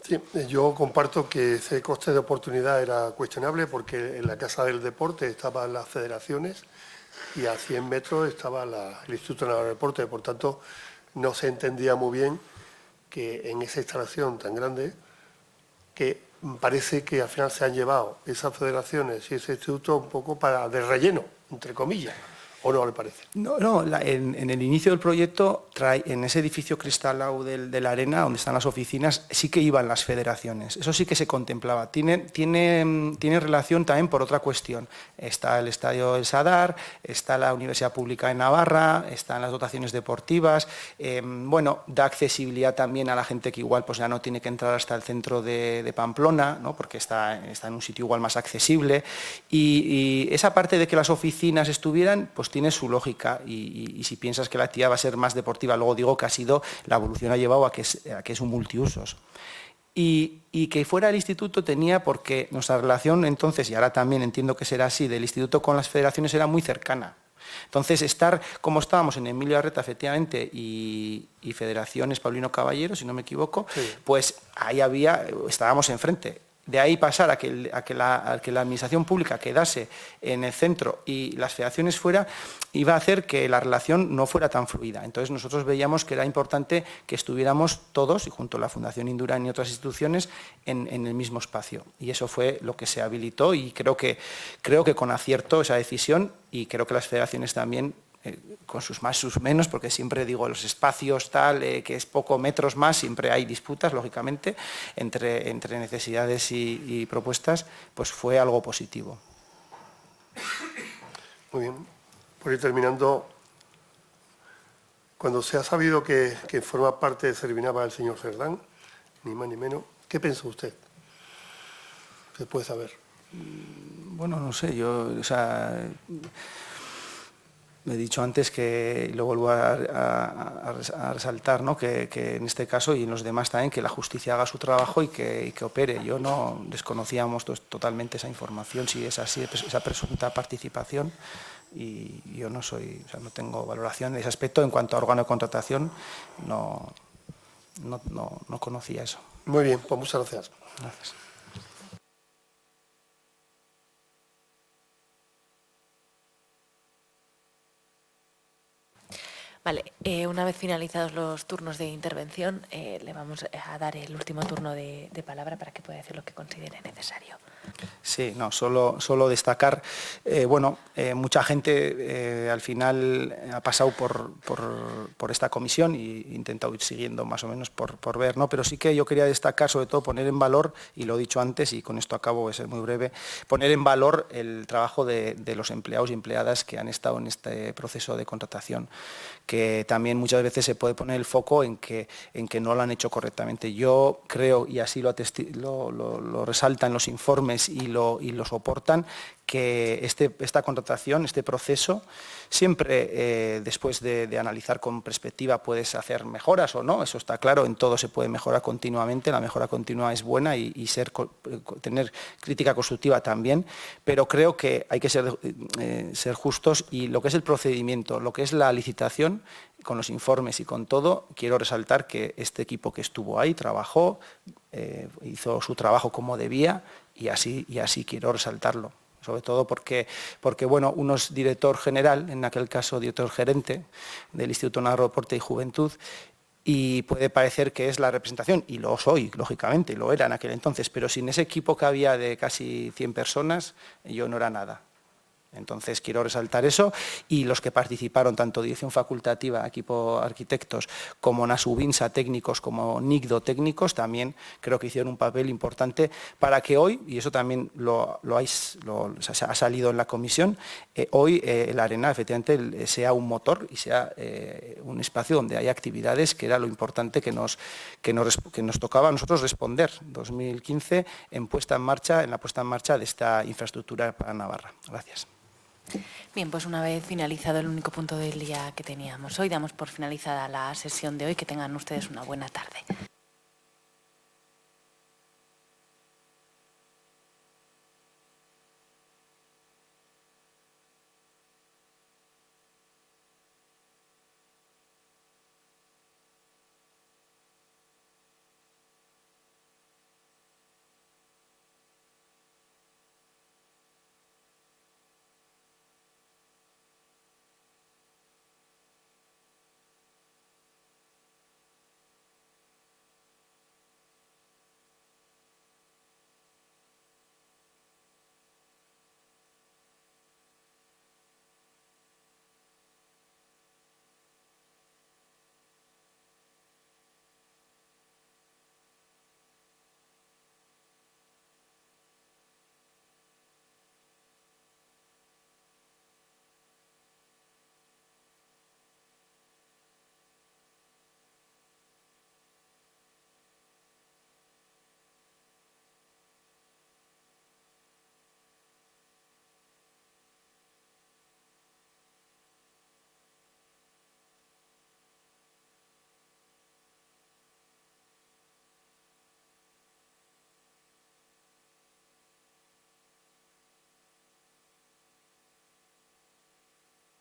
Sí, yo comparto que ese coste de oportunidad era cuestionable porque en la Casa del Deporte estaban las federaciones y a 100 metros estaba el Instituto Navarro del Deporte, por tanto no se entendía muy bien que en esa instalación tan grande que parece que al final se han llevado esas federaciones y ese instituto un poco de relleno, entre comillas, ¿O no le parece? No, en el inicio del proyecto, en ese edificio Cristalau de la Arena, donde están las oficinas, sí que iban las federaciones. Eso sí que se contemplaba. Tiene relación también por otra cuestión. Está el Estadio del Sadar, está la Universidad Pública de Navarra, están las dotaciones deportivas. Bueno, da accesibilidad también a la gente que igual pues ya no tiene que entrar hasta el centro de Pamplona, ¿no? Porque está en un sitio igual más accesible. Y esa parte de que las oficinas estuvieran, pues tiene su lógica y si piensas que la actividad va a ser más deportiva, luego digo que la evolución ha llevado a que es un multiusos. Y que fuera el instituto tenía, porque nuestra relación entonces, y ahora también entiendo que será así, del instituto con las federaciones era muy cercana. Entonces, estar como estábamos en Emilio Arreta, efectivamente, y Federaciones Paulino Caballero, si no me equivoco, sí. Pues ahí estábamos enfrente. De ahí pasar a que la administración pública quedase en el centro y las federaciones fuera, iba a hacer que la relación no fuera tan fluida. Entonces nosotros veíamos que era importante que estuviéramos todos, y junto a la Fundación Indurain y otras instituciones, en el mismo espacio. Y eso fue lo que se habilitó y creo que con acierto esa decisión, y creo que las federaciones también, con sus más, sus menos, porque siempre digo los espacios que es poco metros más, siempre hay disputas, lógicamente, entre necesidades y propuestas, pues fue algo positivo. Muy bien. Por ir terminando, cuando se ha sabido que forma parte de Servinava el señor Cerdán, ni más ni menos, ¿qué pensó usted? ¿Se puede saber? Bueno, no sé, he dicho antes que lo vuelvo a resaltar, ¿no? que en este caso y en los demás también, que la justicia haga su trabajo y que opere. Yo no desconocíamos totalmente esa información, si es así, esa presunta participación, y yo no tengo valoración de ese aspecto. En cuanto a órgano de contratación, no conocía eso. Muy bien, pues muchas gracias. Gracias. Vale, una vez finalizados los turnos de intervención, le vamos a dar el último turno de palabra para que pueda decir lo que considere necesario. Sí, no, solo destacar, mucha gente al final ha pasado por esta comisión e intentado ir siguiendo más o menos por ver, ¿no? Pero sí que yo quería destacar, sobre todo poner en valor, y lo he dicho antes y con esto acabo, voy a ser muy breve, poner en valor el trabajo de los empleados y empleadas que han estado en este proceso de contratación, que también muchas veces se puede poner el foco en que no lo han hecho correctamente. Yo creo, y así lo resaltan los informes y lo soportan, que esta contratación, este proceso, siempre después de analizar con perspectiva puedes hacer mejoras o no, eso está claro, en todo se puede mejorar continuamente, la mejora continua es buena y tener crítica constructiva también, pero creo que hay que ser justos, y lo que es el procedimiento, lo que es la licitación, con los informes y con todo, quiero resaltar que este equipo que estuvo ahí trabajó, hizo su trabajo como debía, y así quiero resaltarlo. Sobre todo porque uno es director general, en aquel caso director gerente del Instituto Navarro de Deporte y Juventud, y puede parecer que es la representación, y lo soy, lógicamente, lo era en aquel entonces, pero sin ese equipo que había de casi 100 personas, yo no era nada. Entonces quiero resaltar eso, y los que participaron, tanto dirección facultativa, equipo arquitectos, como Nasubinsa técnicos, como NICDO técnicos, también creo que hicieron un papel importante para que hoy, y eso también ha salido en la comisión, hoy la Arena efectivamente sea un motor y sea un espacio donde hay actividades, que era lo importante que nos tocaba a nosotros responder. 2015 en la puesta en marcha de esta infraestructura para Navarra. Gracias. Bien, pues una vez finalizado el único punto del día que teníamos hoy, damos por finalizada la sesión de hoy. Que tengan ustedes una buena tarde.